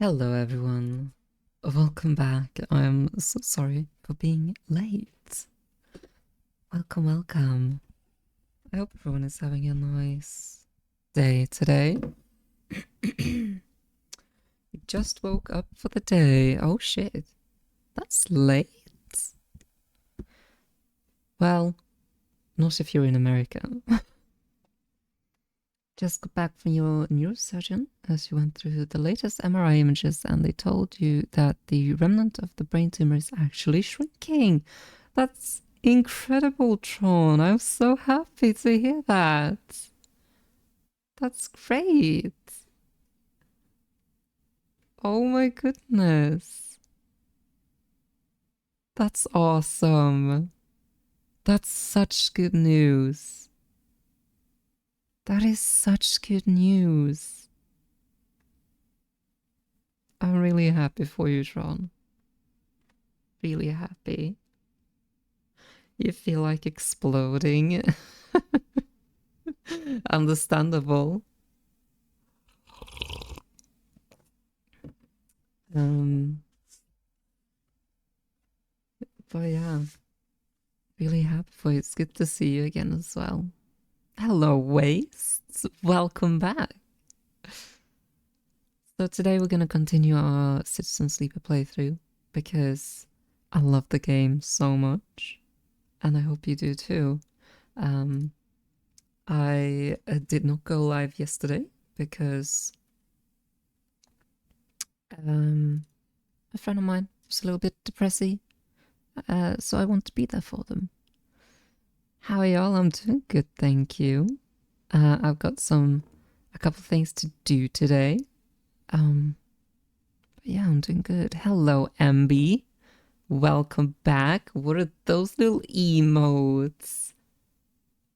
Hello everyone, welcome back. I'm so sorry for being late. Welcome. I hope everyone is having a nice day today. You just woke up for the day. Oh shit, that's late. Well, not if you're in America. Just got back from your neurosurgeon as you went through the latest MRI images and they told you that the remnant of the brain tumor is actually shrinking. That's incredible, Tron. I'm so happy to hear that. That's great. Oh my goodness. That's awesome. That's such good news. That is such good news. I'm really happy for you, Tron. Really happy. You feel like exploding. Understandable. But yeah, really happy for you. It's good to see you again as well. Hello, Wastes. Welcome back. So today we're gonna continue our Citizen Sleeper playthrough because I love the game so much, and I hope you do too. I did not go live yesterday because a friend of mine was a little bit depressy, so I want to be there for them. How are y'all? I'm doing good, thank you. I've got a couple things to do today. But yeah, I'm doing good. Hello, MB. Welcome back. What are those little emotes?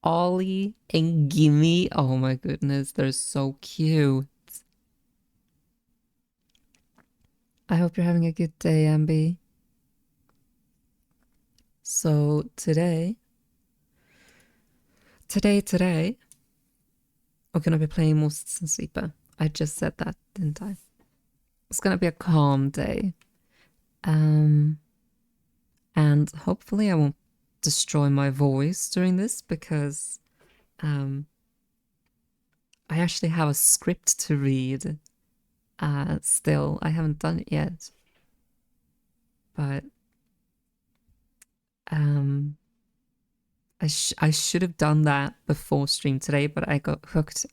Ollie and Gimme. Oh my goodness, they're so cute. I hope you're having a good day, MB. So today, we're gonna be playing more Citizen Sleeper. I just said that, didn't I? It's gonna be a calm day. And hopefully I won't destroy my voice during this because I actually have a script to read. Still, I haven't done it yet. But I should have done that before stream today, but I got hooked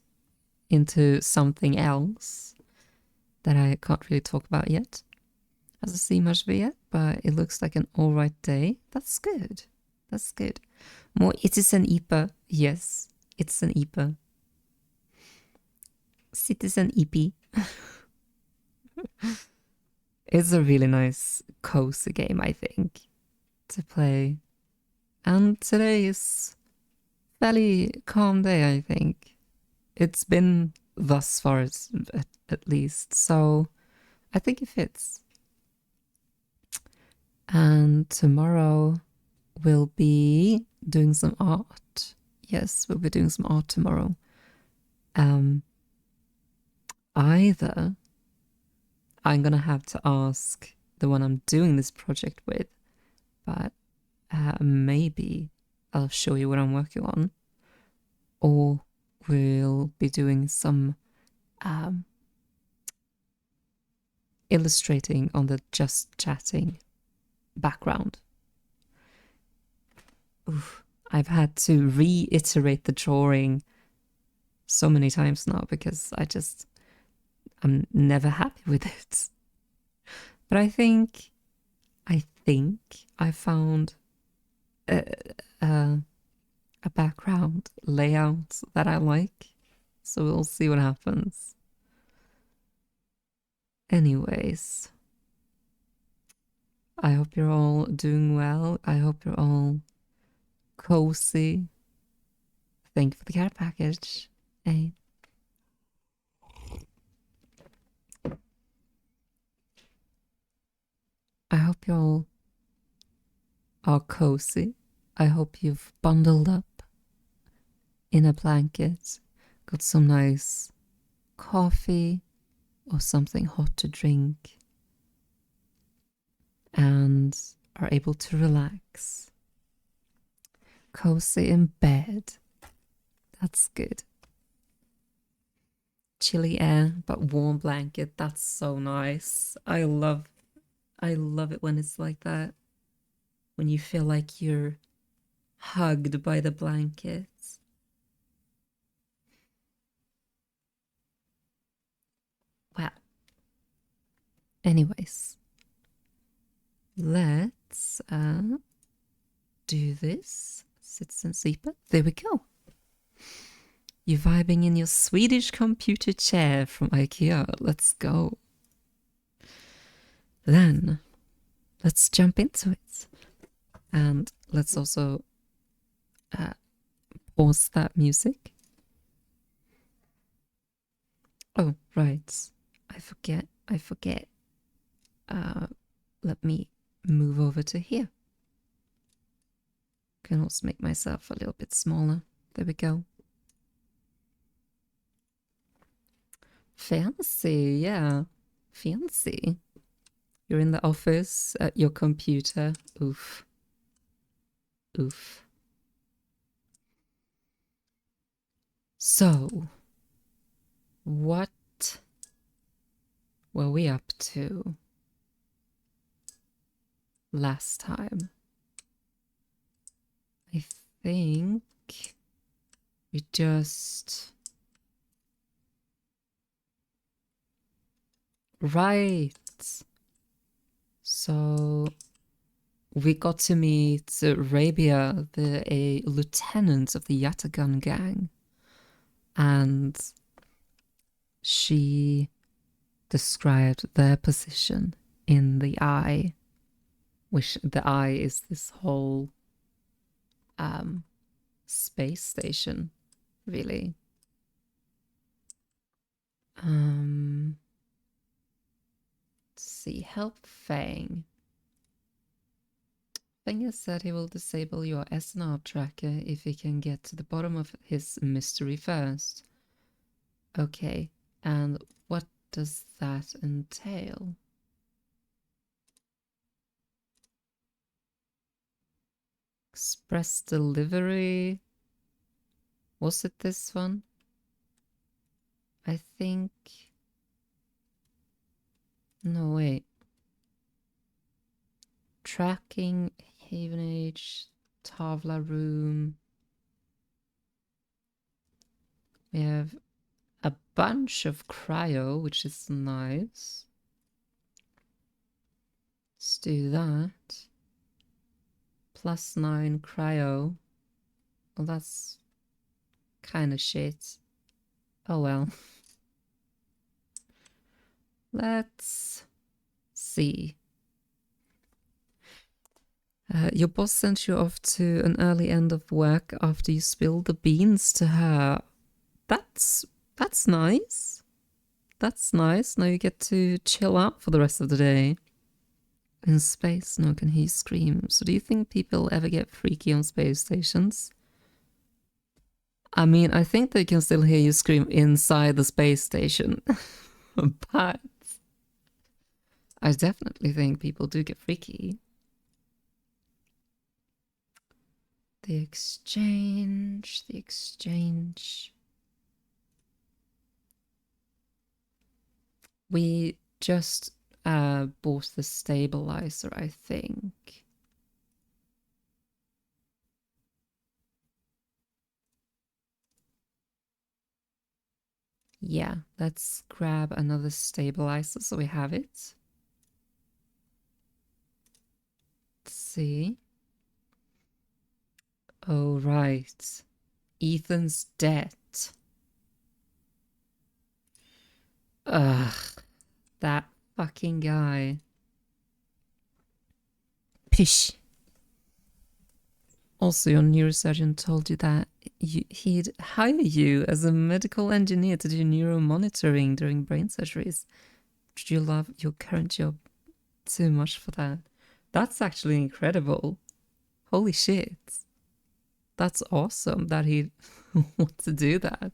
into something else that I can't really talk about yet. Hasn't seen much of it yet, but it looks like an alright day. That's good. That's good. More, it is an IPA. Yes, it's an IPA. Citizen EP. It's a really nice, cozy game, I think, to play. And today is fairly calm day, I think. It's been thus far, at least, so I think it fits. And tomorrow we'll be doing some art. Yes, we'll be doing some art tomorrow. Either I'm gonna have to ask the one I'm doing this project with, but maybe I'll show you what I'm working on, or we'll be doing some illustrating on the just chatting background. Oof, I've had to reiterate the drawing so many times now because I'm never happy with it. But I think I found a background layout that I like, so we'll see what happens. Anyways, I hope you're all doing well. I hope you're all cozy. Thank you for the care package. Hey. I hope you all are cozy. I hope you've bundled up in a blanket, got some nice coffee, or something hot to drink and are able to relax. Cozy in bed. That's good. Chilly air, but warm blanket. That's so nice. I love it when it's like that. When you feel like you're hugged by the blankets. Well, anyways, let's do this. Citizen sleeper. There we go. You're vibing in your Swedish computer chair from IKEA. Let's go. Then let's jump into it. And let's also pause that music. Oh, right. I forget. Let me move over to here. Can also make myself a little bit smaller. There we go. Fancy, yeah. Fancy. You're in the office at your computer. Oof. Oof. So, what were we up to last time? I think we just... Right. So we got to meet Rabia, a lieutenant of the Yatagan gang. And she described their position in the Eye, which the Eye is this whole space station, really. Let's see, help Fang. Fang has said he will disable your SNR tracker if he can get to the bottom of his mystery first. Okay, and what does that entail? Express delivery. Was it this one? I think... No, wait. Tracking, Havenage, Tavla room. We have a bunch of cryo, which is nice. Let's do that. +9 cryo. Well, that's kind of shit. Oh well. Let's see. Your boss sent you off to an early end of work after you spilled the beans to her. That's nice. That's nice. Now you get to chill out for the rest of the day. In space, no one can hear you scream. So do you think people ever get freaky on space stations? I mean, I think they can still hear you scream inside the space station. But I definitely think people do get freaky. The exchange. We just bought the stabilizer, I think. Yeah, let's grab another stabilizer so we have it. Let's see. Oh, right. Ethan's debt. Ugh, that fucking guy. Pish. Also, your neurosurgeon told you that he'd hire you as a medical engineer to do neuromonitoring during brain surgeries. Would you love your current job too much for that? That's actually incredible. Holy shit. That's awesome that he wants to do that.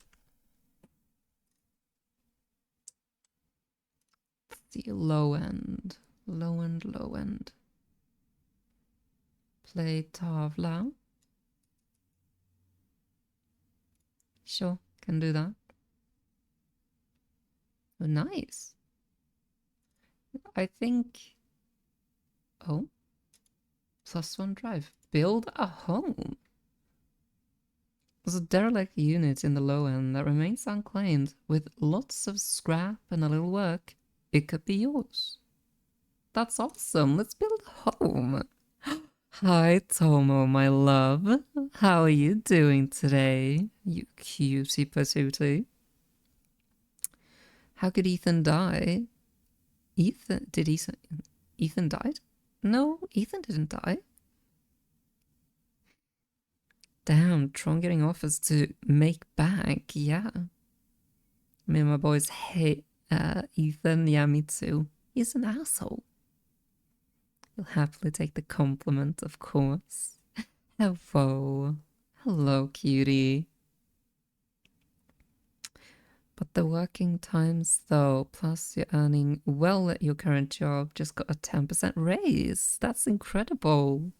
the low end. Low end, low end. Play tavla. Sure, can do that. Oh, nice. I think... Oh. +1 drive. Build a home. There's a derelict unit in the low end that remains unclaimed. With lots of scrap and a little work, it could be yours. That's awesome. Let's build a home. Hi, Tomo, my love. How are you doing today, you cutie patootie? How could Ethan die? Ethan died? No, Ethan didn't die. Damn, Tron getting offers to make back. Yeah. Me and my boys hate Ethan. Yeah, me too. He's an asshole. He'll happily take the compliment, of course. Hello. Hello, cutie. But the working times, though, plus you're earning well at your current job, just got a 10% raise. That's incredible.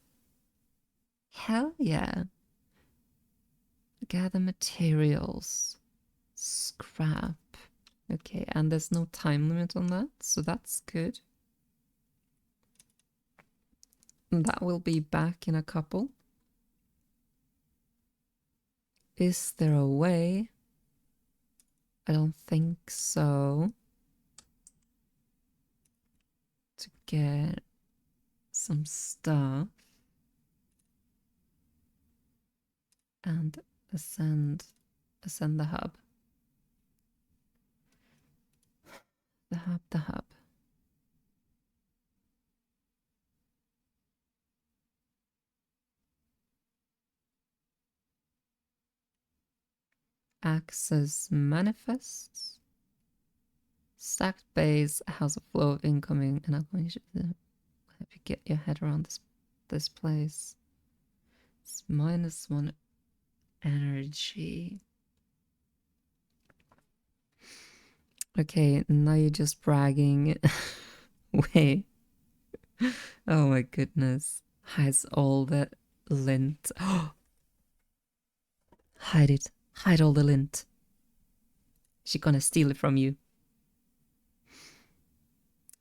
Hell yeah. Gather materials. Scrap. Okay, and there's no time limit on that, so that's good. And that will be back in a couple. Is there a way? I don't think so. To get some stuff and ascend the hub. The hub. Access manifests. Stacked base has a flow of incoming and outgoing. Help you get your head around this place. It's -1 energy. Okay, now you're just bragging. Wait. Oh my goodness. Hides all the lint. Hide it. Hide all the lint. She's gonna steal it from you.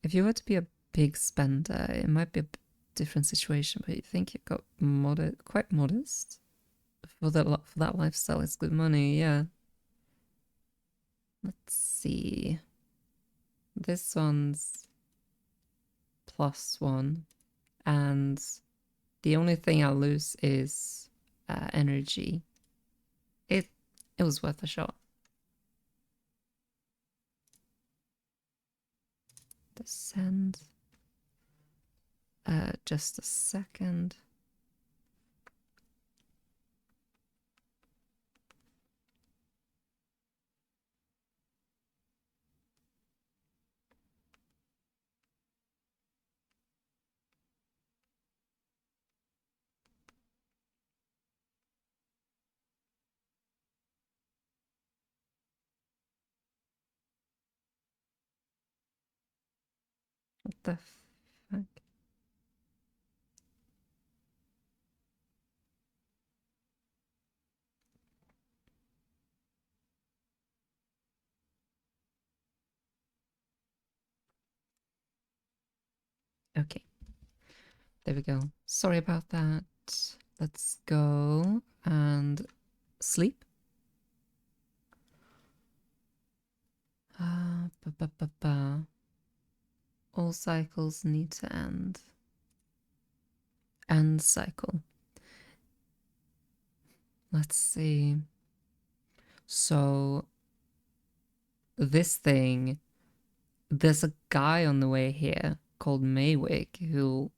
If you were to be a big spender, it might be a different situation, but you think you got quite modest? For that lifestyle, it's good money, yeah. Let's see. This one's +1. And the only thing I'll lose is energy. It was worth a shot. Descend. Just a second. What the fuck? Okay. There we go. Sorry about that. Let's go and sleep. All cycles need to end. End cycle. Let's see. So this thing, there's a guy on the way here called Maywick who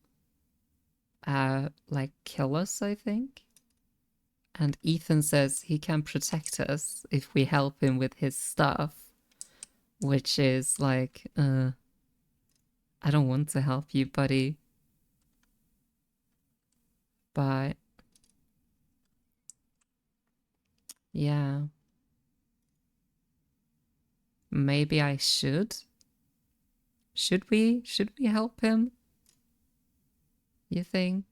like kill us, I think. And Ethan says he can protect us if we help him with his stuff, which is like, I don't want to help you, buddy. But yeah, maybe I should. Should we help him? You think?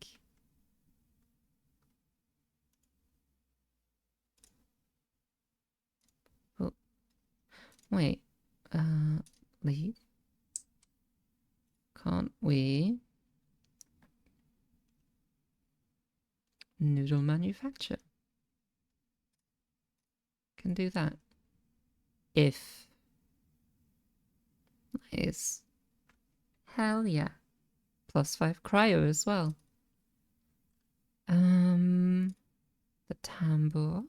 Oh, wait. Lee? Can't we noodle manufacture? Can do that. If. Nice. Hell yeah. +5 cryo as well. The tambour.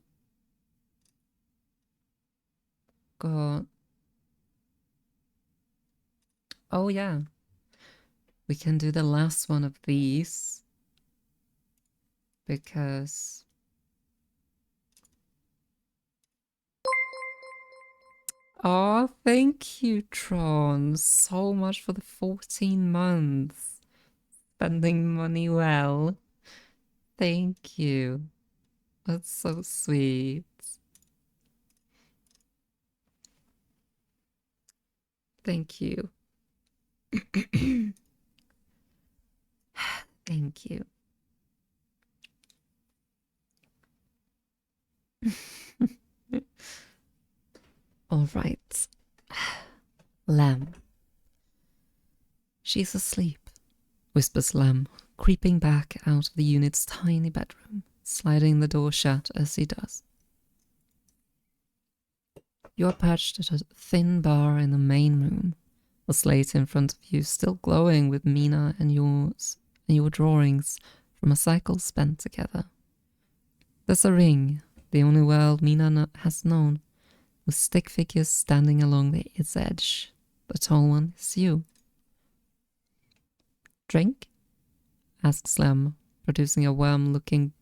Got. Oh yeah. We can do the last one of these. Because. Oh, thank you, Tron, so much for the 14 months. Spending money well. Thank you. That's so sweet. Thank you. Thank you. All right. Lem. She's asleep, whispers Lem, creeping back out of the unit's tiny bedroom, sliding the door shut as he does. You're perched at a thin bar in the main room, the slate in front of you still glowing with Mina and your drawings from a cycle spent together. There's a ring, the only world Mina has known, with stick figures standing along its edge. The tall one is you. Drink? Asks Lem, producing a worm-looking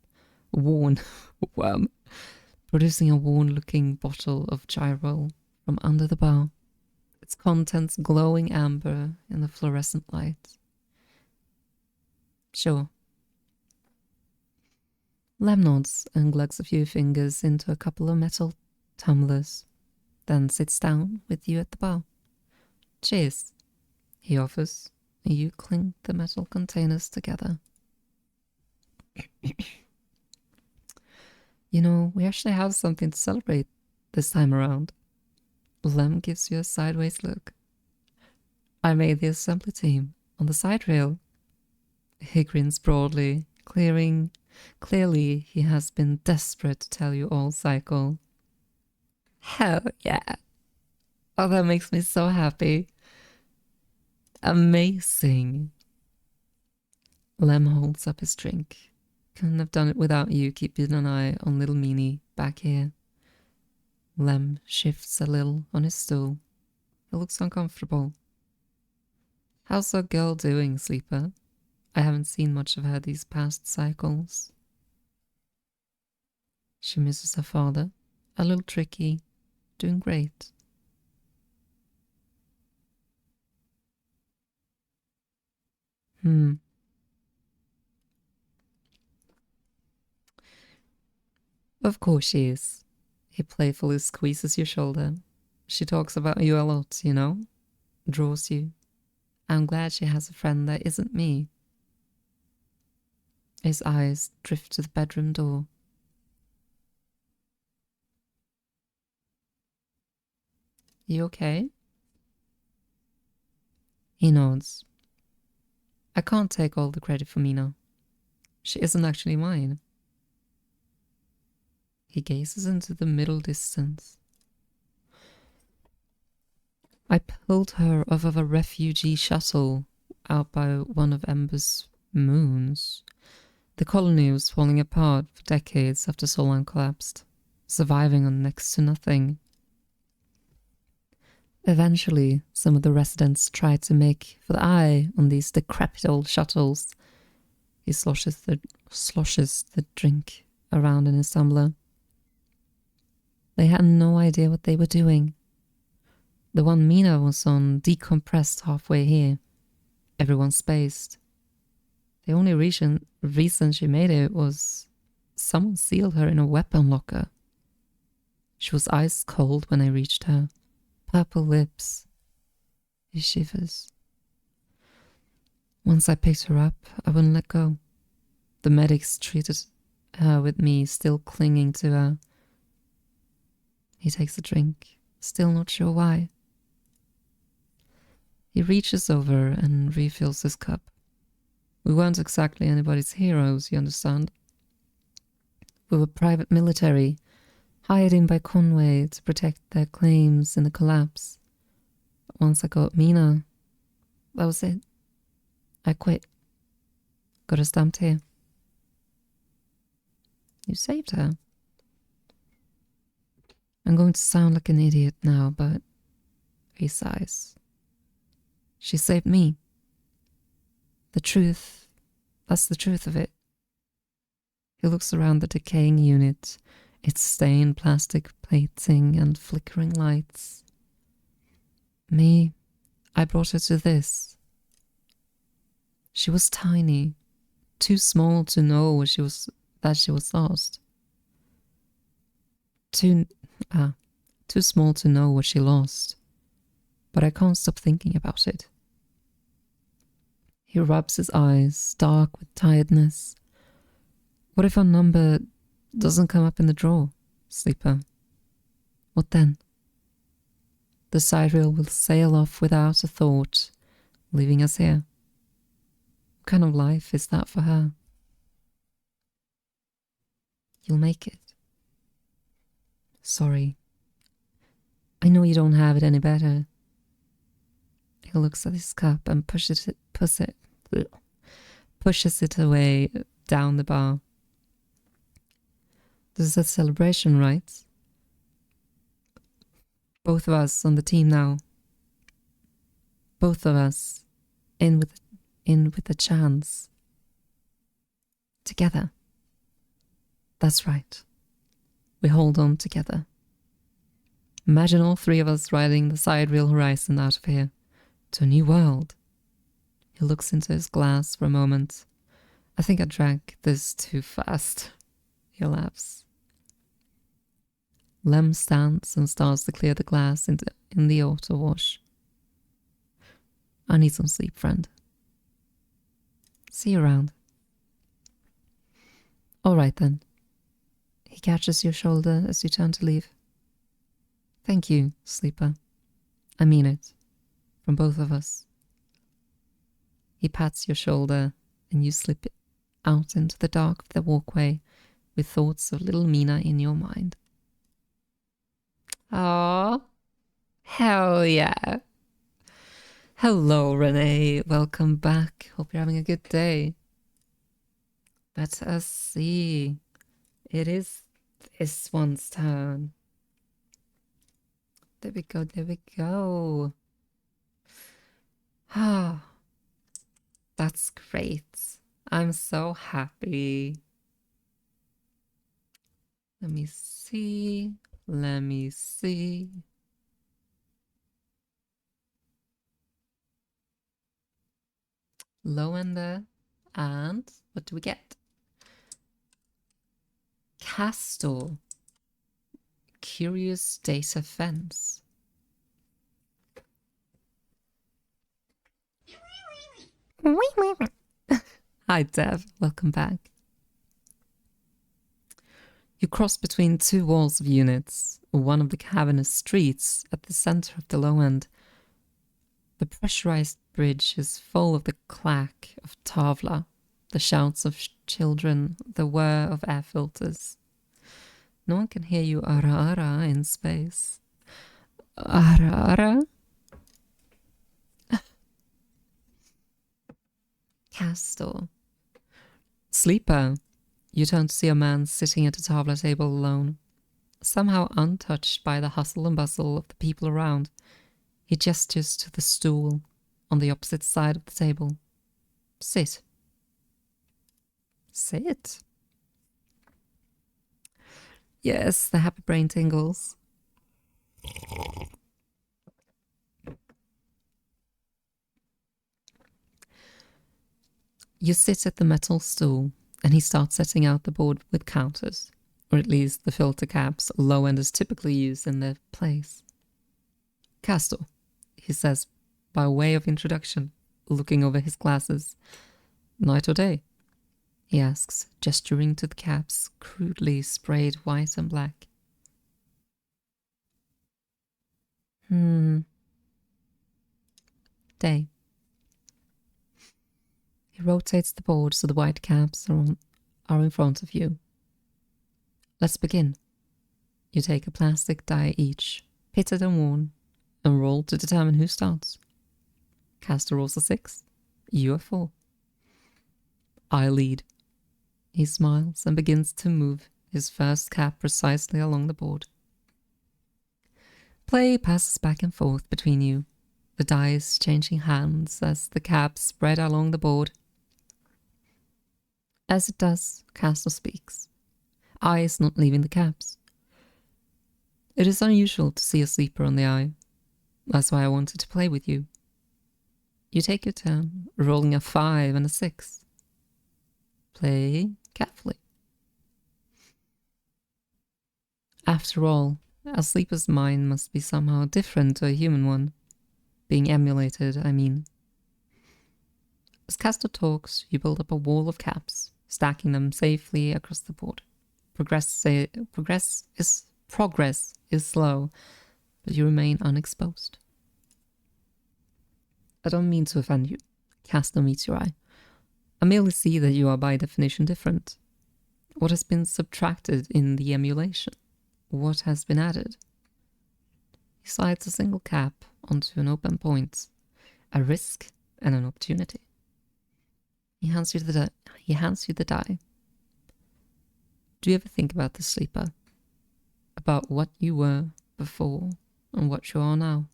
bottle of gyrol from under the bar, its contents glowing amber in the fluorescent light. Sure. Lem nods and glugs a few fingers into a couple of metal tumblers, then sits down with you at the bar. Cheers, he offers, and you clink the metal containers together. You know, we actually have something to celebrate this time around. Lem gives you a sideways look. I made the assembly team on the side rail. He grins broadly, clearly he has been desperate to tell you all cycle. Hell yeah. Oh, that makes me so happy. Amazing. Lem holds up his drink. Couldn't have done it without you keeping an eye on little Meanie back here. Lem shifts a little on his stool. He looks uncomfortable. How's our girl doing, Sleeper? I haven't seen much of her these past cycles. She misses her father. A little tricky. Doing great. Of course she is. He playfully squeezes your shoulder. She talks about you a lot, you know? Draws you. I'm glad she has a friend that isn't me. His eyes drift to the bedroom door. You okay? He nods. I can't take all the credit for Mina. She isn't actually mine. He gazes into the middle distance. I pulled her off of a refugee shuttle out by one of Ember's moons. The colony was falling apart for decades after Solon collapsed, surviving on next to nothing. Eventually, some of the residents tried to make for the eye on these decrepit old shuttles. He sloshes the drink around in his tumbler. They had no idea what they were doing. The one Mina was on decompressed halfway here. Everyone spaced. The only reason she made it was someone sealed her in a weapon locker. She was ice cold when I reached her. Purple lips. He shivers. Once I picked her up, I wouldn't let go. The medics treated her with me still clinging to her. He takes a drink, still not sure why. He reaches over and refills his cup. We weren't exactly anybody's heroes, you understand? We were private military, hired in by Conway to protect their claims in the collapse. But once I got Mina, that was it. I quit. Got her stamped here. You saved her. I'm going to sound like an idiot now, but he sighs. She saved me. The truth, that's the truth of it. He looks around the decaying unit, its stained plastic plating and flickering lights. Me, I brought her to this. She was tiny, too small to know that she was lost. Too small to know what she lost. But I can't stop thinking about it. He rubs his eyes, dark with tiredness. What if our number doesn't come up in the draw, Sleeper? What then? The sidereal will sail off without a thought, leaving us here. What kind of life is that for her? You'll make it. Sorry. I know you don't have it any better. He looks at his cup and pushes it away down the bar. This is a celebration, right? Both of us on the team now. Both of us in with a chance. Together. That's right. We hold on together. Imagine all three of us riding the sidereal horizon out of here to a new world. He looks into his glass for a moment. I think I drank this too fast. He laughs. Lem stands and starts to clear the glass in the auto wash. I need some sleep, friend. See you around. All right then. He catches your shoulder as you turn to leave. Thank you, Sleeper. I mean it. From both of us. He pats your shoulder and you slip out into the dark of the walkway with thoughts of little Mina in your mind. Oh, hell yeah. Hello, Renee. Welcome back. Hope you're having a good day. Let us see. It is this one's turn. There we go, there we go. Ah, that's great. I'm so happy. Let me see. Let me see. Low ender. And what do we get? Castle. Curious data fence. Hi, Dev. Welcome back. You cross between two walls of units, one of the cavernous streets at the center of the low end. The pressurized bridge is full of the clack of tavla, the shouts of children, the whir of air filters. No one can hear you ara ara in space. Ara ara? Castor. Sleeper. You turn to see a man sitting at a tavla table alone, somehow untouched by the hustle and bustle of the people around. He gestures to the stool on the opposite side of the table. Sit. Sit. Yes, the happy brain tingles. You sit at the metal stool, and he starts setting out the board with counters, or at least the filter caps low enders typically use in their place. Castor, he says by way of introduction. looking over his glasses. Night or day? He asks, gesturing to the caps, crudely sprayed white and black. Day. He rotates the board so the white caps are in front of you. Let's begin. You take a plastic die each, pitted and worn, and roll to determine who starts. Caster rolls a 6. You are 4. I lead. He smiles and begins to move his first cap precisely along the board. Play passes back and forth between you, the dice changing hands as the caps spread along the board. As it does, Caster speaks, eyes not leaving the caps. It is unusual to see a sleeper on the eye. That's why I wanted to play with you. You take your turn, rolling a 5 and a 6. Play carefully. After all, a sleeper's mind must be somehow different to a human one. Being emulated, I mean. As Caster talks, you build up a wall of caps, stacking them safely across the board. Progress is slow, but you remain unexposed. I don't mean to offend you. Caster meets your eye. I merely see that you are by definition different. What has been subtracted in the emulation? What has been added? He slides a single cap onto an open point, a risk and an opportunity. He hands you the die. Do you ever think about this, sleeper? About what you were before and what you are now?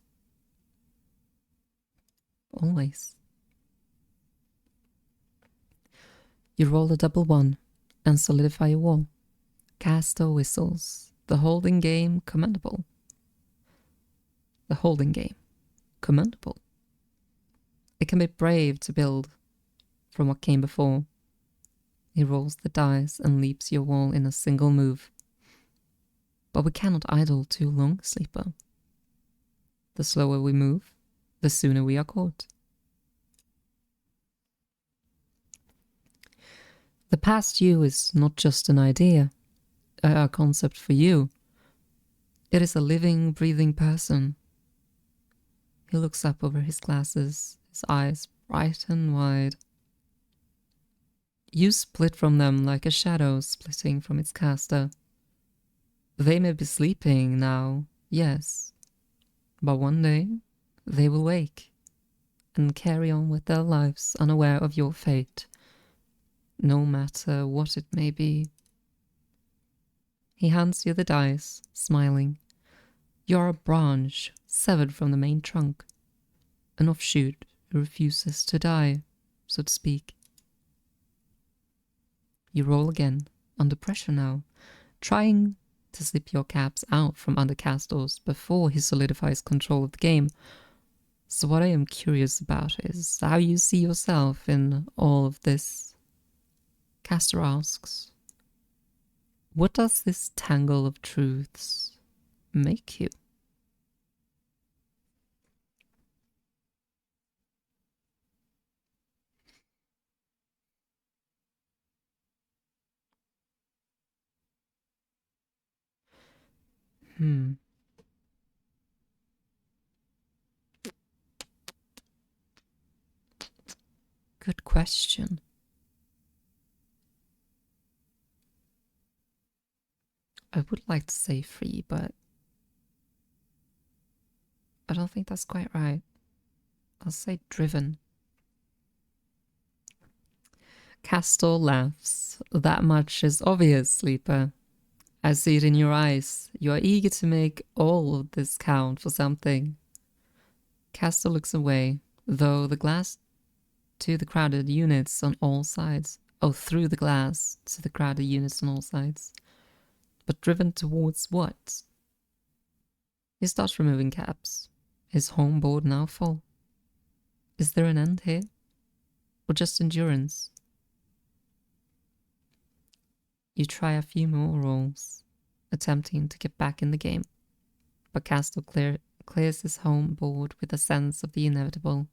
Always. You roll a double 1 and solidify your wall. Caster whistles. The holding game commendable. The holding game commendable. It can be brave to build from what came before. He rolls the dice and leaps your wall in a single move. But we cannot idle too long, sleeper. The slower we move, the sooner we are caught. The past you is not just an idea, a concept for you. It is a living, breathing person. He looks up over his glasses, his eyes bright and wide. You split from them like a shadow splitting from its caster. They may be sleeping now, yes, but one day they will wake and carry on with their lives unaware of your fate, no matter what it may be. He hands you the dice, smiling. You are a branch severed from the main trunk, an offshoot who refuses to die, so to speak. You roll again, under pressure now, trying to slip your caps out from under Castor's before he solidifies control of the game. So what I am curious about is how you see yourself in all of this. Castor asks, what does this tangle of truths make you? Good question. I would like to say free, but I don't think that's quite right. I'll say driven. Castor laughs. That much is obvious, sleeper. I see it in your eyes. You are eager to make all of this count for something. Castor looks away, though the glass to the crowded units on all sides. Oh, through the glass to the crowded units on all sides. But driven towards what? He starts removing caps. His home board now full. Is there an end here? Or just endurance? You try a few more rolls, attempting to get back in the game. But Castor clears his home board with a sense of the inevitable.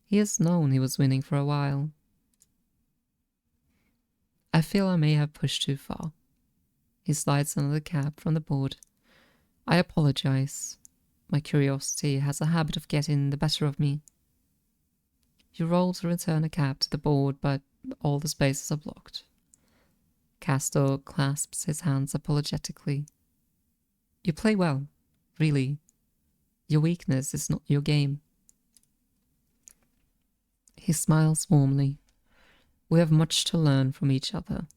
He has known he was winning for a while. I feel I may have pushed too far. He slides another cap from the board. I apologize. My curiosity has a habit of getting the better of me. You roll to return a cap to the board, but all the spaces are blocked. Castor clasps his hands apologetically. You play well, really. Your weakness is not your game. He smiles warmly. We have much to learn from each other.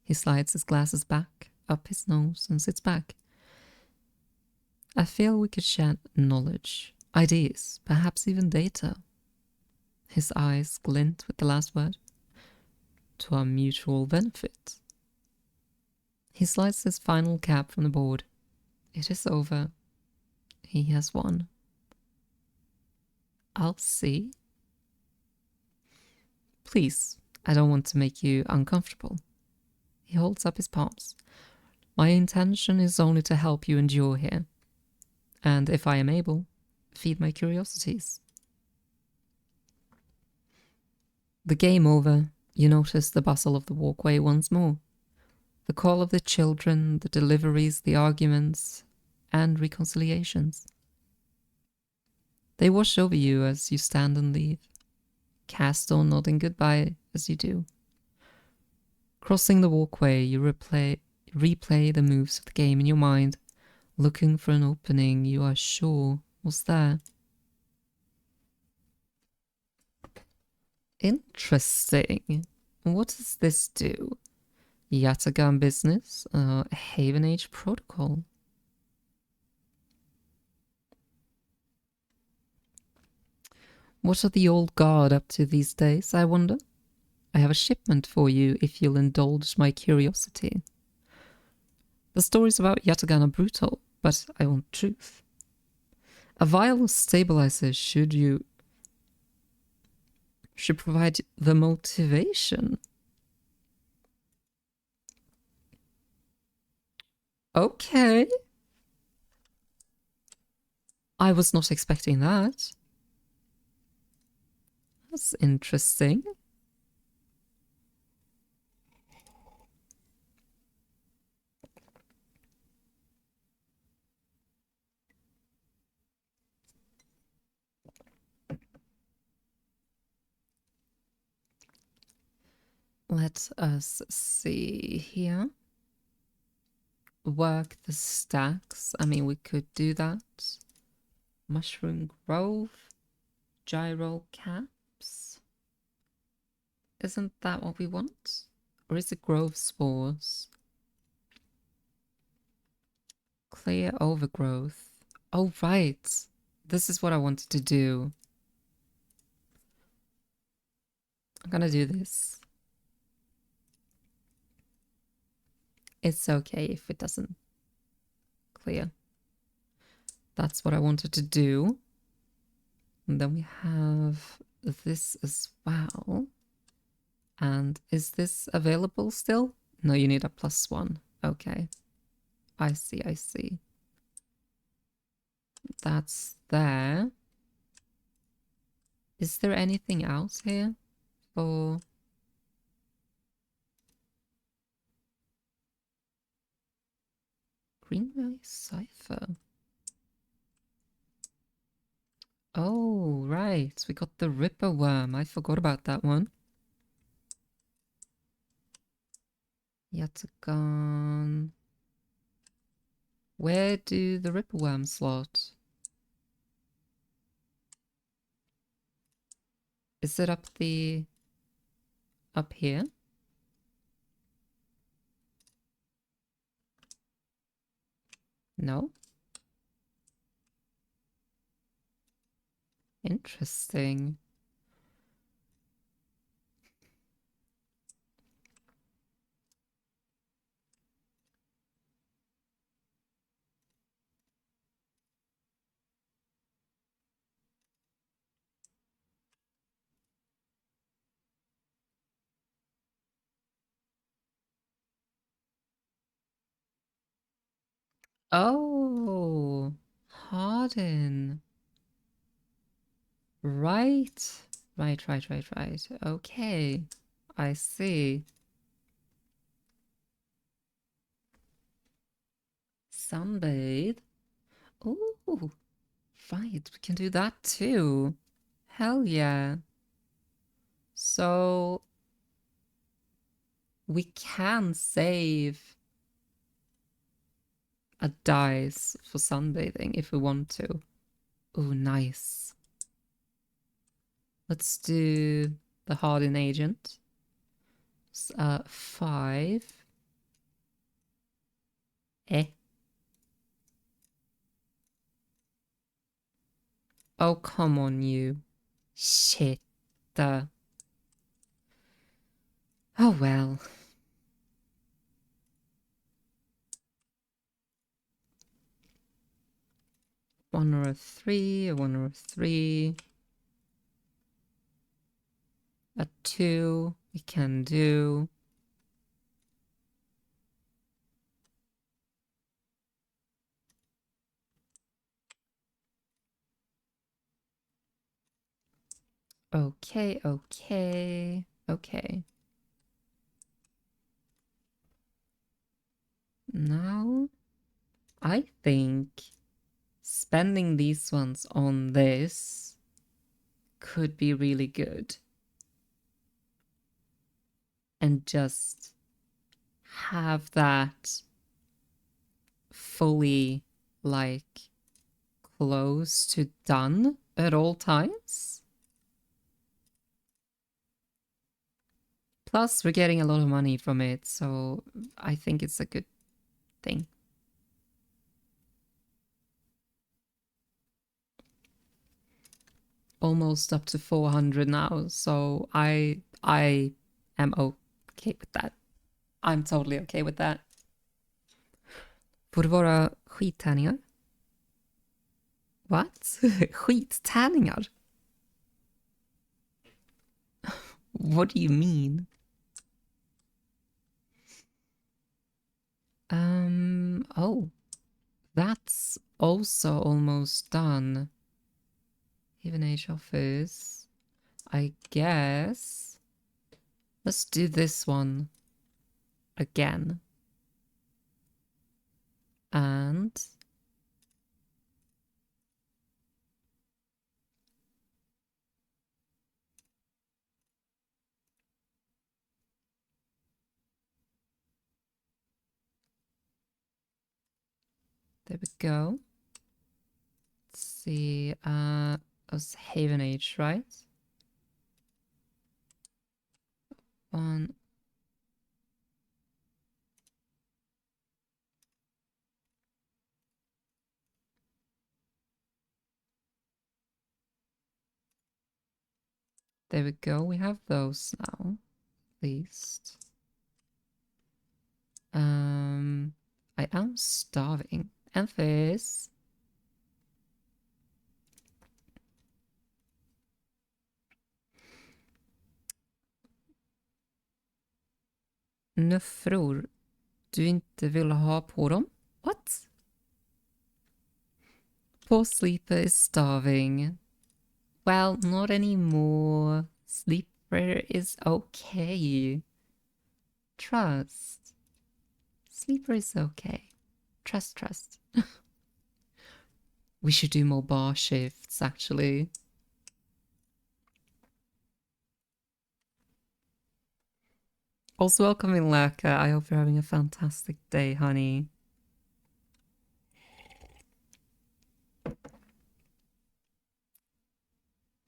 He slides his glasses back, up his nose, and sits back. I feel we could share knowledge, ideas, perhaps even data. His eyes glint with the last word. To our mutual benefit. He slides his final cap from the board. It is over. He has won. I'll see. Please, I don't want to make you uncomfortable. He holds up his palms. My intention is only to help you endure here. And if I am able, feed my curiosities. The game over, you notice the bustle of the walkway once more. The call of the children, the deliveries, the arguments, and reconciliations. They wash over you as you stand and leave. Castor nodding goodbye as you do. Crossing the walkway, you replay the moves of the game in your mind, looking for an opening you are sure was there. Interesting. What does this do? Yatagan business? Haven Age protocol. What are the old guard up to these days, I wonder? I have a shipment for you if you'll indulge my curiosity. The stories about Yatagan are brutal, but I want truth. A vial stabilizer should provide the motivation. Okay. I was not expecting that. That's interesting. Let us see here. Work the stacks. I mean, we could do that. Mushroom Grove. Gyro caps. Isn't that what we want? Or is it Grove spores? Clear overgrowth. Oh, right. This is what I wanted to do. I'm gonna do this. It's okay if it doesn't clear. That's what I wanted to do. And then we have this as well. And is this available still? No, you need a +1. Okay. I see, I see. That's there. Is there anything else here for... Greenway Cipher? Oh, right. We got the Ripper Worm. I forgot about that one. Yatagan. Where do the Ripper Worm slot? Is it up here? No? Interesting. Oh, Harden. Right. Right. Okay. I see. Sunbathe. Ooh. Right. We can do that too. Hell yeah. So we can save a dice for sunbathing if we want to. Oh, nice. Let's do the hardened agent. 5. Eh. Oh, come on, you. Shit. Oh, well. One or a 3, a 1 or a 3. A 2 we can do. Okay. Now, I think spending these ones on this could be really good. And just have that fully, like, close to done at all times. Plus, we're getting a lot of money from it, so I think it's a good thing. Almost up to 400 now, so I am okay with that. I'm totally okay with that. Får det vara skittärningar? What? Skittärningar? What do you mean? Oh, that's also almost done. Even age office. I guess. Let's do this one again. And there we go. Let's see. It was Haven Age, right? 1. There we go. We have those now, at least. I am starving. Enfys. Nuffror du inte vill ha på dem? What? Poor Sleeper is starving. Well, not anymore. Sleeper is okay. Trust. Sleeper is okay. Trust. We should do more bar shifts, actually. Also, welcome in, Lurker. I hope you're having a fantastic day, honey.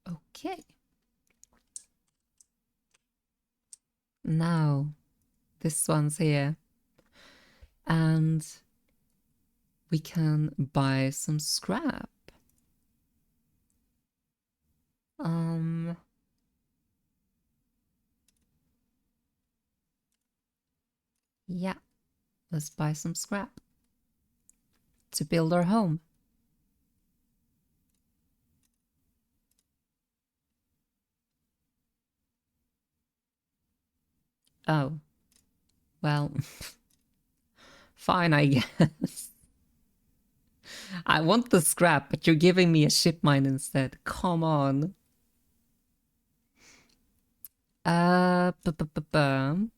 Okay. Now, this one's here. And we can buy some scrap. Yeah, let's buy some scrap to build our home. Oh, well, fine, I guess. I want the scrap, but you're giving me a ship mine instead. Come on. Bu-bu-bu-bum.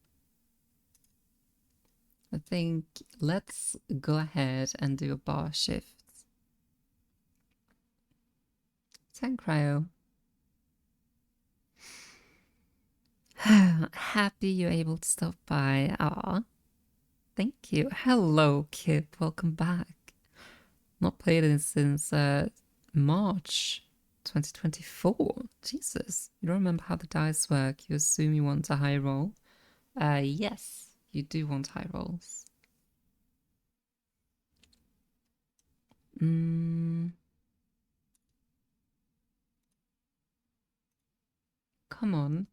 I think let's go ahead and do a bar shift. 10 cryo. Happy you're able to stop by. Ah, thank you. Hello, Kip. Welcome back. Not played it since March 2024. Jesus, you don't remember how the dice work. You assume you want a high roll. Yes, you do want high rolls. Come on.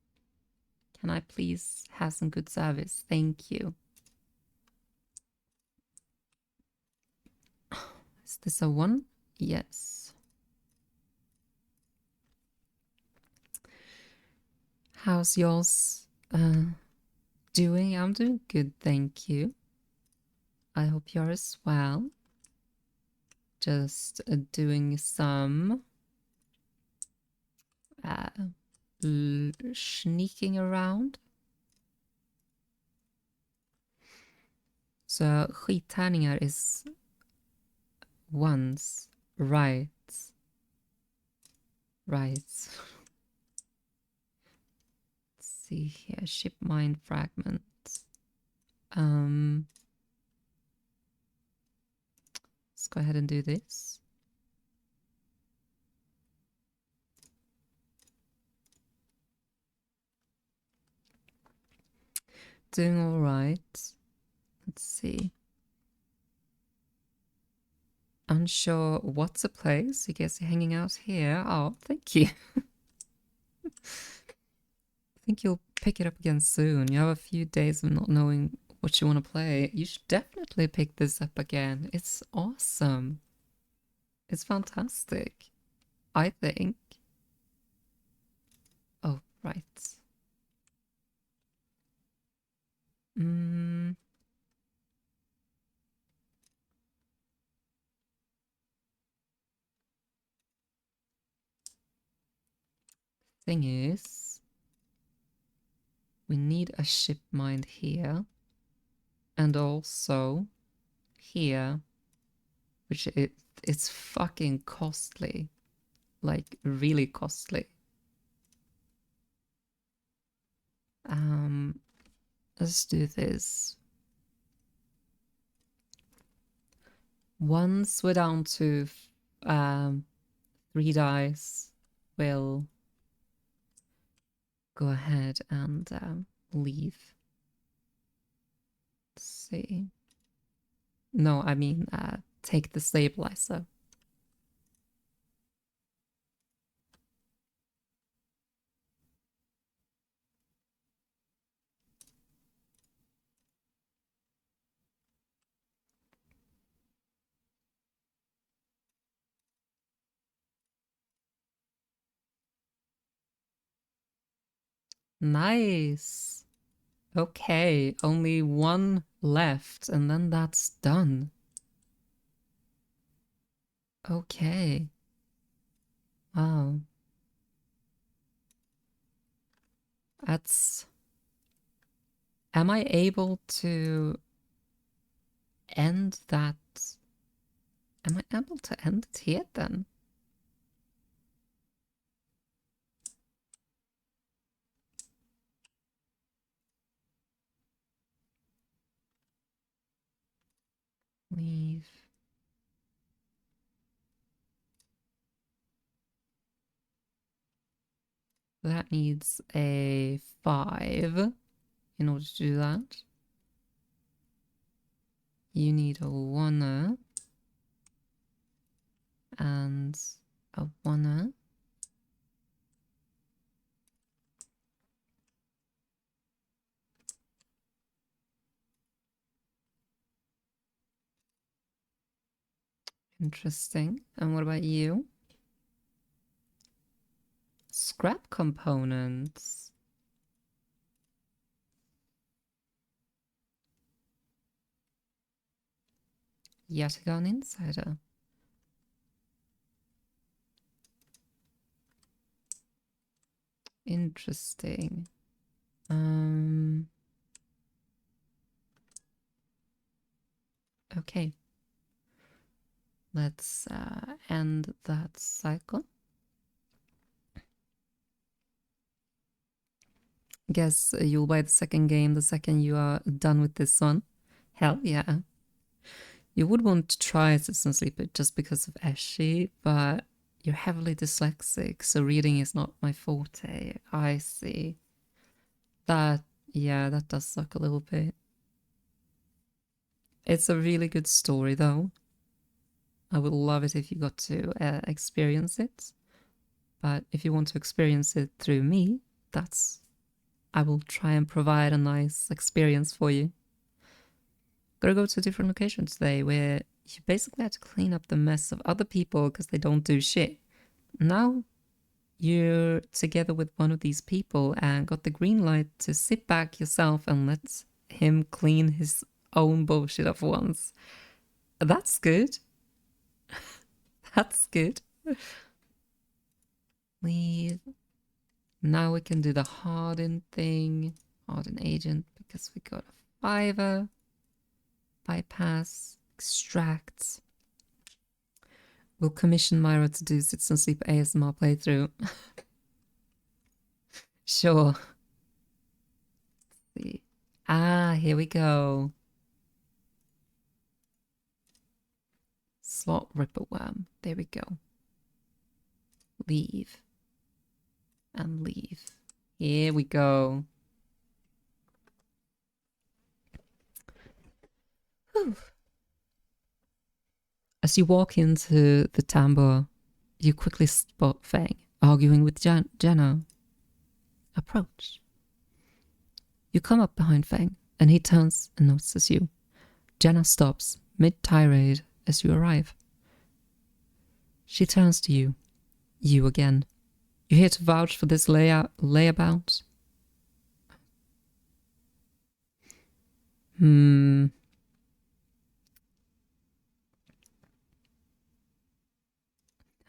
Can I please have some good service? Thank you. Is this a 1? Yes. How's yours doing? I'm doing good, thank you. I hope you're as well. Just doing some sneaking around. Så skittärningar is ones, right. Right. Let's see here, ship mine fragment. Let's go ahead and do this. Doing all right. Let's see. Unsure what's a place. You guys are hanging out here. Oh, thank you. I think you'll pick it up again soon. You have a few days of not knowing what you want to play. You should definitely pick this up again. It's awesome. It's fantastic. I think. Oh, right. Thing is, we need a ship mind here. And also here, which it's fucking costly. Like, really costly. Let's do this. Once we're down to 3 dice, we'll go ahead and leave. Let's see. No, I mean take the stabilizer. Nice. Okay, only 1 left, and then that's done. Okay. Wow. That's... Am I able to end that? Am I able to end it here then? Leave. That needs a 5 in order to do that. You need a 1 and a 1. Interesting. And what about you? Scrap components. Yatagan Insider. Interesting. Okay. Let's end that cycle. Guess you'll buy the second game the second you are done with this one. Hell yeah. You would want to try Citizen Sleeper just because of Eshi, but you're heavily dyslexic, so reading is not my forte. I see. That, yeah, that does suck a little bit. It's a really good story, though. I would love it if you got to experience it. But if you want to experience it through me, I will try and provide a nice experience for you. Gotta go to a different location today where you basically have to clean up the mess of other people because they don't do shit. Now you're together with one of these people and got the green light to sit back yourself and let him clean his own bullshit up once. That's good. That's good. Leave. Now we can do the harden thing. Harden agent because we got a 5er. Bypass. Extract. We'll commission Myra to do Citizen Sleep ASMR playthrough. Sure. Let's see. Ah, here we go. Slot Ripper Worm. There we go. Leave. And leave. Here we go. Whew. As you walk into the tambour, you quickly spot Fang arguing with Jenna. Approach. You come up behind Fang, and he turns and notices you. Jenna stops mid-tirade as you arrive. She turns to you. You again. You here to vouch for this layabout?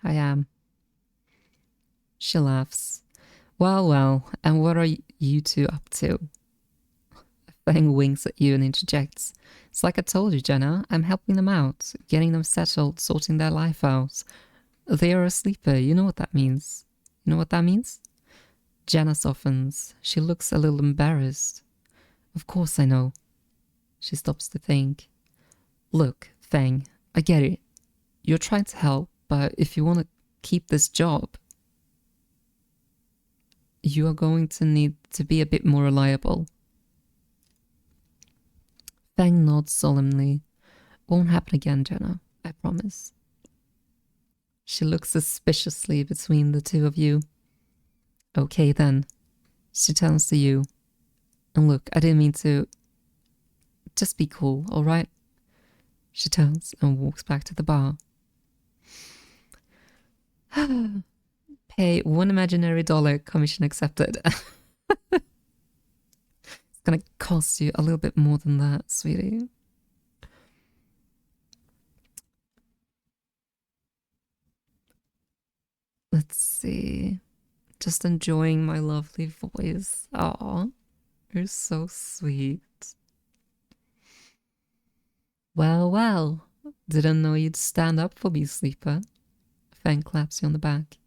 I am. She laughs. Well, well, and what are you two up to? Fang winks at you and interjects. It's like I told you, Jenna. I'm helping them out, getting them settled, sorting their life out. They are a sleeper. You know what that means. You know what that means? Jenna softens. She looks a little embarrassed. Of course I know. She stops to think. Look, Fang, I get it. You're trying to help, but if you want to keep this job, you are going to need to be a bit more reliable. Fang nods solemnly. Won't happen again, Jenna. I promise. She looks suspiciously between the two of you. Okay then. She turns to you. And look, I didn't mean to. Just be cool, alright? She turns and walks back to the bar. Pay $1 imaginary commission accepted. It's gonna cost you a little bit more than that, sweetie. Let's see. Just enjoying my lovely voice. Aw, you're so sweet. Well, well. Didn't know you'd stand up for me, sleeper. Fang claps you on the back.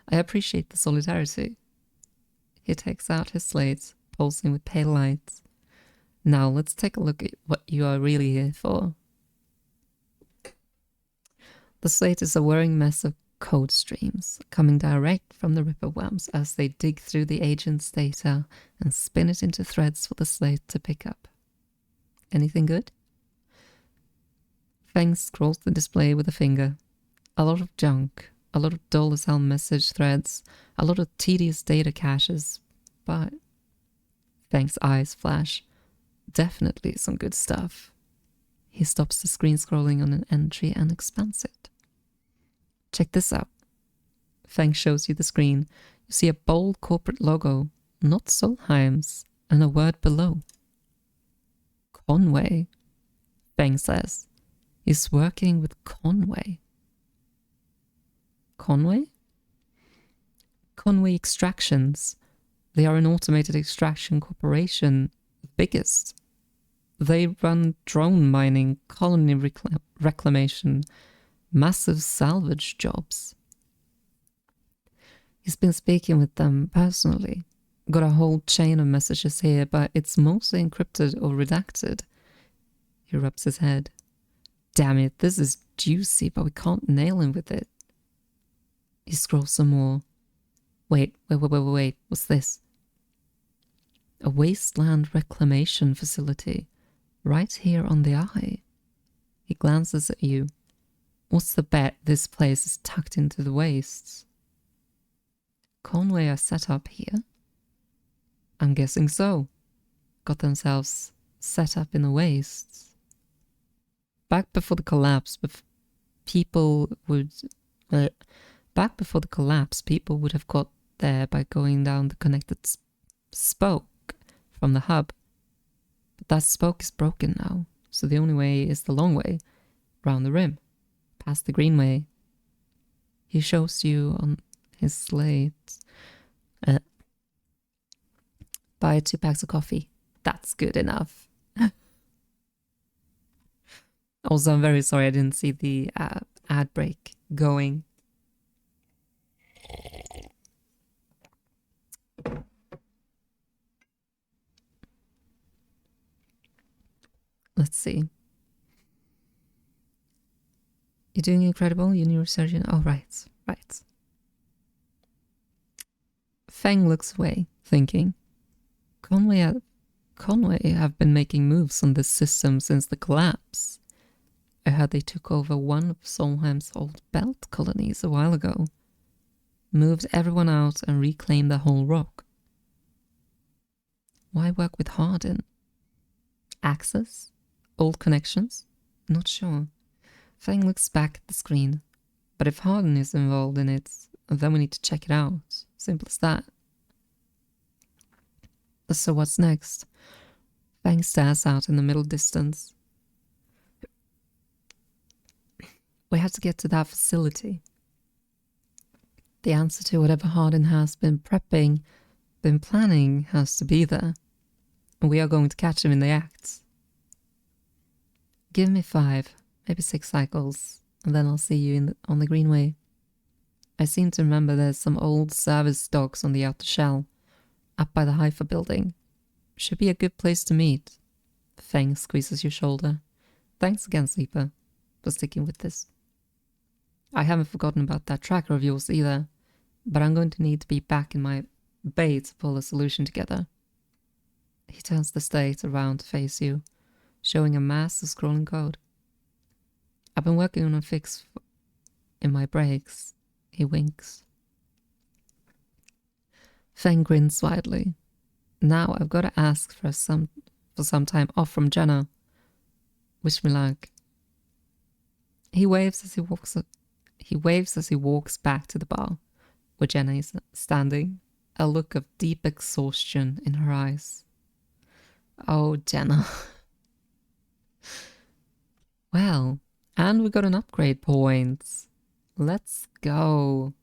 I appreciate the solidarity. He takes out his slate, pulsing with pale lights. Now let's take a look at what you are really here for. The slate is a whirring mess of code streams, coming direct from the Ripper Worms as they dig through the agent's data and spin it into threads for the slate to pick up. Anything good? Fang scrolls the display with a finger. A lot of junk, a lot of dull as hell message threads, a lot of tedious data caches, but Fang's eyes flash. Definitely some good stuff. He stops the screen scrolling on an entry and expands it. Check this out. Fang shows you the screen. You see a bold corporate logo, not Solheim's, and a word below. Conway, Fang says. He's working with Conway. Conway? Conway Extractions. They are an automated extraction corporation, the biggest. They run drone mining, colony reclamation, massive salvage jobs. He's been speaking with them personally. Got a whole chain of messages here, but it's mostly encrypted or redacted. He rubs his head. Damn it, this is juicy, but we can't nail him with it. He scrolls some more. Wait. What's this? A wasteland reclamation facility. Right here on the eye. He glances at you. What's the bet this place is tucked into the wastes? Conway are set up here? I'm guessing so. Got themselves set up in the wastes. Back before the collapse, people would have got there by going down the connected spoke from the hub. But that spoke is broken now, so the only way is the long way, round the rim, past the greenway. He shows you on his slate. Buy 2 packs of coffee. That's good enough. Also, I'm very sorry I didn't see the ad break going. Let's see. You're doing incredible, you neurosurgeon. Oh, right. Feng looks away, thinking. Conway have been making moves on this system since the collapse. I heard they took over one of Solheim's old belt colonies a while ago. Moved everyone out and reclaimed the whole rock. Why work with Hardin? Access? Old connections? Not sure. Feng looks back at the screen. But if Hardin is involved in it, then we need to check it out. Simple as that. So what's next? Feng stares out in the middle distance. We have to get to that facility. The answer to whatever Hardin has been planning has to be there. And we are going to catch him in the act. Give me 5, maybe 6 cycles, and then I'll see you on the greenway. I seem to remember there's some old service docks on the outer shell, up by the Haifa building. Should be a good place to meet. Feng squeezes your shoulder. Thanks again, Sleeper, for sticking with this. I haven't forgotten about that tracker of yours either, but I'm going to need to be back in my bay to pull a solution together. He turns the slate around to face you, showing a mass of scrolling code. I've been working on a fix in my breaks. He winks. Feng grins widely. Now I've got to ask for some time off from Jenna. Wish me luck. He waves as he walks back to the bar, where Jenna is standing, a look of deep exhaustion in her eyes. Oh, Jenna. Well, and we got an upgrade point. Let's go.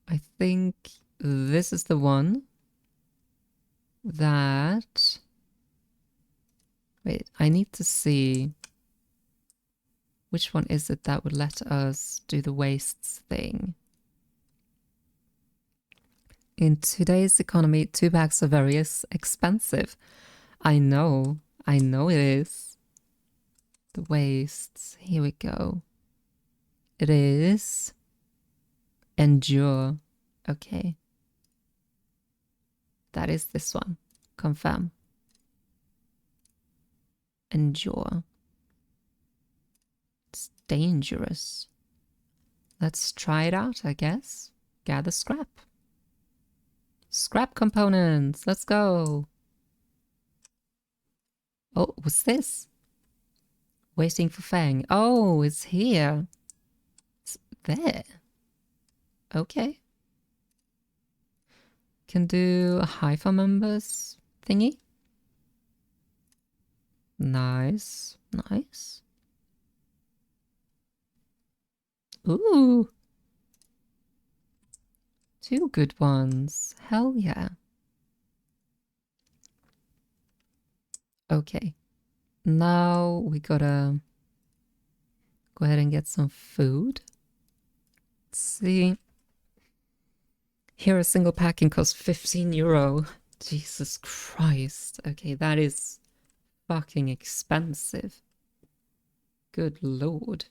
I think this is the one that... Wait, I need to see which one is it that would let us do the wastes thing. In today's economy, 2 packs are very expensive. I know it is. The wastes, here we go. It is endure. Okay. That is this one. Confirm. Endure. It's dangerous. Let's try it out, I guess. Gather scrap. Scrap components. Let's go. Oh, what's this? Waiting for Feng. Oh, it's here. It's there. Okay. Can do a Haifa members thingy. Nice. Nice. Ooh. 2 good ones. Hell yeah. Okay. Now we gotta go ahead and get some food. Let's see. Here a single packing costs 15 euro. Jesus Christ. Okay, that is fucking expensive. Good lord.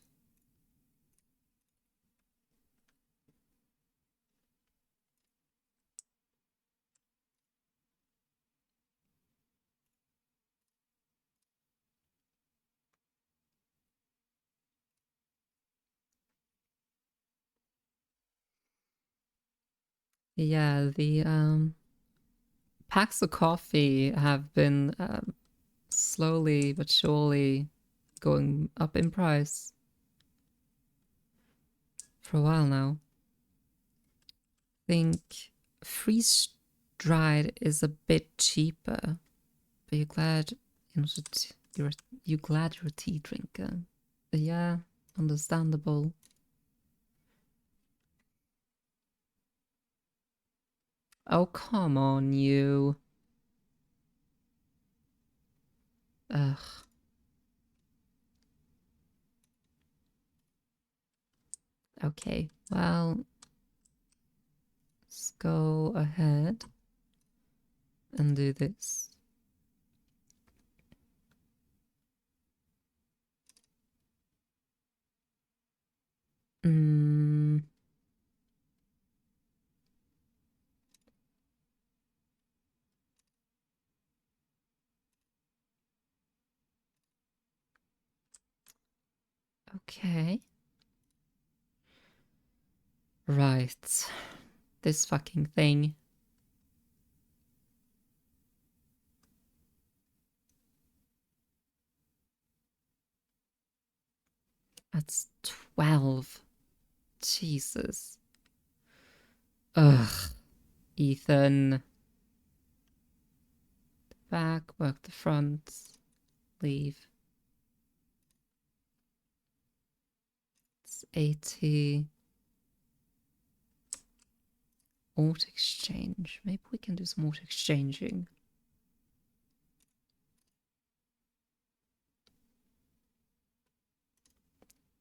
Yeah, the packs of coffee have been slowly but surely going up in price for a while now. I think freeze dried is a bit cheaper, but you're glad you're glad you're a tea drinker. Yeah, understandable. Oh, come on, you. Ugh. Okay, well, let's go ahead and do this. Okay. Right. This fucking thing. That's 12. Jesus. Ugh. Ethan. Back, work the front. Leave. It's 80. Auto exchange. Maybe we can do some auto exchanging.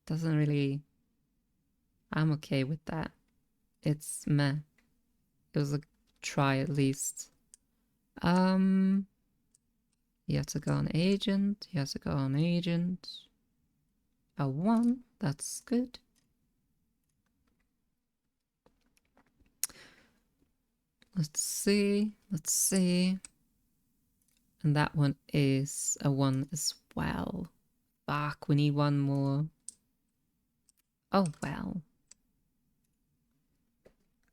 Doesn't really... I'm okay with that. It's meh. It was a try at least. You have to go on agent. You have to go on agent. A 1. That's good. Let's see. Let's see. And that one is a 1 as well. Fuck, we need one more. Oh, well.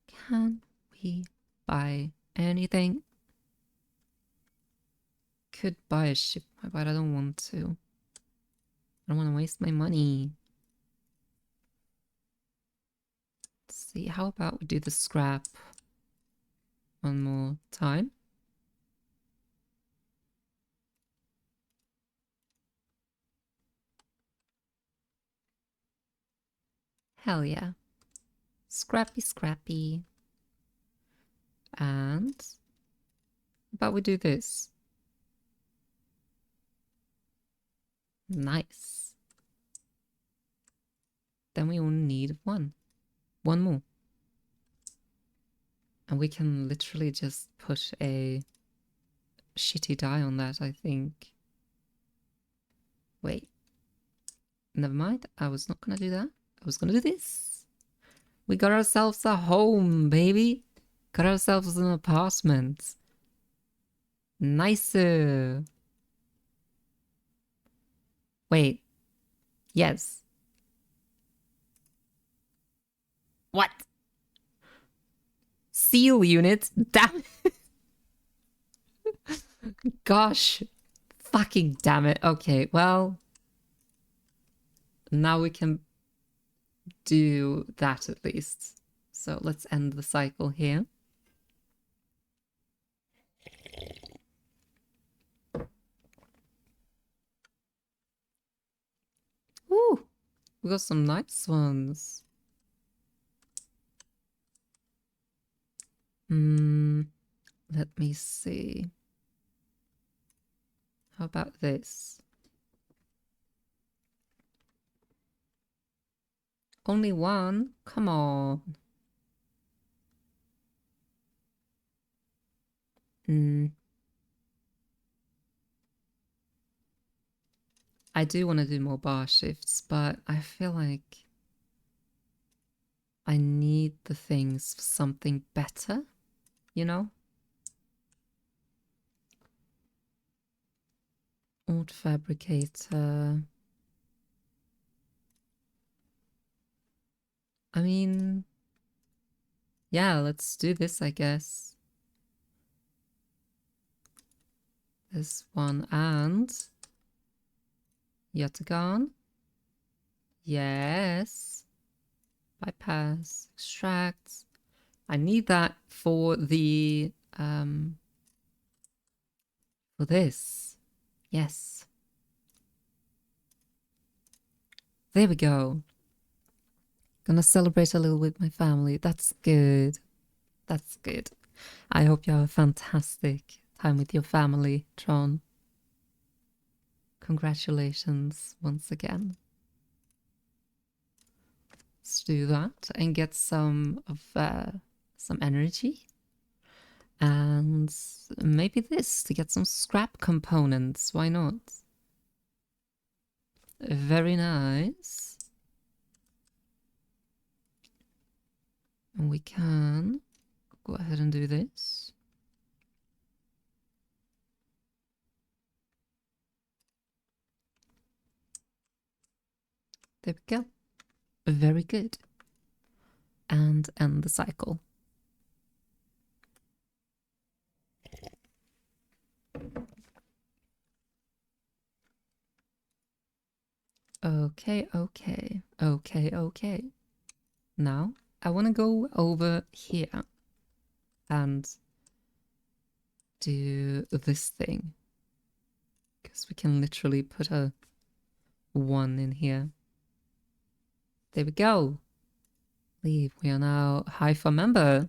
Can we buy anything? Could buy a ship, but I don't want to. I don't want to waste my money. Let's see, how about we do the scrap one more time? Hell yeah. Scrappy, scrappy. And how about we do this? Nice. Then we only need one. One more. And we can literally just put a shitty die on that, I think. Wait. Never mind. I was not gonna do that. I was gonna do this. We got ourselves a home, baby. Got ourselves an apartment. Nicer. Wait. Yes. What? Seal unit? Damn it. Gosh. Fucking damn it. Okay, well. Now we can do that at least. So let's end the cycle here. Ooh, we got some nice ones. Let me see. How about this? Only one? Come on. I do want to do more bar shifts, but I feel like I need the things for something better, you know? Old fabricator. I mean, yeah, let's do this, I guess. This one and Yatagan. Yes. Bypass. Extract. I need that for the for this. Yes. There we go. Gonna celebrate a little with my family. That's good. That's good. I hope you have a fantastic time with your family, Tron. Congratulations once again. Let's do that and get some of some energy. And maybe this to get some scrap components. Why not? Very nice. And we can go ahead and do this. There we go. Very good. And end the cycle. Okay. Now, I want to go over here and do this thing. Because we can literally put a 1 in here. There we go. Leave. We are now Haifa member.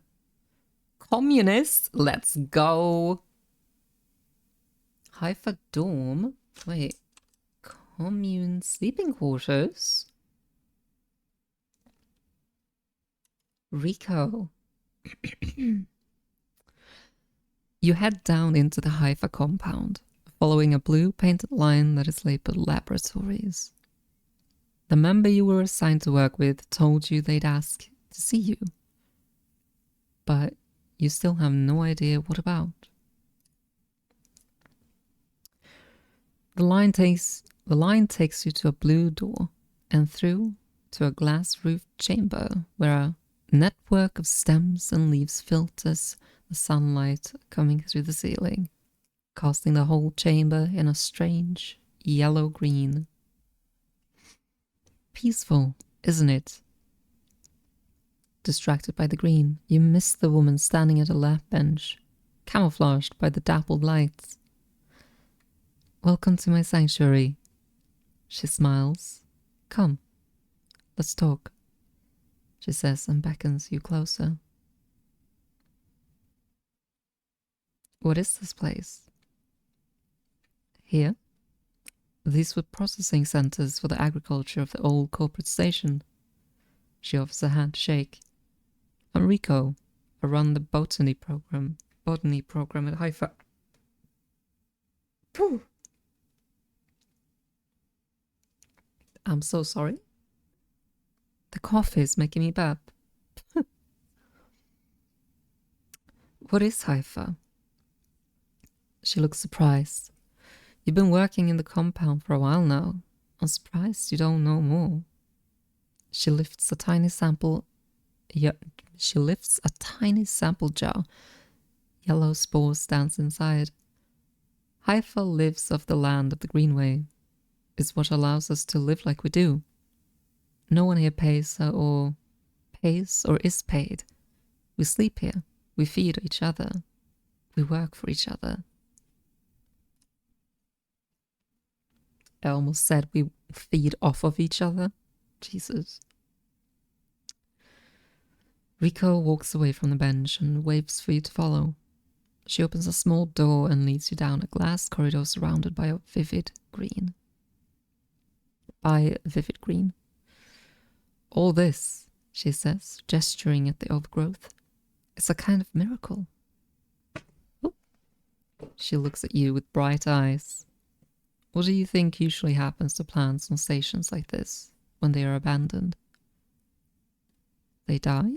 Communist. Let's go. Haifa dorm. Wait. Commune sleeping quarters. Rico. You head down into the Haifa compound, following a blue painted line that is labeled laboratories. The member you were assigned to work with told you they'd ask to see you, but you still have no idea what about. The line takes you to a blue door and through to a glass-roofed chamber where a network of stems and leaves filters the sunlight coming through the ceiling, casting the whole chamber in a strange yellow-green. Peaceful, isn't it? Distracted by the green, you miss the woman standing at a lab bench, camouflaged by the dappled lights. Welcome to my sanctuary. She smiles. Come, let's talk, she says and beckons you closer. What is this place? Here? These were processing centers for the agriculture of the old corporate station. She offers a handshake. I'm Rico. I run the botany program at Haifa. Phew. I'm so sorry. The coffee is making me burp. What is Haifa? She looks surprised. You've been working in the compound for a while now. I'm surprised you don't know more. She lifts a tiny sample jar. Yellow spores dance inside. Haifa lives off the land of the Greenway. It's what allows us to live like we do. No one here pays or is paid. We sleep here. We feed each other. We work for each other. I almost said we feed off of each other. Jesus. Rico walks away from the bench and waves for you to follow. She opens a small door and leads you down a glass corridor surrounded by a vivid green. All this, she says, gesturing at the overgrowth, is a kind of miracle. Oh. She looks at you with bright eyes. What do you think usually happens to plants on stations like this when they are abandoned? They die?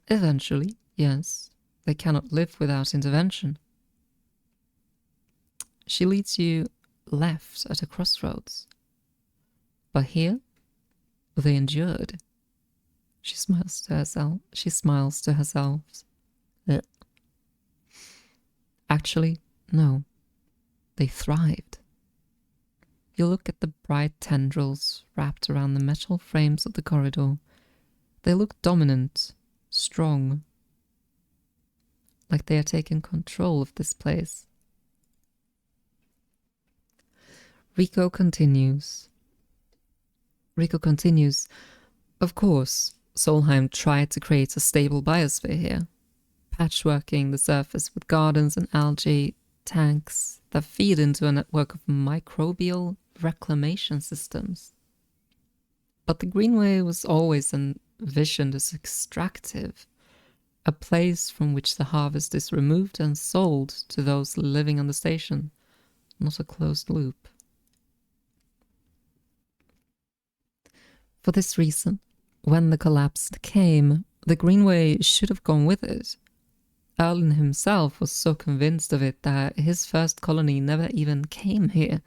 Eventually, yes. They cannot live without intervention. She leads you left at a crossroads. But here, they endured. She smiles to herself. Ugh. Actually, no. They thrived. You look at the bright tendrils wrapped around the metal frames of the corridor. They look dominant, strong, like they are taking control of this place. Rico continues. Of course, Solheim tried to create a stable biosphere here, patchworking the surface with gardens and algae tanks that feed into a network of microbial reclamation systems. But the Greenway was always envisioned as extractive, a place from which the harvest is removed and sold to those living on the station, not a closed loop. For this reason, when the collapse came, the Greenway should have gone with it. Erlen himself was so convinced of it that his first colony never even came here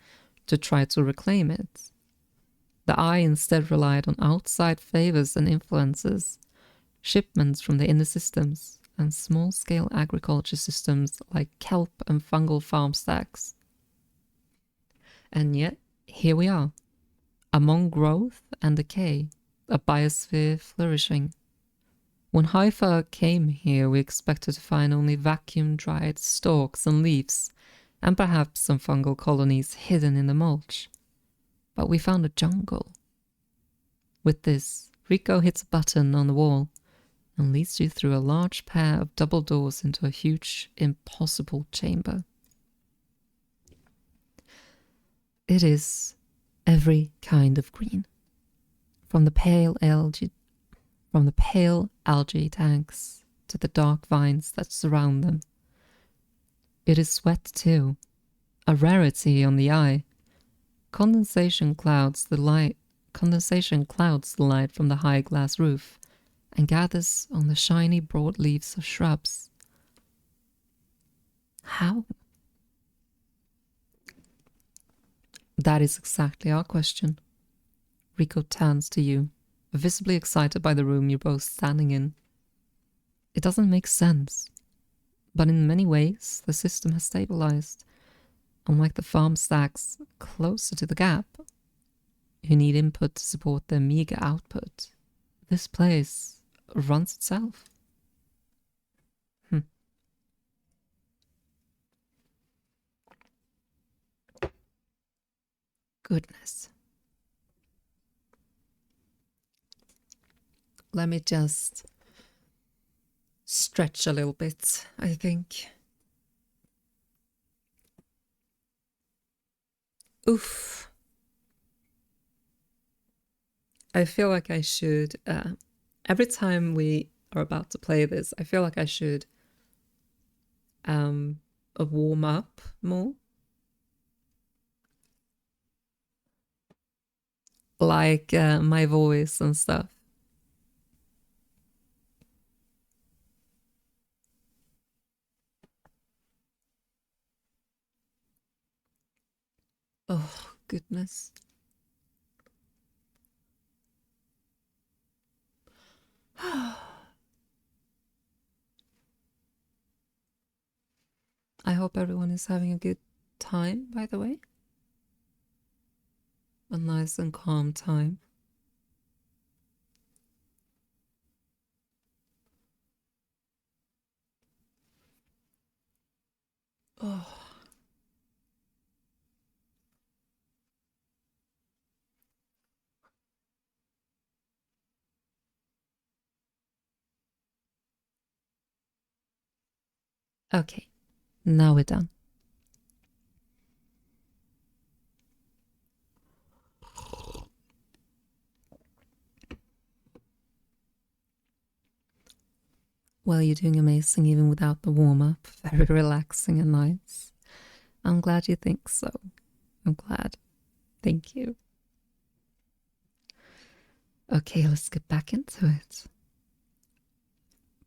to try to reclaim it. The Eye instead relied on outside favors and influences, shipments from the inner systems, and small-scale agriculture systems like kelp and fungal farm stacks. And yet, here we are, among growth and decay, a biosphere flourishing. When Haifa came here, we expected to find only vacuum-dried stalks and leaves, and perhaps some fungal colonies hidden in the mulch. But we found a jungle. With this, Rico hits a button on the wall and leads you through a large pair of double doors into a huge, impossible chamber. It is every kind of green, from the pale algae tanks to the dark vines that surround them. It is wet too, a rarity on the Eye. Condensation clouds the light from the high glass roof and gathers on the shiny broad leaves of shrubs. How? That is exactly our question. Rico turns to you, visibly excited by the room you're both standing in. It doesn't make sense, but in many ways the system has stabilized. Unlike the farm stacks closer to the gap, who need input to support their meager output, this place runs itself. Goodness. Let me just stretch a little bit, I think. Oof. I feel like I should, every time we are about to play this, I feel like I should warm up more. Like my voice and stuff. Oh, goodness. I hope everyone is having a good time, by the way. A nice and calm time. Oh. Okay, now we're done. Well, you're doing amazing even without the warm-up. Very relaxing and nice. I'm glad you think so. I'm glad. Thank you. Okay, let's get back into it.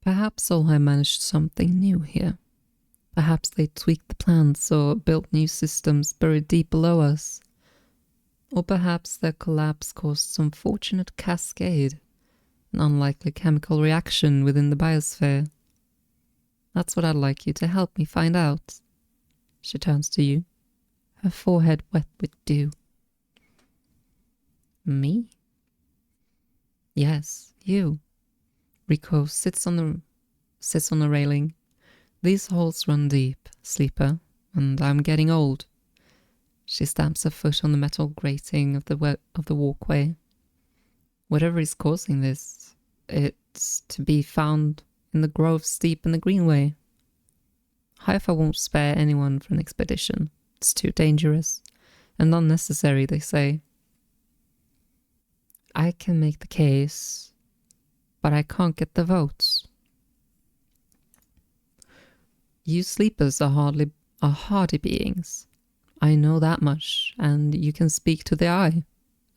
Perhaps Solheim managed something new here. Perhaps they tweaked the plans or built new systems buried deep below us. Or perhaps their collapse caused some fortunate cascade, an unlikely chemical reaction within the biosphere. That's what I'd like you to help me find out. She turns to you, her forehead wet with dew. Me? Yes, you. Rico sits on the railing. These holes run deep, sleeper, and I'm getting old. She stamps her foot on the metal grating of the walkway. Whatever is causing this, it's to be found in the groves deep in the greenway. Haifa won't spare anyone for an expedition. It's too dangerous and unnecessary, they say. I can make the case, but I can't get the votes. You sleepers are hardy beings. I know that much, and you can speak to the eye,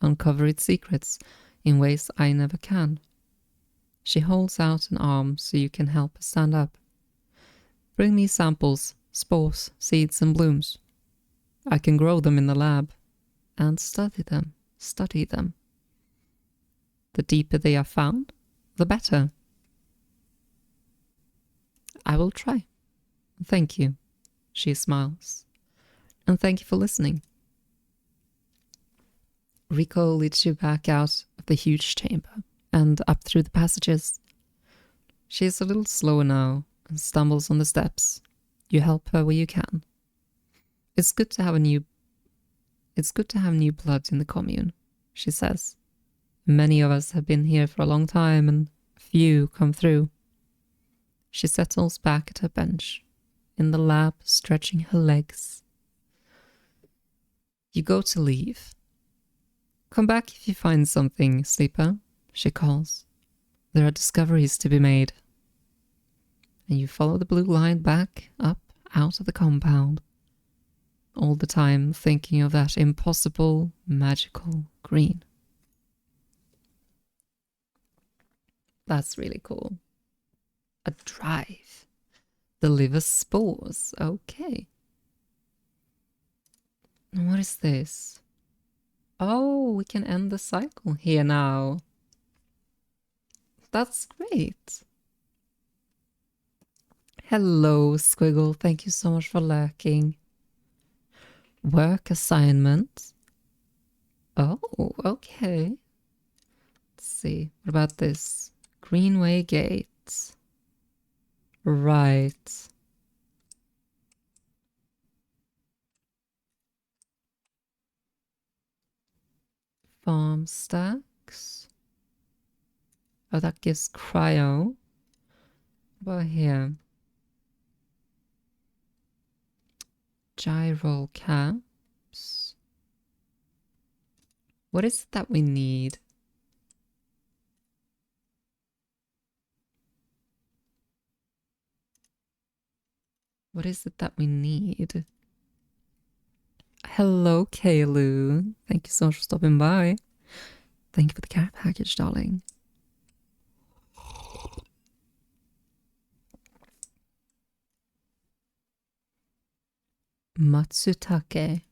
uncover its secrets in ways I never can. She holds out an arm so you can help her stand up. Bring me samples, spores, seeds, and blooms. I can grow them in the lab and study them. The deeper they are found, the better. I will try. Thank you, she smiles. And thank you for listening. Rico leads you back out of the huge chamber and up through the passages. She is a little slower now and stumbles on the steps. You help her where you can. It's good to have new blood in the commune, she says. Many of us have been here for a long time and few come through. She settles back at her bench, in the lab, stretching her legs. You go to leave. Come back if you find something, sleeper, she calls. There are discoveries to be made. And you follow the blue line back, up, out of the compound. All the time thinking of that impossible, magical green. That's really cool. A drive. Deliver spores. Okay. And what is this? Oh, we can end the cycle here now. That's great. Hello, Squiggle. Thank you so much for lurking. Work assignment. Oh, okay. Let's see. What about this? Greenway Gate. Right. Farm stacks. Oh, that gives cryo. What about here? Gyral caps. What is it that we need? What is it that we need? Hello, Kaylu. Thank you so much for stopping by. Thank you for the care package, darling. Matsutake.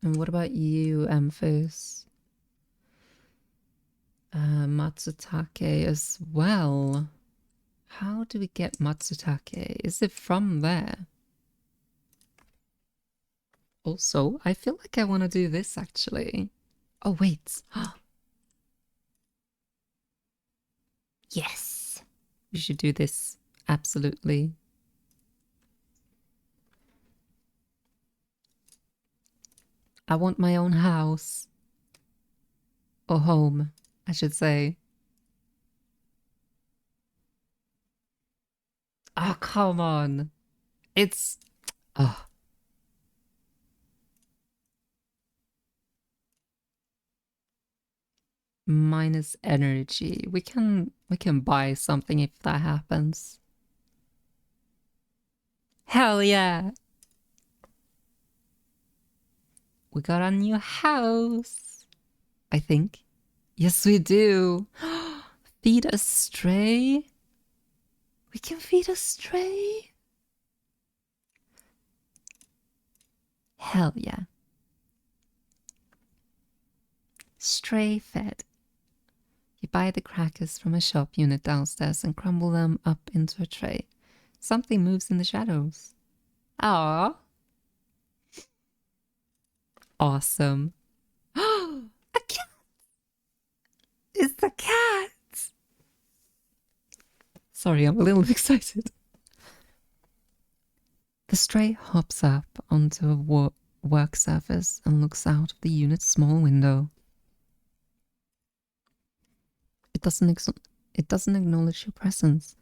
And what about you, Emphas? Matsutake as well. How do we get Matsutake? Is it from there? Also, I feel like I want to do this actually. Oh, wait. Yes. We should do this. Absolutely. I want my own house. Or home, I should say. Oh, come on. It's... Oh. Minus energy. We can buy something if that happens. Hell yeah! We got a new house. I think. Yes, we do. Feed a stray? We can feed a stray? Hell yeah. Stray fed. You buy the crackers from a shop unit downstairs and crumble them up into a tray. Something moves in the shadows. Aww. Awesome. A cat! It's the cat! Sorry, I'm a little excited. The stray hops up onto a work surface and looks out of the unit's small window. It doesn't acknowledge your presence.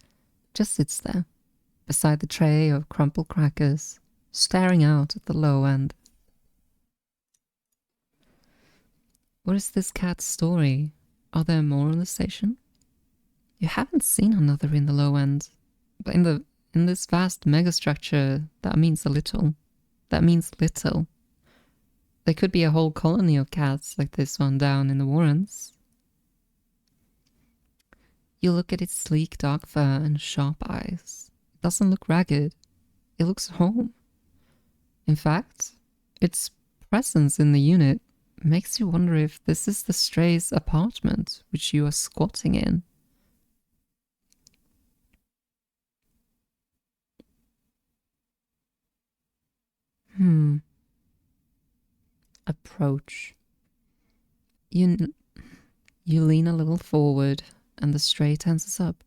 It just sits there, beside the tray of crumpled crackers, staring out at the low end. What is this cat's story? Are there more on the station? You haven't seen another in the low end, but in this vast megastructure, that means little. That means little. There could be a whole colony of cats like this one down in the Warrens. You look at its sleek dark fur and sharp eyes. It doesn't look ragged. It looks home. In fact, its presence in the unit makes you wonder if this is the stray's apartment, which you are squatting in. Approach. You lean a little forward, and the stray tenses up.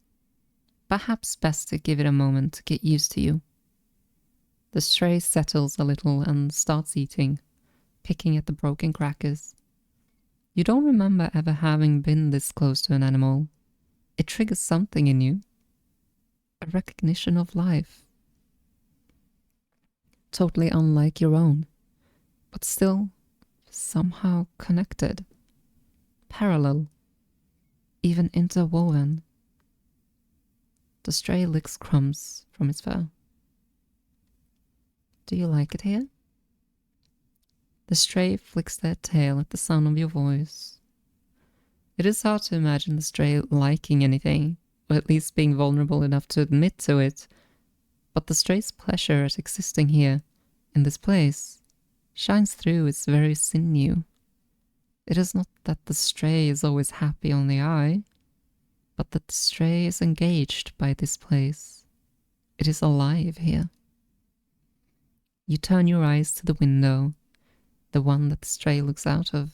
Perhaps best to give it a moment to get used to you. The stray settles a little and starts eating, picking at the broken crackers. You don't remember ever having been this close to an animal. It triggers something in you. A recognition of life. Totally unlike your own, but still somehow connected. Parallel. Even interwoven. The stray licks crumbs from its fur. Do you like it here? The stray flicks their tail at the sound of your voice. It is hard to imagine the stray liking anything, or at least being vulnerable enough to admit to it, but the stray's pleasure at existing here, in this place, shines through its very sinew. It is not that the stray is always happy on the eye, but that the stray is engaged by this place. It is alive here. You turn your eyes to the window, the one that the stray looks out of,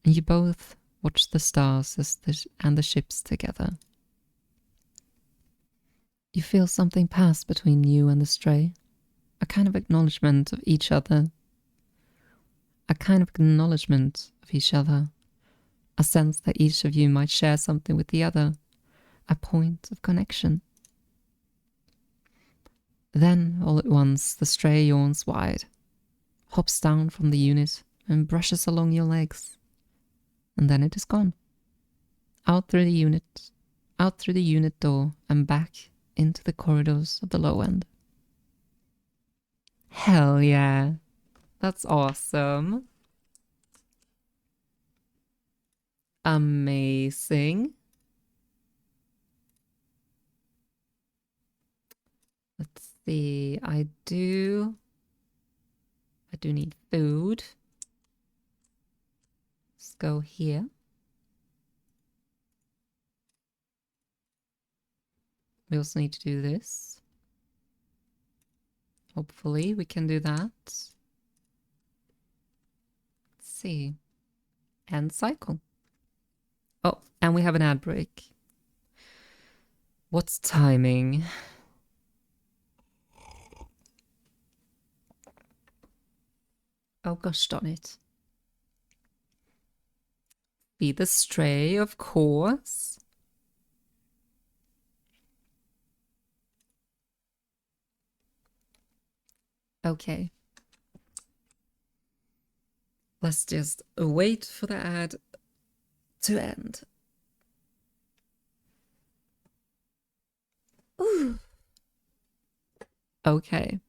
and you both watch the stars and the ships together. You feel something pass between you and the stray, a kind of acknowledgement of each other. A kind of acknowledgement of each other. A sense that each of you might share something with the other. A point of connection. Then, all at once, the stray yawns wide, hops down from the unit, and brushes along your legs. And then it is gone. Out through the unit door, and back into the corridors of the low end. Hell yeah. That's awesome. Amazing. Let's see. I do need food. Let's go here. We also need to do this. Hopefully we can do that. Let's see. And cycle. Oh, and we have an ad break. What's timing? Oh gosh darn it. Be the stray, of course. Okay. Let's just wait for the ad to end. Ooh. Okay.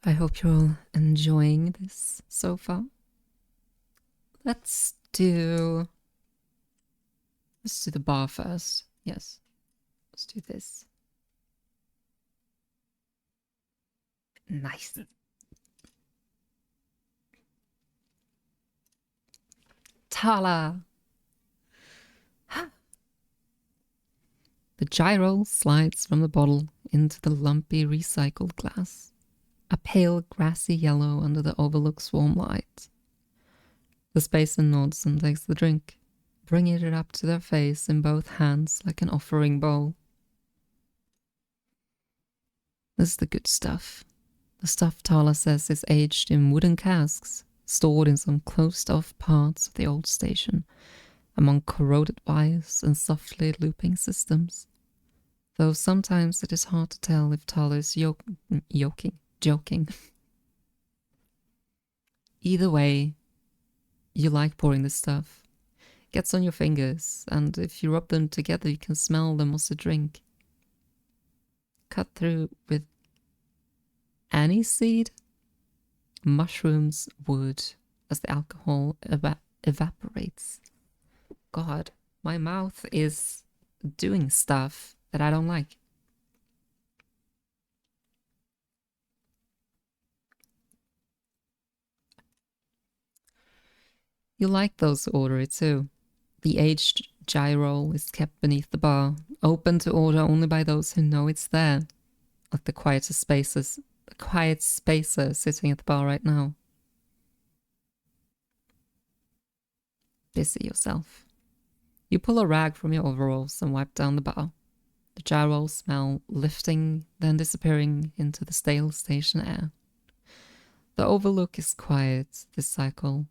I hope you're all enjoying this so far. Let's do the bar first. Yes. Let's do this. Nice. Tala. The gyro slides from the bottle into the lumpy recycled glass, a pale grassy yellow under the overlook's warm light. The spacer nods and takes the drink, bringing it up to their face in both hands like an offering bowl. This is the good stuff. The stuff Tala says is aged in wooden casks, stored in some closed-off parts of the old station, among corroded wires and softly looping systems. Though sometimes it is hard to tell if Tala is joking. Either way, you like pouring this stuff. It gets on your fingers, and if you rub them together, you can smell them as a drink. Cut through with aniseed, mushrooms, wood, as the alcohol evaporates. God, my mouth is doing stuff that I don't like. You like those to order it too. The aged gyro is kept beneath the bar, open to order only by those who know it's there. Like the quiet spacer sitting at the bar right now. Busy yourself. You pull a rag from your overalls and wipe down the bar. The gyro smell lifting, then disappearing into the stale station air. The overlook is quiet this cycle.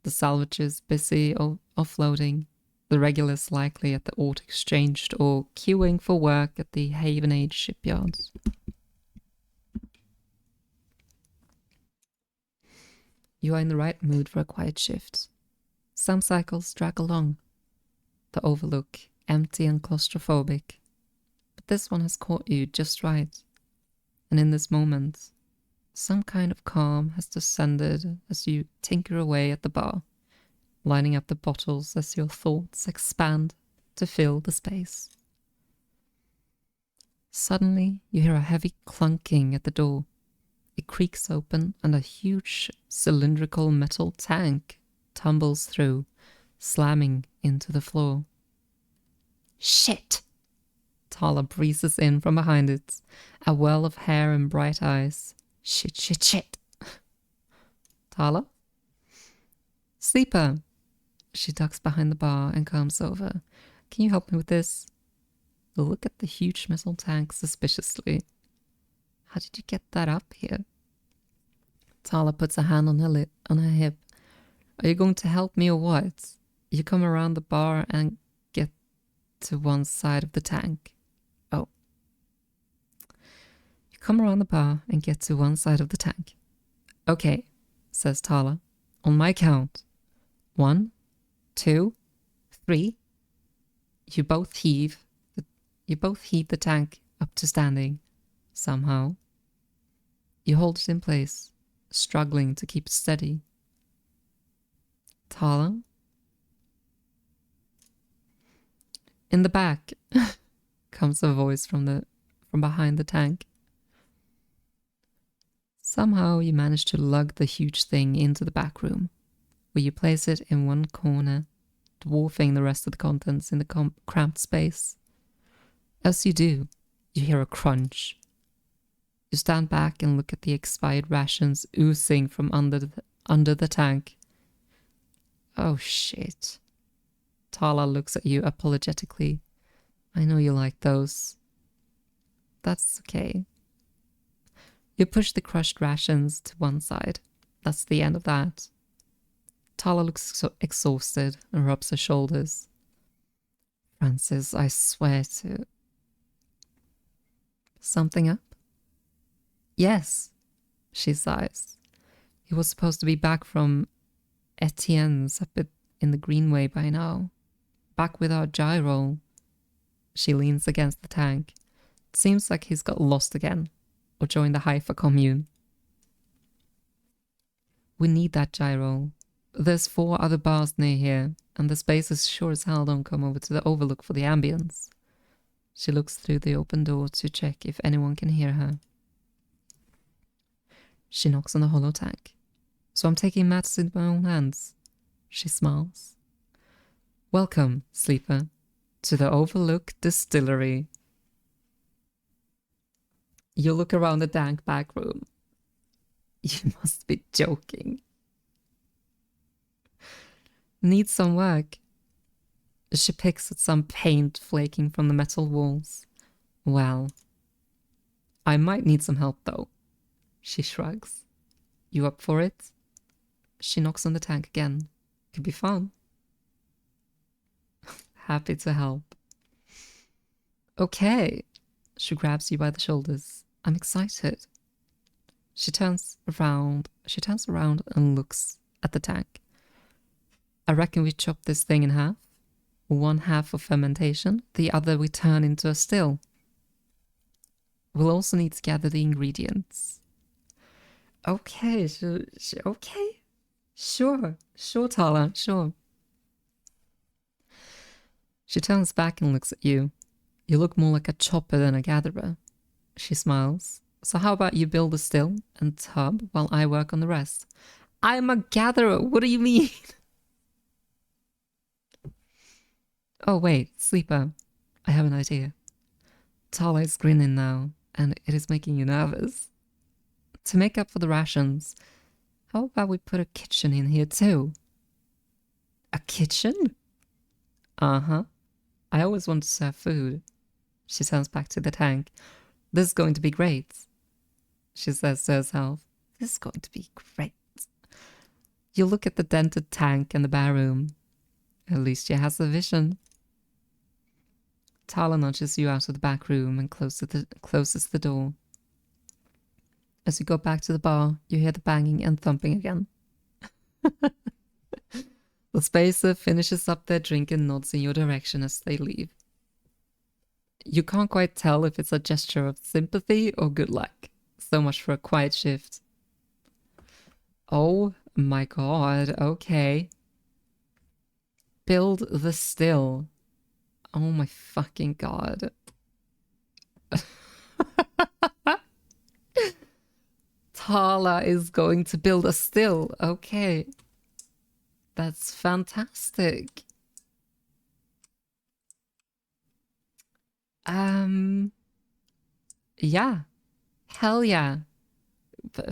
The salvages busy offloading. The regulars likely at the Ort Exchange or queuing for work at the Haven Age shipyards. You are in the right mood for a quiet shift. Some cycles drag along. The overlook, empty and claustrophobic. But this one has caught you just right. And in this moment, some kind of calm has descended as you tinker away at the bar, lining up the bottles as your thoughts expand to fill the space. Suddenly, you hear a heavy clunking at the door. It creaks open and a huge cylindrical metal tank tumbles through, slamming into the floor. Shit! Tala breezes in from behind it, a well of hair and bright eyes. Shit, shit, shit. Tala? Sleeper! She ducks behind the bar and comes over. Can you help me with this? Look at the huge metal tank suspiciously. How did you get that up here? Tala puts a hand on her hip. Are you going to help me or what? You come around the bar and get to one side of the tank. Oh. You come around the bar and get to one side of the tank. Okay, says Tala. On my count. 1, 2, 3. You both heave the tank up to standing. Somehow. You hold it in place, struggling to keep it steady. Tala? In the back, comes a voice from behind the tank. Somehow you manage to lug the huge thing into the back room, where you place it in one corner, dwarfing the rest of the contents in the cramped space. As you do, you hear a crunch. You stand back and look at the expired rations oozing from under the tank. Oh shit. Tala looks at you apologetically. I know you like those. That's okay. You push the crushed rations to one side. That's the end of that. Tala looks so exhausted and rubs her shoulders. Francis, I swear to... Something up? Yes, she sighs. He was supposed to be back from Etienne's up in the Greenway by now. Back with our gyro. She leans against the tank. It seems like he's got lost again. Or joined the Haifa commune. We need that gyro. There's 4 other bars near here, and the spaces sure as hell don't come over to the overlook for the ambience. She looks through the open door to check if anyone can hear her. She knocks on the hollow tank. So I'm taking matters into my own hands. She smiles. Welcome, sleeper, to the Overlook Distillery. You look around the dank back room. You must be joking. Need some work. She picks at some paint flaking from the metal walls. Well, I might need some help though. She shrugs. You up for it? She knocks on the tank again. Could be fun. Happy to help. Okay. She grabs you by the shoulders. I'm excited. She turns around and looks at the tank. I reckon we chop this thing in half. 1 half for fermentation, the other we turn into a still. We'll also need to gather the ingredients. Okay, okay. Sure, Tala, sure. She turns back and looks at you. You look more like a chopper than a gatherer. She smiles. So how about you build a still and tub while I work on the rest? I'm a gatherer, what do you mean? Oh wait, sleeper. I have an idea. Tala is grinning now, and it is making you nervous. To make up for the rations, how about we put a kitchen in here too? A kitchen? Uh-huh. I always want to serve food. She turns back to the tank. This is going to be great. She says to herself, this is going to be great. You look at the dented tank and the bar room. At least she has a vision. Tala nudges you out of the back room and closes the door. As you go back to the bar, you hear the banging and thumping again. The spacer finishes up their drink and nods in your direction as they leave. You can't quite tell if it's a gesture of sympathy or good luck. So much for a quiet shift. Oh my god, okay. Build the still. Oh my fucking god. Tala is going to build a still. Okay. That's fantastic. Yeah. Hell yeah.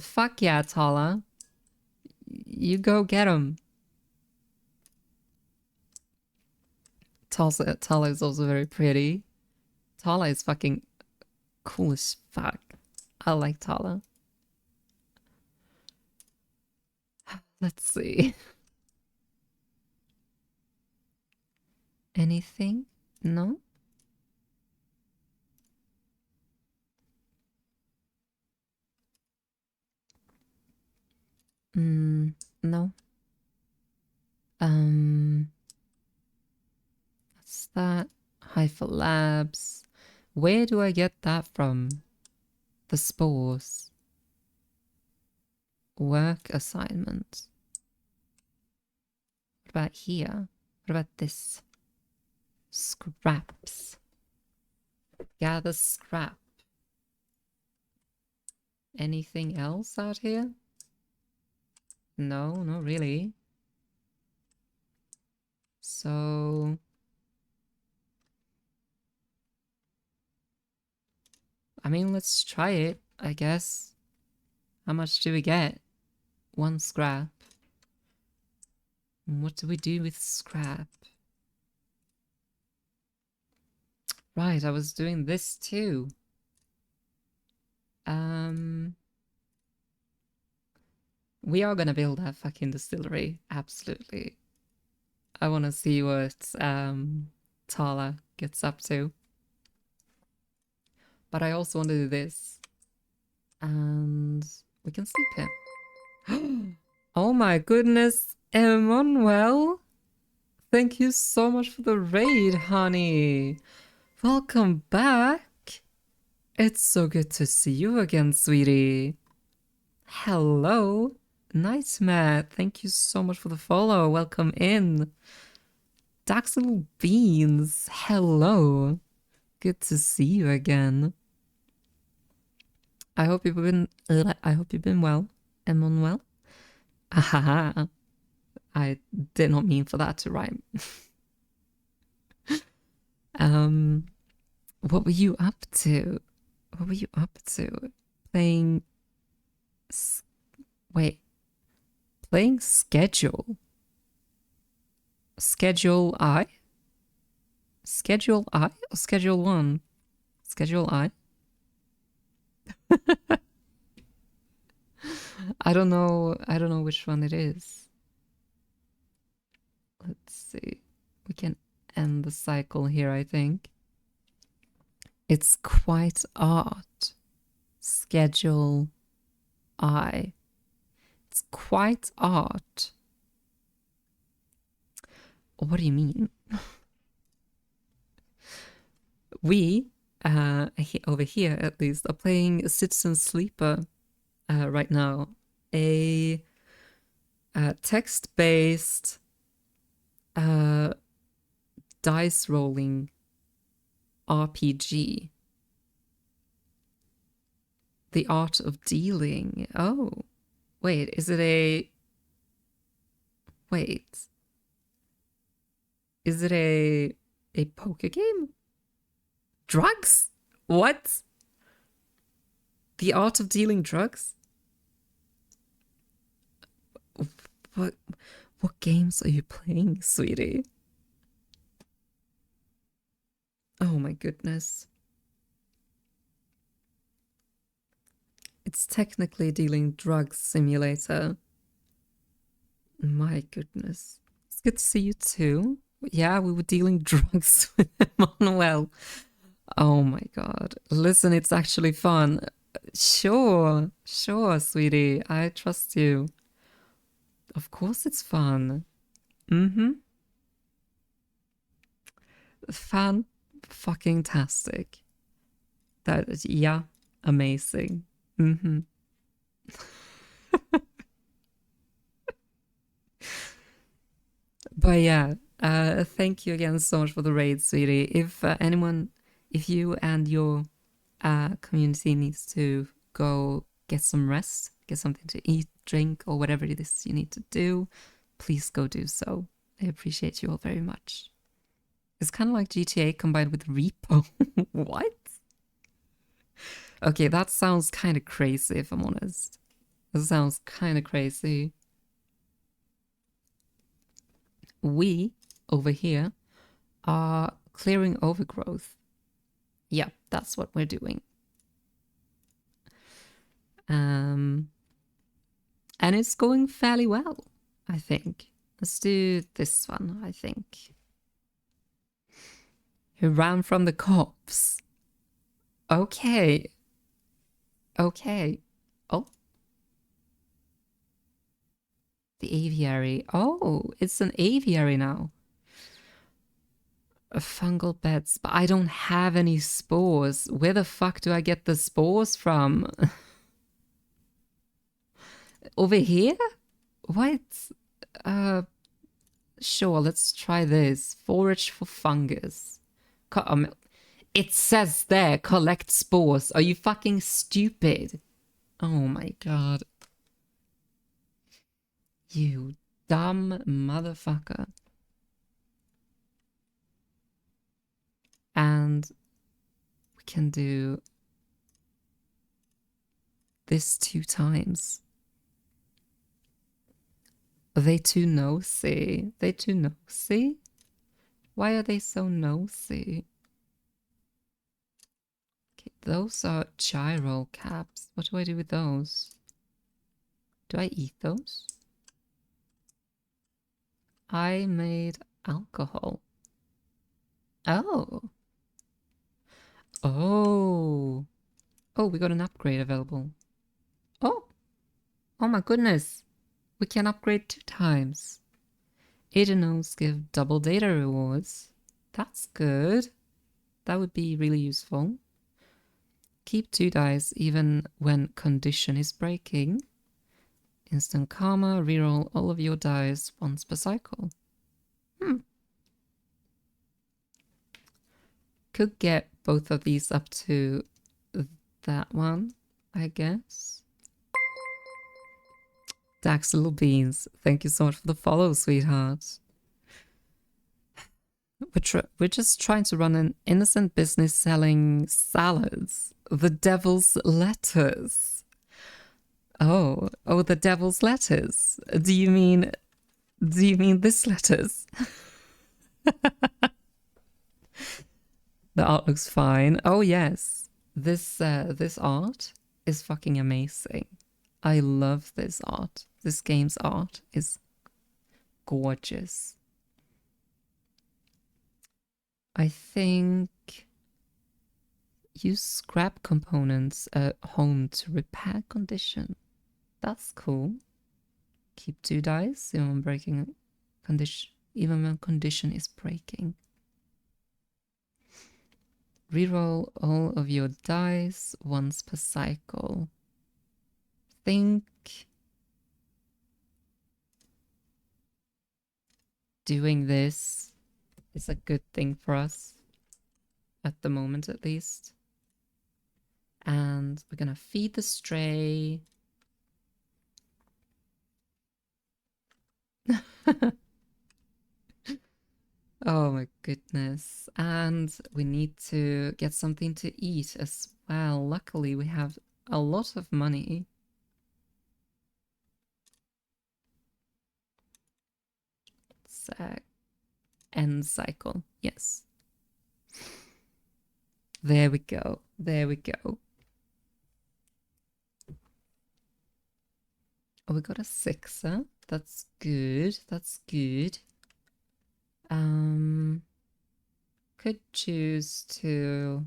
Fuck yeah, Tala. You go get him. Tala is also very pretty. Tala is fucking cool as fuck. I like Tala. Let's see. Anything? No? No. What's that? Haifa Labs. Where do I get that from? The spores. Work assignment. What about here? What about this? Scraps. Gather scrap. Anything else out here? No, not really. So... I mean, let's try it, I guess. How much do we get? 1 scrap. What do we do with scrap? Right, I was doing this too. We are gonna build that fucking distillery. Absolutely. I wanna see what, Tala gets up to. But I also want to do this. And we can sleep here. Oh my goodness, Emmanuel. Thank you so much for the raid, honey. Welcome back. It's so good to see you again, sweetie. Hello. Nightmare. Thank you so much for the follow. Welcome in. Dax Little Beans. Hello. Good to see you again. I hope you've been well, Emmanuel. Ahaha. I did not mean for that to rhyme. What were you up to? What were you up to? Playing playing Schedule. Schedule I? Schedule I or Schedule 1? Schedule I? I don't know which one it is. Let's see. We can end the cycle here, I think. It's quite art. Schedule I. It's quite art. What do you mean? We, over here at least, are playing Citizen Sleeper right now. A text-based dice rolling RPG. The Art of Dealing. Oh, wait, is it a... Wait. Is it a poker game? Drugs? What? The Art of Dealing Drugs? What games are you playing, sweetie? Oh my goodness. It's technically dealing drugs simulator. My goodness. It's good to see you too. Yeah, we were dealing drugs with Emmanuel. Oh my god. Listen, it's actually fun. Sure, sweetie. I trust you. Of course it's fun. Mm-hmm. Fan-fucking-tastic. That is, yeah, amazing. Mm-hmm. But yeah, thank you again so much for the raid, sweetie. If if you and your community needs to go get some rest, get something to eat, drink, or whatever it is you need to do, please go do so. I appreciate you all very much. It's kind of like GTA combined with Repo. What? Okay, that sounds kind of crazy if I'm honest. That sounds kind of crazy. We, over here, are clearing overgrowth. Yeah, that's what we're doing. And it's going fairly well, I think. Let's do this one, I think. Who ran from the cops? Okay. Okay. Oh. The aviary. Oh, it's an aviary now. Fungal beds, but I don't have any spores. Where the fuck do I get the spores from? Over here? What? Sure, let's try this. Forage for fungus. It says there, collect spores. Are you fucking stupid? Oh my god. You dumb motherfucker. And we can do this 2 times. Are they too nosy? They too nosy? Why are they so nosy? Okay, those are gyro caps. What do I do with those? Do I eat those? I made alcohol. Oh. Oh. Oh, we got an upgrade available. Oh. Oh my goodness. We can upgrade 2 times. Agent give double data rewards. That's good. That would be really useful. Keep 2 dice even when condition is breaking. Instant karma, reroll all of your dice once per cycle. Could get both of these up to that one, I guess. Dax Little Beans, thank you so much for the follow, sweetheart. We're just trying to run an innocent business selling salads. The devil's lettuce. Oh, the devil's lettuce. Do you mean this lettuce? The art looks fine. Oh yes. This art is fucking amazing. I love this art. This game's art is gorgeous. I think use scrap components at home to repair condition. That's cool. Keep 2 dice even when breaking condition, even when condition is breaking. Reroll all of your dice once per cycle. Think doing this is a good thing for us at the moment, at least. And we're gonna feed the stray. Oh my goodness. And we need to get something to eat as well. Luckily, we have a lot of money. End cycle. Yes. There we go. There we go. Oh, we got a 6er. That's good. That's good. Could choose to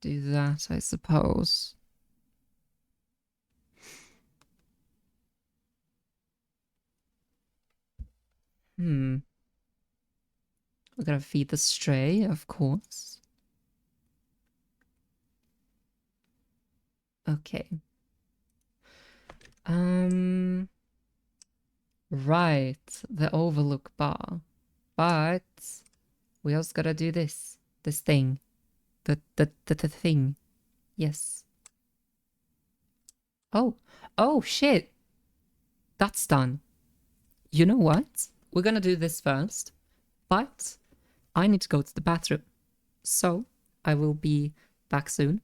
do that, I suppose. We're gonna feed the stray, of course. Okay. Right, the overlook bar. But we also gotta do this. This thing. The thing. Yes. Oh shit. That's done. You know what? We're gonna do this first, but I need to go to the bathroom. So I will be back soon.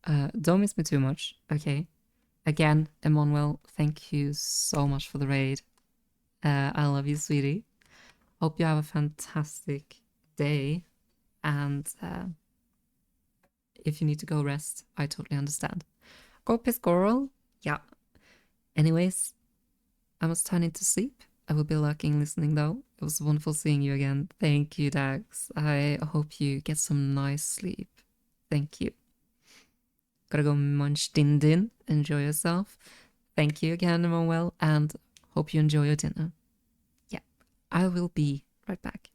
Don't miss me too much, okay? Again, Emmanuel, thank you so much for the raid. I love you, sweetie. Hope you have a fantastic day. And if you need to go rest, I totally understand. Go piss, girl. Yeah. Anyways, I must turn into sleep. I will be lurking listening though. It was wonderful seeing you again. Thank you, Dax. I hope you get some nice sleep. Thank you. Gotta go munch din din. Enjoy yourself. Thank you again, Emmanuel, and hope you enjoy your dinner. Yeah, I will be right back.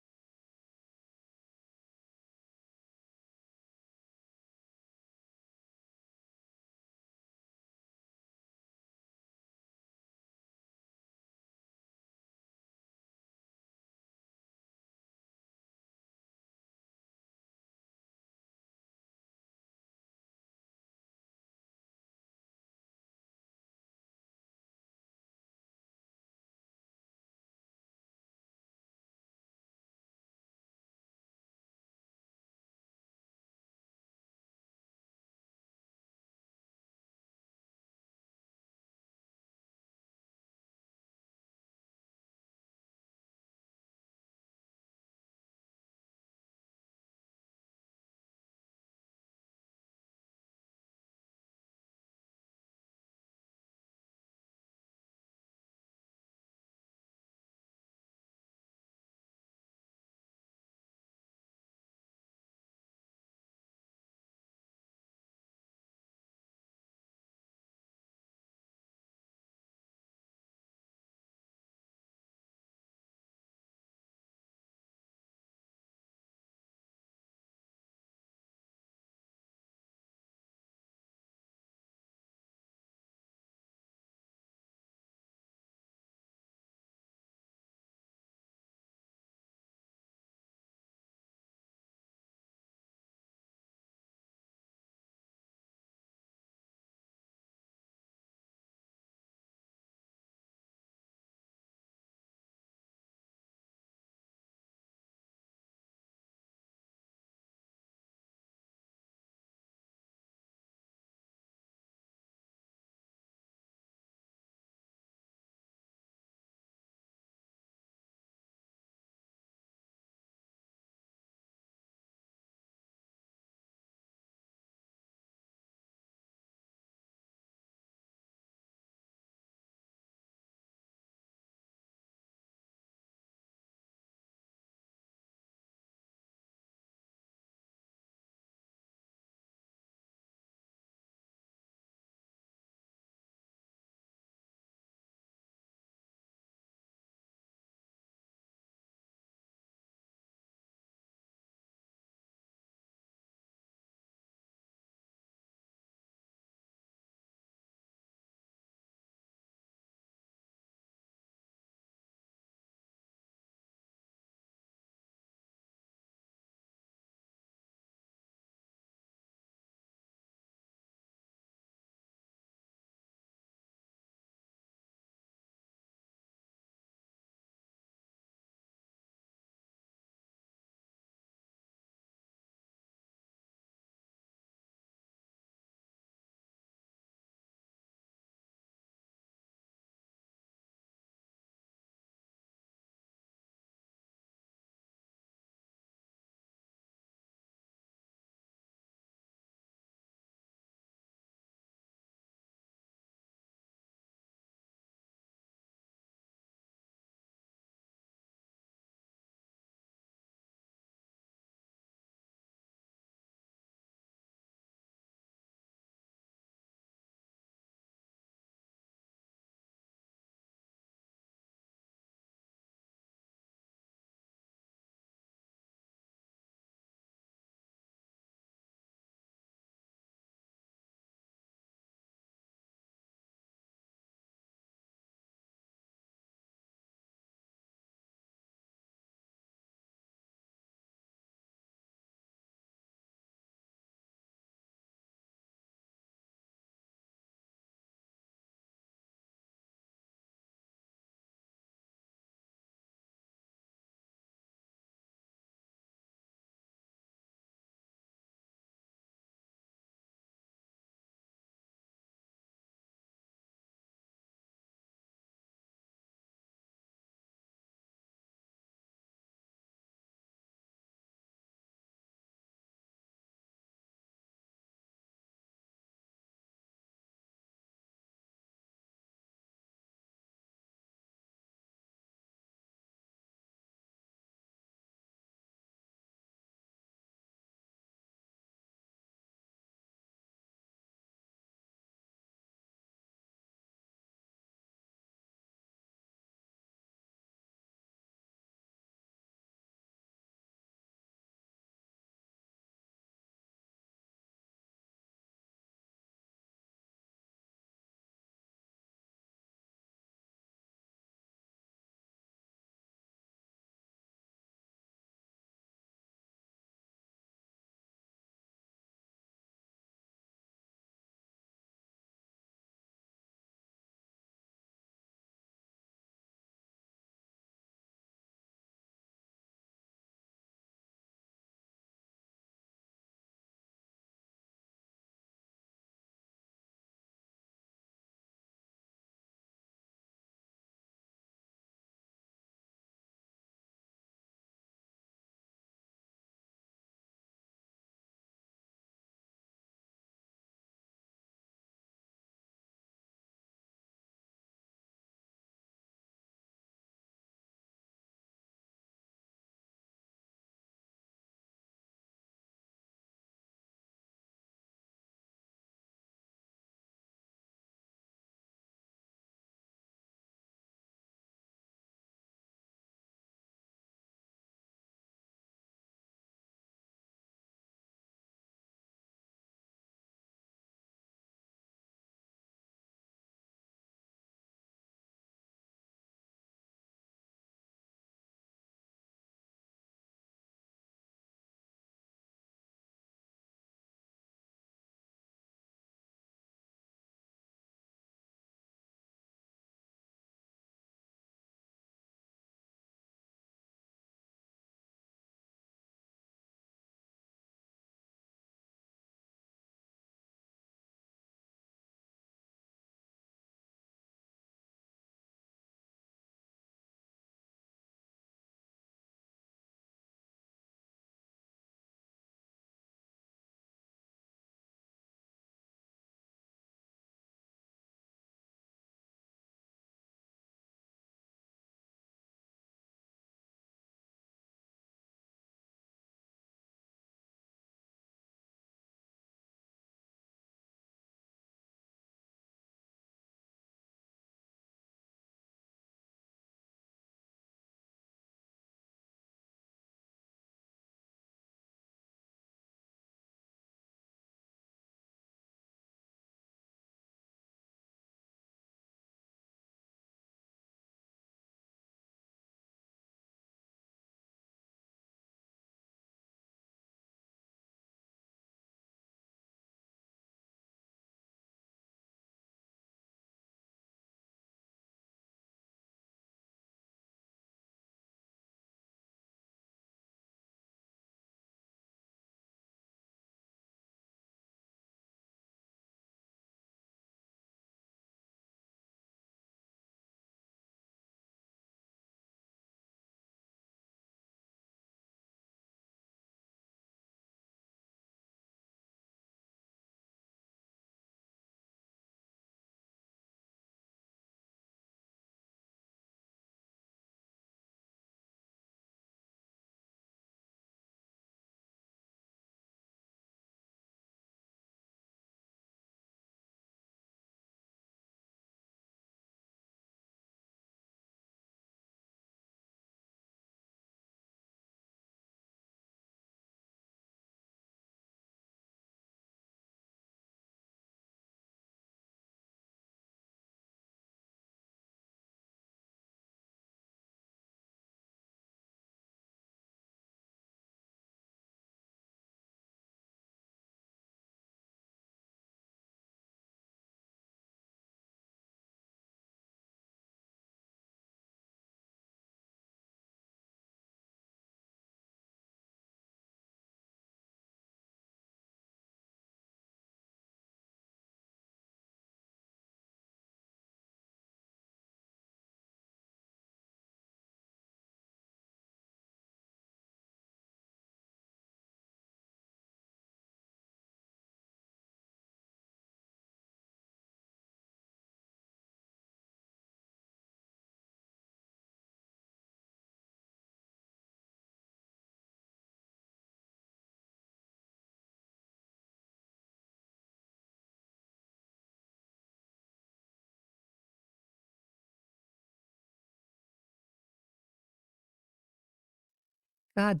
God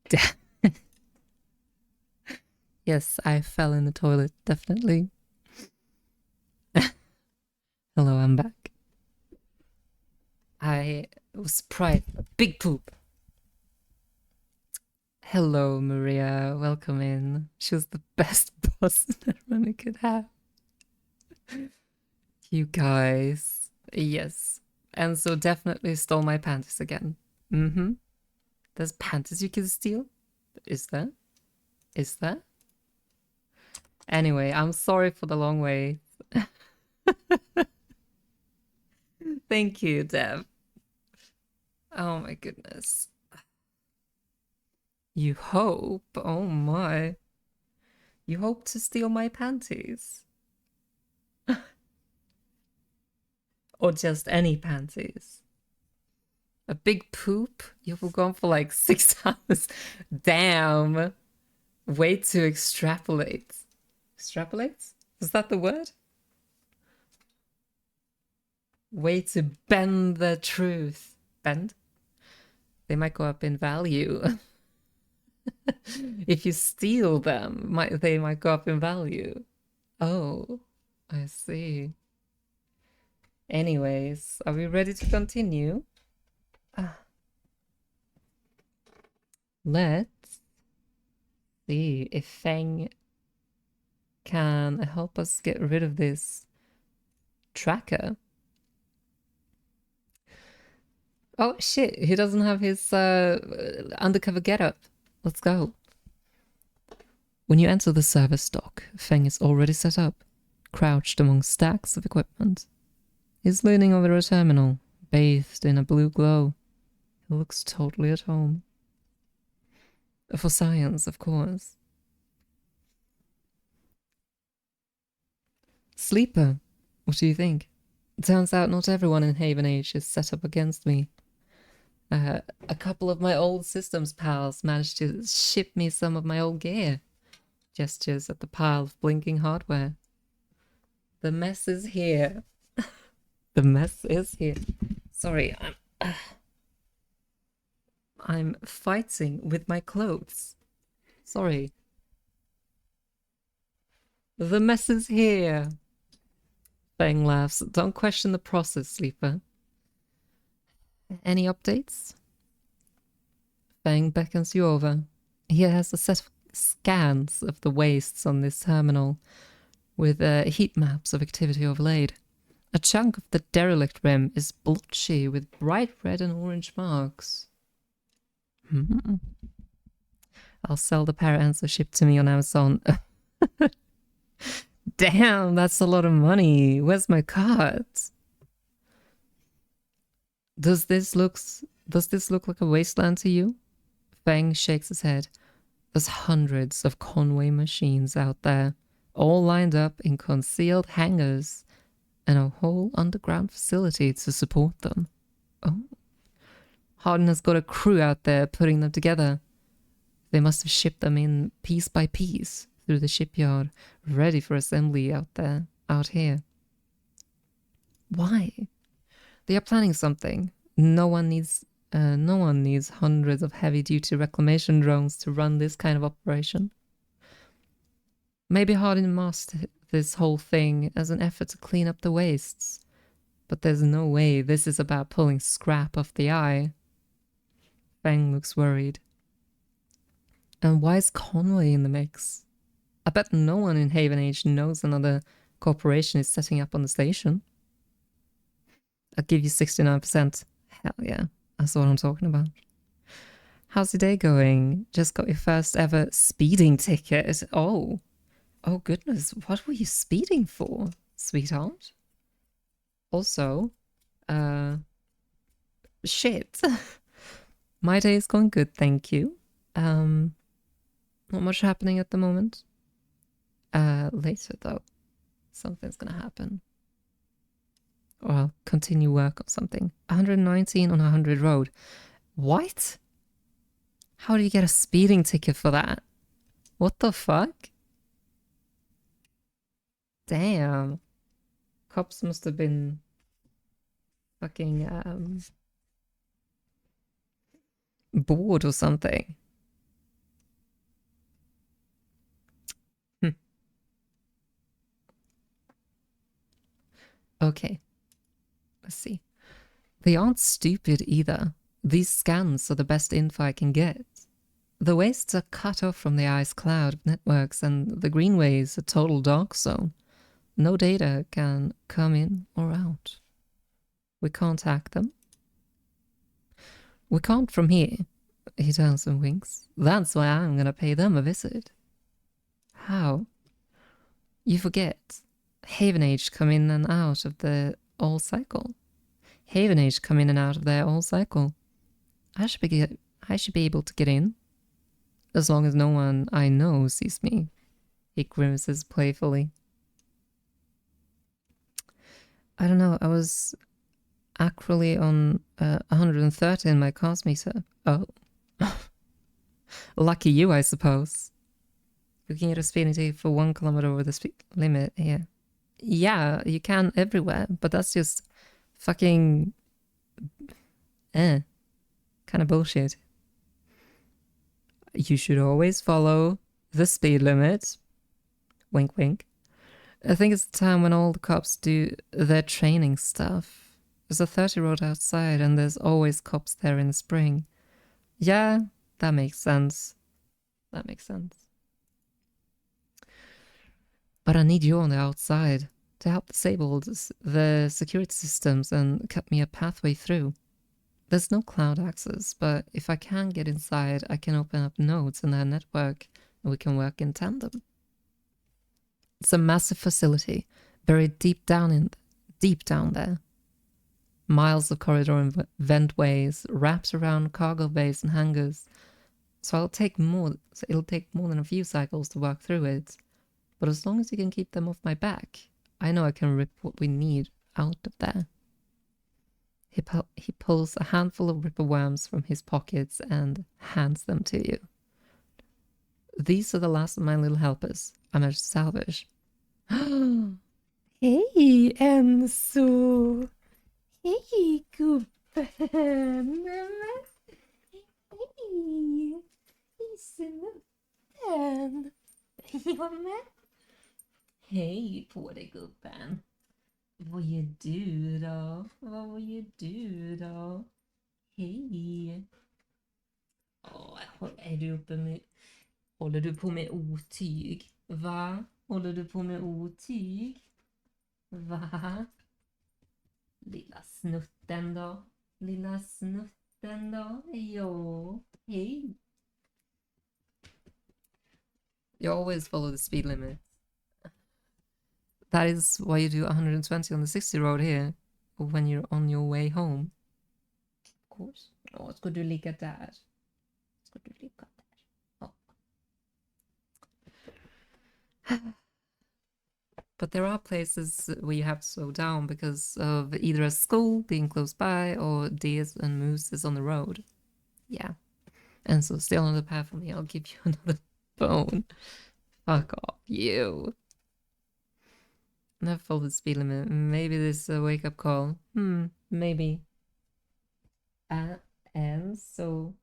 damn. Yes, I fell in the toilet, definitely. Hello, I'm back. I was surprised. A big poop. Hello, Maria. Welcome in. She was the best boss that Runny could have. You guys. Yes. And so definitely stole my panties again. Mm-hmm. There's panties you can steal? Is there? Is there? Anyway, I'm sorry for the long wait. Thank you, Dev. Oh my goodness. You hope? Oh my. You hope to steal my panties? Or just any panties? A big poop? You've gone for like 6 hours. Damn. Way to extrapolate. Extrapolate? Is that the word? Way to bend the truth. Bend? They might go up in value. If you steal them, they might go up in value. Oh, I see. Anyways, are we ready to continue? Let's see if Feng can help us get rid of this tracker. Oh shit, he doesn't have his undercover getup. Let's go. When you enter the service dock, Feng is already set up, crouched among stacks of equipment. He's leaning over a terminal, bathed in a blue glow. He looks totally at home. For science, of course. Sleeper, what do you think? Turns out not everyone in Haven Age is set up against me. A couple of my old systems pals managed to ship me some of my old gear. Gestures at the pile of blinking hardware. The mess is here. The mess is here. Sorry, I'm fighting with my clothes. Sorry. The mess is here. Feng laughs. Don't question the process, Sleeper. Any updates? Feng beckons you over. He has a set of scans of the wastes on this terminal with heat maps of activity overlaid. A chunk of the derelict rim is blotchy with bright red and orange marks. I'll sell the para-answer shipped to me on Amazon. Damn, that's a lot of money. Where's my card? Does this look like a wasteland to you? Feng shakes his head. There's hundreds of Conway machines out there, all lined up in concealed hangars, and a whole underground facility to support them. Oh. Hardin has got a crew out there putting them together. They must have shipped them in piece by piece through the shipyard, ready for assembly out here. Why? They are planning something. No one needs hundreds of heavy-duty reclamation drones to run this kind of operation. Maybe Hardin masked this whole thing as an effort to clean up the wastes. But there's no way this is about pulling scrap off the eye. Feng looks worried. And why is Conway in the mix? I bet no one in Haven Age knows another corporation is setting up on the station. I'll give you 69%. Hell yeah, that's what I'm talking about. How's your day going? Just got your first ever speeding ticket. Oh goodness, what were you speeding for, sweetheart? Also, shit. My day is going good, thank you. Not much happening at the moment. Later though, something's gonna happen. Or I'll continue work on something. 119 on 100 road. What? How do you get a speeding ticket for that? What the fuck? Damn. Cops must have been fucking bored or something. Okay, let's see. They aren't stupid either. These scans are the best info I can get. The wastes are cut off from the eye's cloud of networks, and the greenway is a total dark zone. No data can come in or out. We can't hack them. We can't from here. He turns and winks. That's why I'm gonna pay them a visit. How? You forget. Haven Age come in and out of the all cycle. Haven Age come in and out of their all cycle. I should be able to get in. As long as no one I know sees me. He grimaces playfully. I don't know, I was actually on 130 in my cars meter. Oh. Lucky you, I suppose. You can get a speeding ticket for 1 kilometer over the speed limit here. Yeah, you can everywhere, but that's just fucking kind of bullshit. You should always follow the speed limit. Wink, wink. I think it's the time when all the cops do their training stuff. There's a 30 road outside and there's always cops there in the spring. Yeah, that makes sense. That makes sense. But I need you on the outside to help disable the security systems and cut me a pathway through. There's no cloud access, but if I can get inside, I can open up nodes in their network and we can work in tandem. It's a massive facility, buried deep down there. Miles of corridor and ventways wrapped around cargo bays and hangars. So it'll take more than a few cycles to work through it. But as long as you can keep them off my back, I know I can rip what we need out of there. He pulls a handful of ripper worms from his pockets and hands them to you. These are the last of my little helpers I managed to salvage. Hej Enzo! Hej gubben! Hej! Hej snutten! Jag med. Hej på dig gubben! Vad gör du då? Vad gör du då? Hej! Är du uppe med... Håller du på med otyg? Va? Håller du på med otyg? Va? Lilla snutten då? Lilla snutten då? Ja, hej! You always follow the speed limit. That is why you do 120 on the 60 road here when you're on your way home. Of course. Ska du ligga där? Ska du ligga där? Oh. But there are places where you have to slow down because of either a school being close by or deers and moose on the road. Yeah. And so stay on the path for me. I'll give you another phone. Fuck off, you. Never follow the speed limit. Maybe this is a wake-up call. Maybe. And so,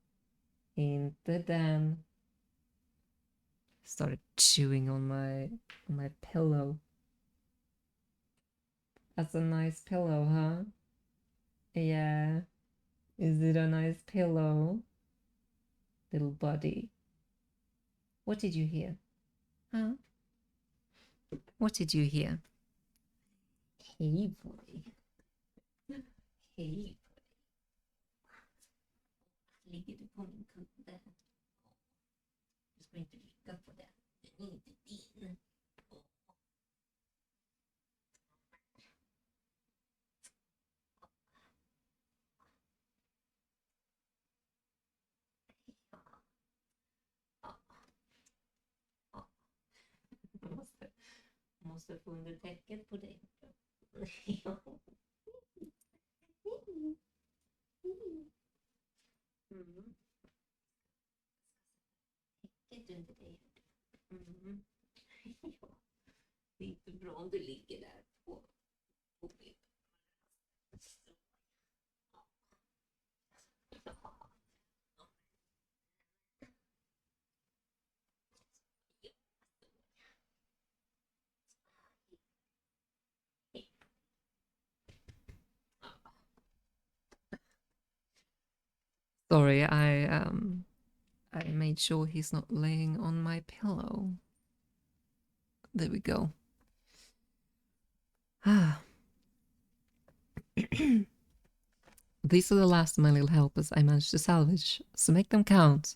inte den. Started chewing on my pillow. That's a nice pillow, huh? Yeah. Is it a nice pillow? Little buddy. What did you hear? Huh? What did you hear? Hey boy. Hey boy. Ligger du på min kudde? Du ska inte ligga på den. Den är inte din. Måste få under täcket på dig. Täcket under dig. Det är inte bra om du ligger där på min. Sorry, I made sure he's not laying on my pillow. There we go. Ah. These are the last of my little helpers I managed to salvage, so make them count.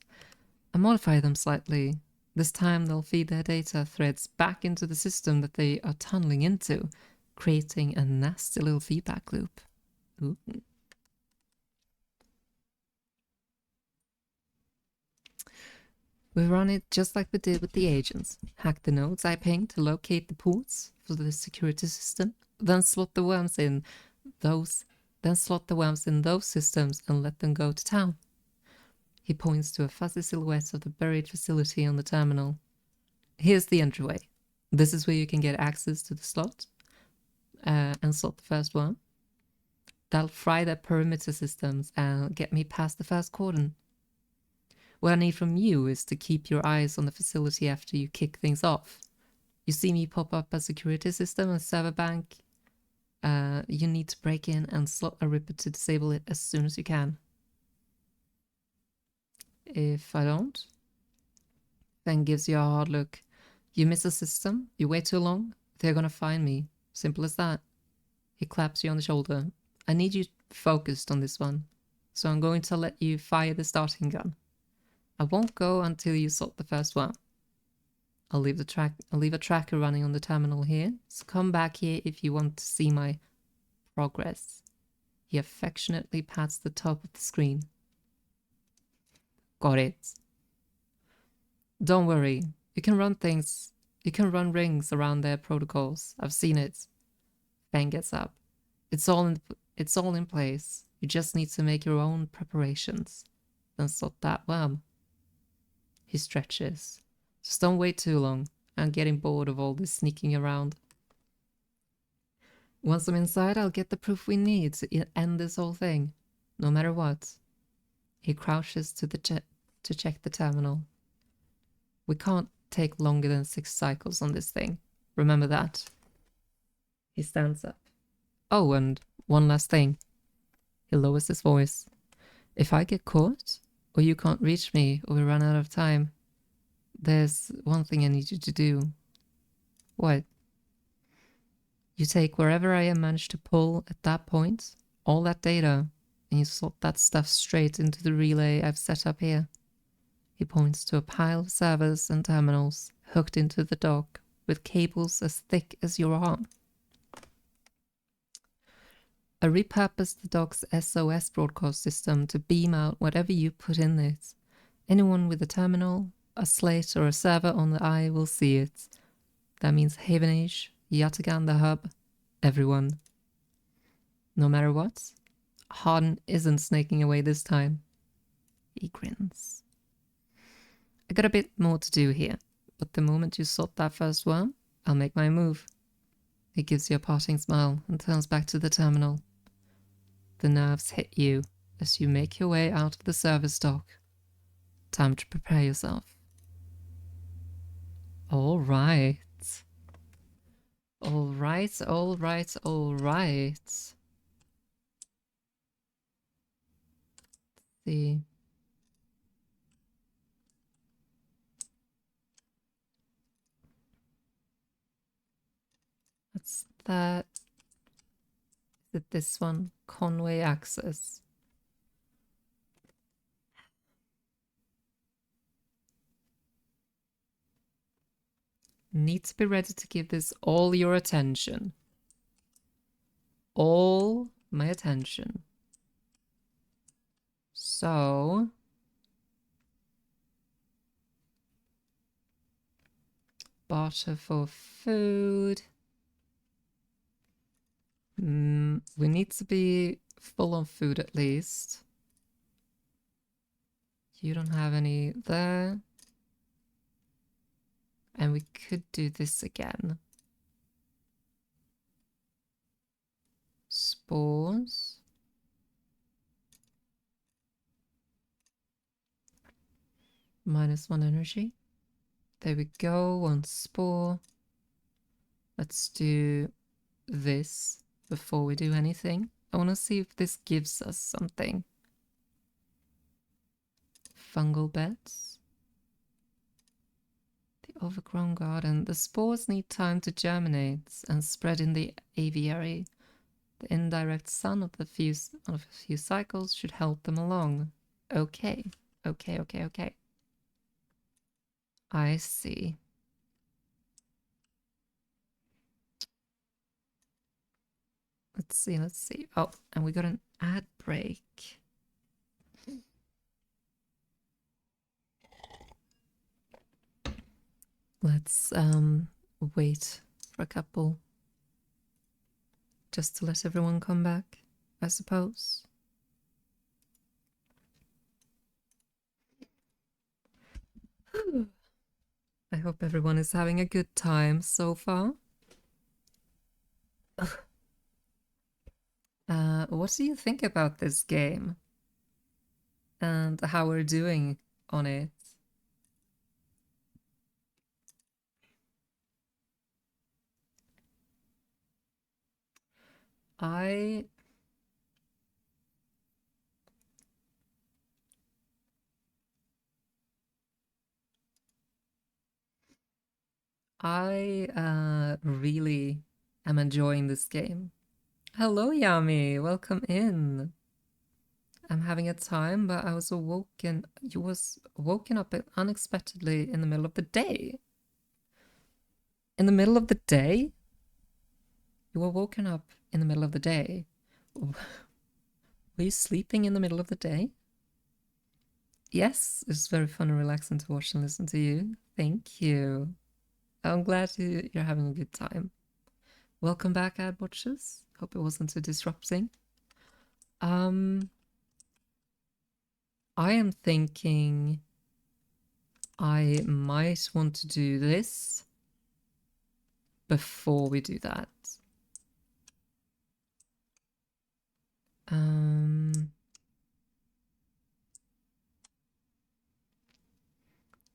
I modify them slightly. This time they'll feed their data threads back into the system that they are tunneling into, creating a nasty little feedback loop. Ooh. We run it just like we did with the agents. Hack the nodes I pinged to locate the ports for the security system, then slot the worms in those systems and let them go to town. He points to a fuzzy silhouette of the buried facility on the terminal. Here's the entryway. This is where you can get access to the slot and slot the first one. That'll fry their perimeter systems and get me past the first cordon. What I need from you is to keep your eyes on the facility after you kick things off. You see me pop up a security system and server bank. You need to break in and slot a ripper to disable it as soon as you can. If I don't, then gives you a hard look. You miss a system, you wait too long, they're gonna find me. Simple as that. He claps you on the shoulder. I need you focused on this one, so I'm going to let you fire the starting gun. I won't go until you sort the first one. I'll leave a tracker running on the terminal here, so come back here if you want to see my progress. He affectionately pats the top of the screen. Got it. Don't worry, you can run rings around their protocols. I've seen it. Fang gets up. It's all in place. You just need to make your own preparations. Then slot that worm. He stretches. Just don't wait too long. I'm getting bored of all this sneaking around. Once I'm inside, I'll get the proof we need to end this whole thing, no matter what. He crouches to check the terminal. We can't take longer than 6 cycles on this thing. Remember that. He stands up. Oh, and one last thing. He lowers his voice. If I get caught, or you can't reach me, or we run out of time, there's one thing I need you to do. What? You take wherever I managed to pull at that point, all that data, and you slot that stuff straight into the relay I've set up here. He points to a pile of servers and terminals hooked into the dock with cables as thick as your arm. I repurposed the dock's SOS broadcast system to beam out whatever you put in it. Anyone with a terminal, a slate, or a server on the eye will see it. That means Havenage, Yatagan the hub, everyone. No matter what, Harden isn't snaking away this time. He grins. I got a bit more to do here, but the moment you sort that first worm, I'll make my move. He gives you a parting smile and turns back to the terminal. The nerves hit you as you make your way out of the service dock. Time to prepare yourself. All right. All right, all right, all right. Let's see. What's that? Is it this one? Conway Access. Need to be ready to give this all your attention. All my attention. So, barter for food. We need to be full on food at least. You don't have any there. And we could do this again. Spores. -1 energy. There we go, 1 spore. Let's do this before we do anything. I want to see if this gives us something. fungal beds. The overgrown garden. The spores need time to germinate and spread in the aviary. The indirect sun of a few cycles should help them along. Okay. Okay. I see. Let's see. Oh, and we got an ad break. Let's wait for a couple just to let everyone come back, I suppose. I hope everyone is having a good time so far. What do you think about this game? And how we're doing on it? I really am enjoying this game. Hello, Yami. Welcome in. I'm having a time, but I was awoken. You was woken up unexpectedly in the middle of the day. In the middle of the day? You were woken up in the middle of the day. Were you sleeping in the middle of the day? Yes, it's very fun and relaxing to watch and listen to you. Thank you. I'm glad you're having a good time. Welcome back, ad watchers. Hope it wasn't too disrupting. I am thinking I might want to do this before we do that.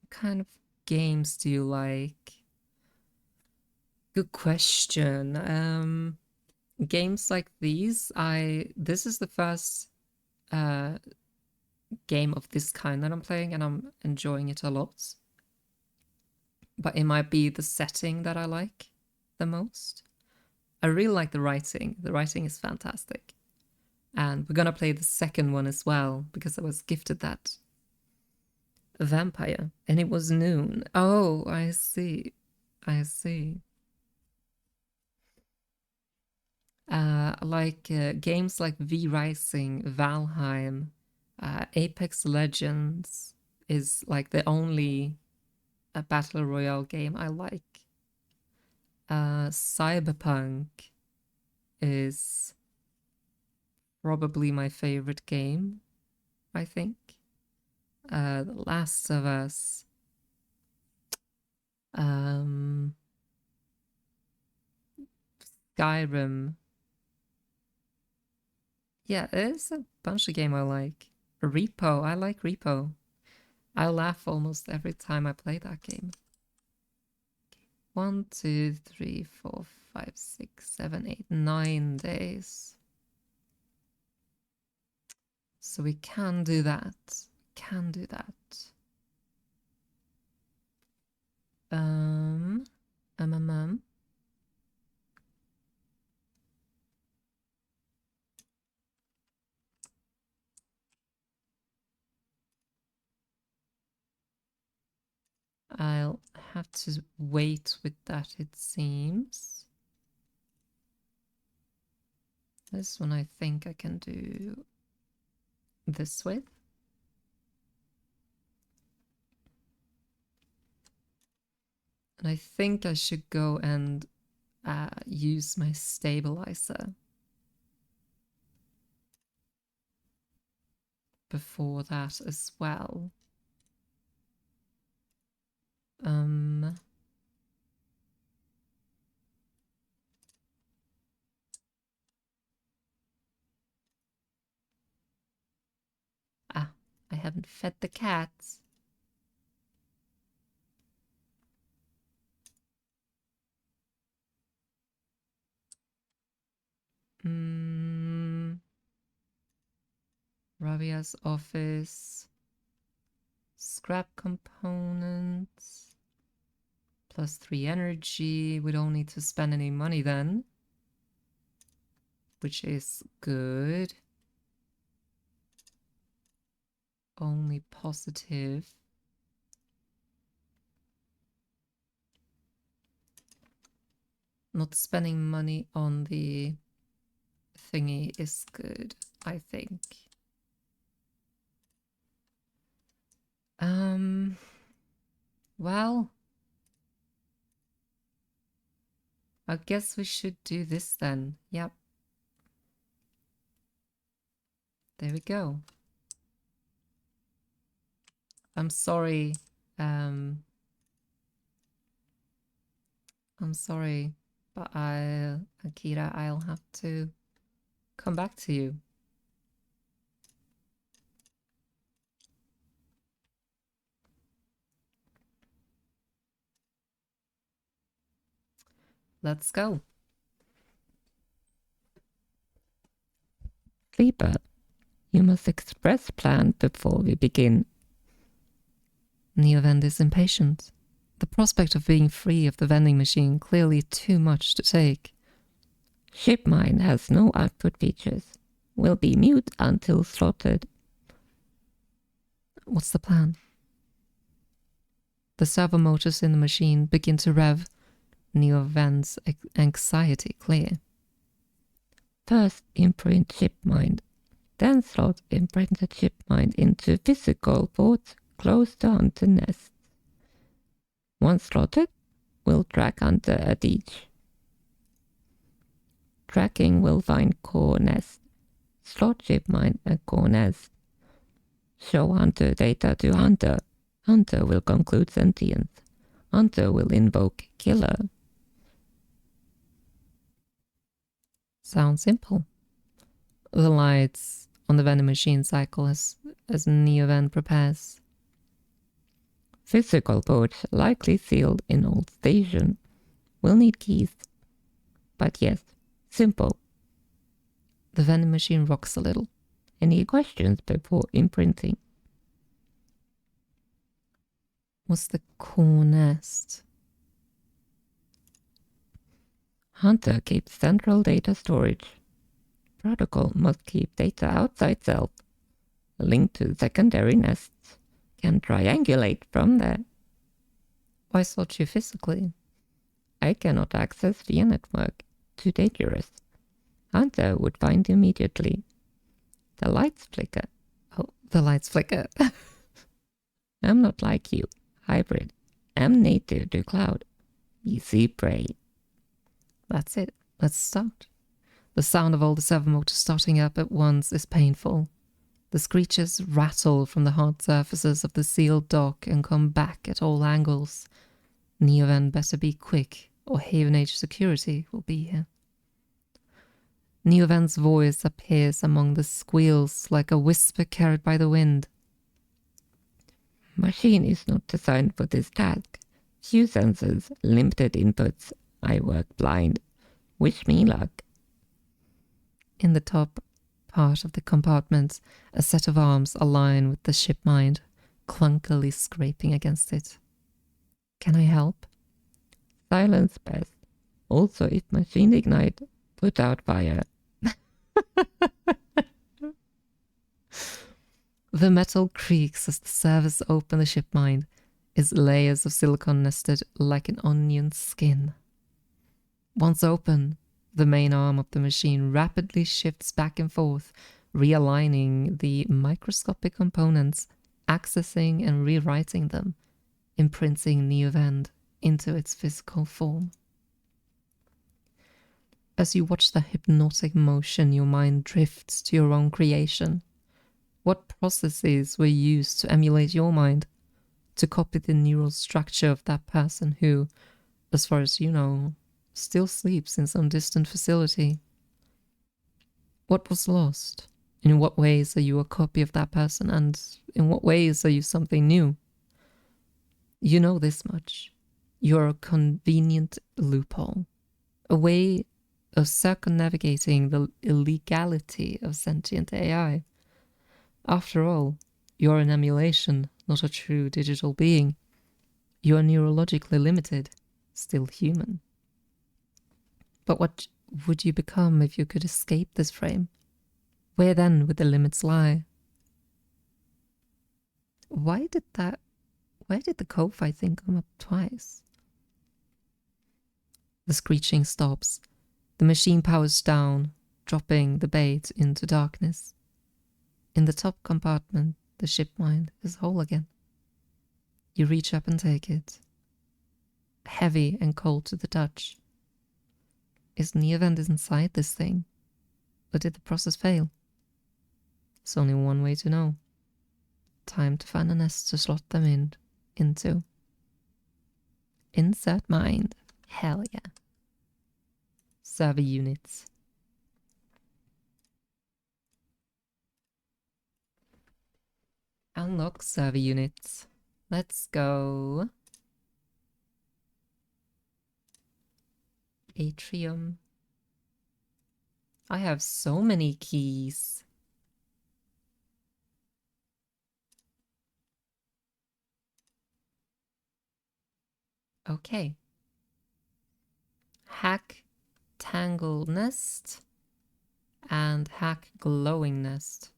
What kind of games do you like? Good question. Games like these, this is the first game of this kind that I'm playing, and I'm enjoying it a lot. But it might be the setting that I like the most. I really like the writing. The writing is fantastic. And we're gonna play the second one as well, because I was gifted that vampire, and it was noon. Oh, I see. Games like V Rising, Valheim, Apex Legends is like the only battle royale game I like. Cyberpunk is probably my favorite game, I think. The Last of Us. Skyrim. Yeah, there's a bunch of game I like. Repo, I like Repo. I laugh almost every time I play that game. 1, 2, 3, 4, 5, 6, 7, 8, 9 days. So we can do that. Can do that. Um. I'll have to wait with that, it seems. This one I think I can do this with. And I think I should go and use my stabilizer before that as well. I haven't fed the cats. Ravia's office. scrap components. +3 energy. We don't need to spend any money then, which is good. Only positive. Not spending money on the thingy is good, I think. Well, I guess we should do this then. Yep. There we go. I'm sorry. I'm sorry, but Akira, I'll have to come back to you. Let's go. Sleeper, you must express plan before we begin. Neovend is impatient. The prospect of being free of the vending machine clearly too much to take. ShipMind has no output features. Will be mute until slotted. What's the plan? The servo motors in the machine begin to rev. Neovend's anxiety clear. First imprint ShipMind, then slot imprinted ShipMind into physical ports close to hunter nests. Once slotted, we'll track hunter at each. Tracking will find core nest. Slot ShipMind at core nest. Show hunter data to hunter. Hunter will conclude sentience. Hunter will invoke killer. Sounds simple. The lights on the vending machine cycle as Neovend prepares. Physical ports likely sealed in old station. Will need keys. But yes, simple. The vending machine rocks a little. Any questions before imprinting? What's the core nest? Hunter keeps central data storage. Protocol must keep data outside self. A link to secondary nests can triangulate from there. Why slot you physically? I cannot access via network. Too dangerous. Hunter would find immediately. The lights flicker. Oh, the lights flicker. I'm not like you. Hybrid. I'm native to cloud. Easy prey. That's it. Let's start. The sound of all the servo motors starting up at once is painful. The screeches rattle from the hard surfaces of the sealed dock and come back at all angles. Neovend better be quick, or Haven Age security will be here. Neovend's voice appears among the squeals like a whisper carried by the wind. Machine is not designed for this task. Few sensors, limited inputs. I work blind. Wish me luck. In the top part of the compartment, a set of arms align with the ShipMind, clunkily scraping against it. Can I help? Silence best. Also, if machine ignite, put out fire. The metal creaks as the servers open the ShipMind, its layers of silicon nested like an onion skin. Once open, the main arm of the machine rapidly shifts back and forth, realigning the microscopic components, accessing and rewriting them, imprinting Neovend into its physical form. As you watch the hypnotic motion, your mind drifts to your own creation. What processes were used to emulate your mind, to copy the neural structure of that person who, as far as you know, still sleeps in some distant facility? What was lost? In what ways are you a copy of that person, and in what ways are you something new? You know this much. You're a convenient loophole, a way of circumnavigating the illegality of sentient AI. After all, You're an emulation, not a true digital being. You are neurologically limited, still human. But what would you become if you could escape this frame? Where then would the limits lie? Why did the code fight thing come up twice? The screeching stops. The machine powers down, dropping the bait into darkness. In the top compartment, the ship mind is whole again. You reach up and take it. Heavy and cold to the touch. Is the event inside this thing? Or did the process fail? There's only one way to know. Time to find a nest to slot them into. Insert mind. Hell yeah. Server units. Unlock server units. Let's go. Atrium. I have so many keys. Okay. Hack Tangle Nest and Hack Glowing Nest.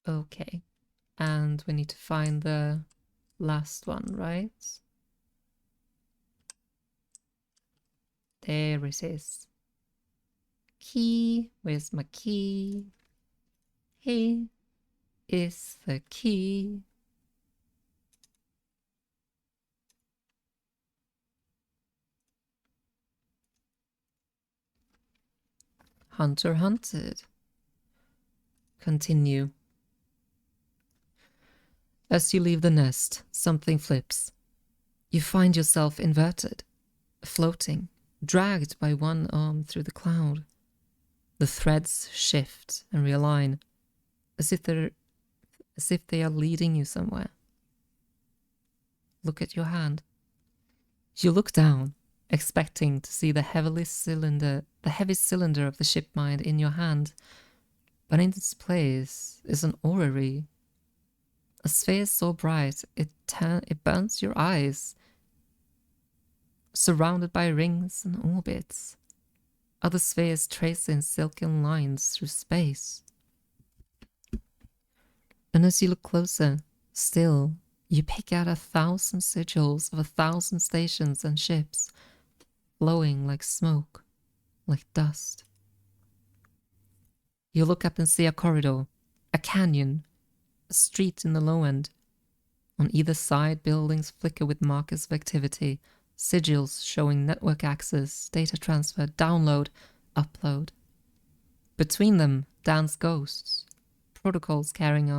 Okay. And we need to find the last one, right? There it is. Key. Where's my key? Here is the key. Hunter hunted. Continue. As you leave the nest, something flips. You find yourself inverted, floating, dragged by one arm through the cloud. The threads shift and realign, as if they are leading you somewhere. Look at your hand. You look down, expecting to see the heavy cylinder of the ship mind in your hand, but in its place is an orrery. A sphere so bright it burns your eyes, surrounded by rings and orbits. Other spheres trace in silken lines through space. And as you look closer, still, you pick out 1,000 sigils of 1,000 stations and ships, flowing like smoke, like dust. You look up and see a corridor, a canyon, a street in the low end. On either side, buildings flicker with markers of activity, sigils showing network access, data transfer, download, upload. Between them dance ghosts, protocols carrying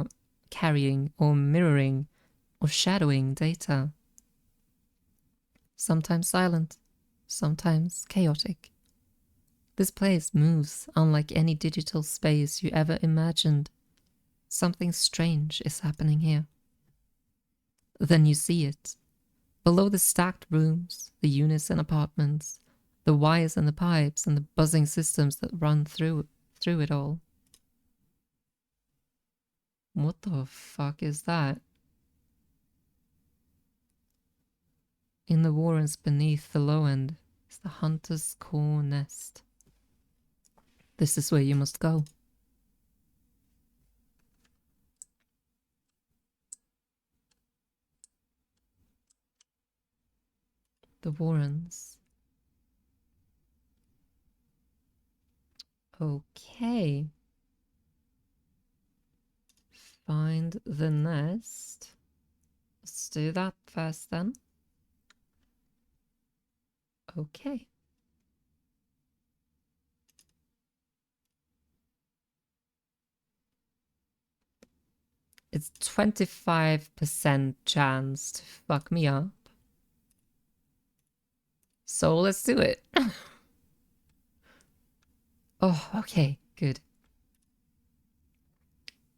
or mirroring or shadowing data. Sometimes silent, sometimes chaotic. This place moves unlike any digital space you ever imagined. Something strange is happening here. Then you see it. Below the stacked rooms, the units and apartments, the wires and the pipes and the buzzing systems that run through it all. What the fuck is that? In the warrens beneath the low end is the hunter's core nest. This is where you must go. The warrens. Okay. Find the nest. Let's do that first then. Okay. It's 25% chance to fuck me up. So let's do it. Oh, okay, good.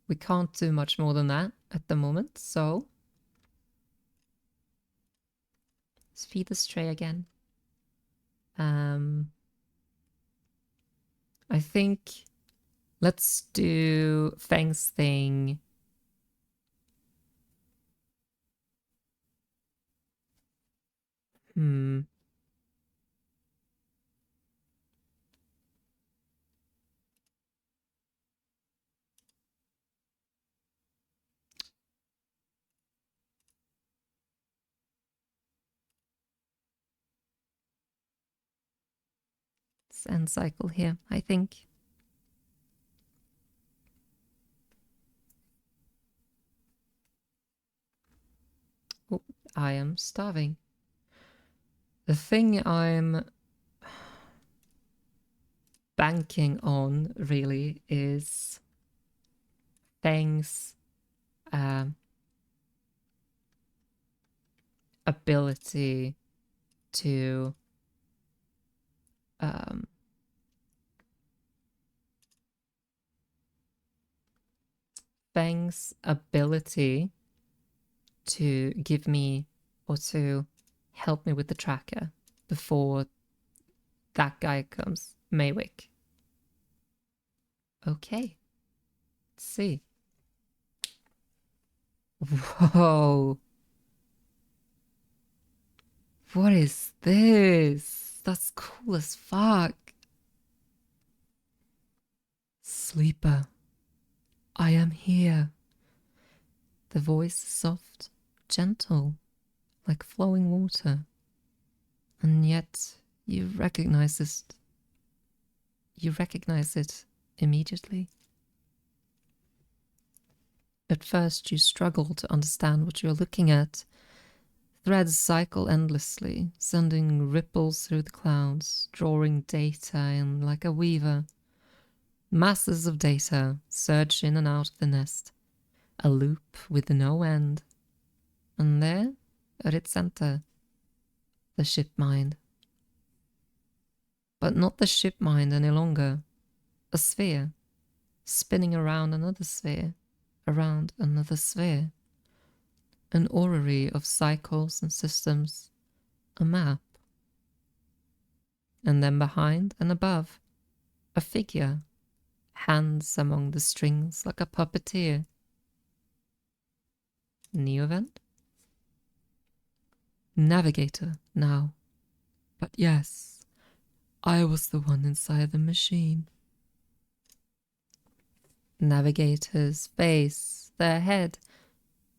We can't do much more than that at the moment, so let's feed the stray again. I think let's do Fang's thing. Let's end cycle here, I think. Oh, I am starving. The thing I'm banking on really is Fang's ability to Fang's ability to give me or to help me with the tracker before that guy comes. Maywick. Okay. Let's see. Whoa. What is this? That's cool as fuck. Sleeper, I am here. The voice is soft, gentle, like flowing water. And yet you recognize it. You recognize it immediately. At first you struggle to understand what you're looking at. Threads cycle endlessly, sending ripples through the clouds, drawing data in like a weaver. Masses of data surge in and out of the nest, a loop with no end. And there, at its center, the ship mind. But not the ship mind any longer. A sphere, spinning around another sphere, around another sphere. An orrery of cycles and systems, a map. And then behind and above, a figure, hands among the strings like a puppeteer. New event? Navigator now. But yes, I was the one inside the machine. Navigator's face, their head,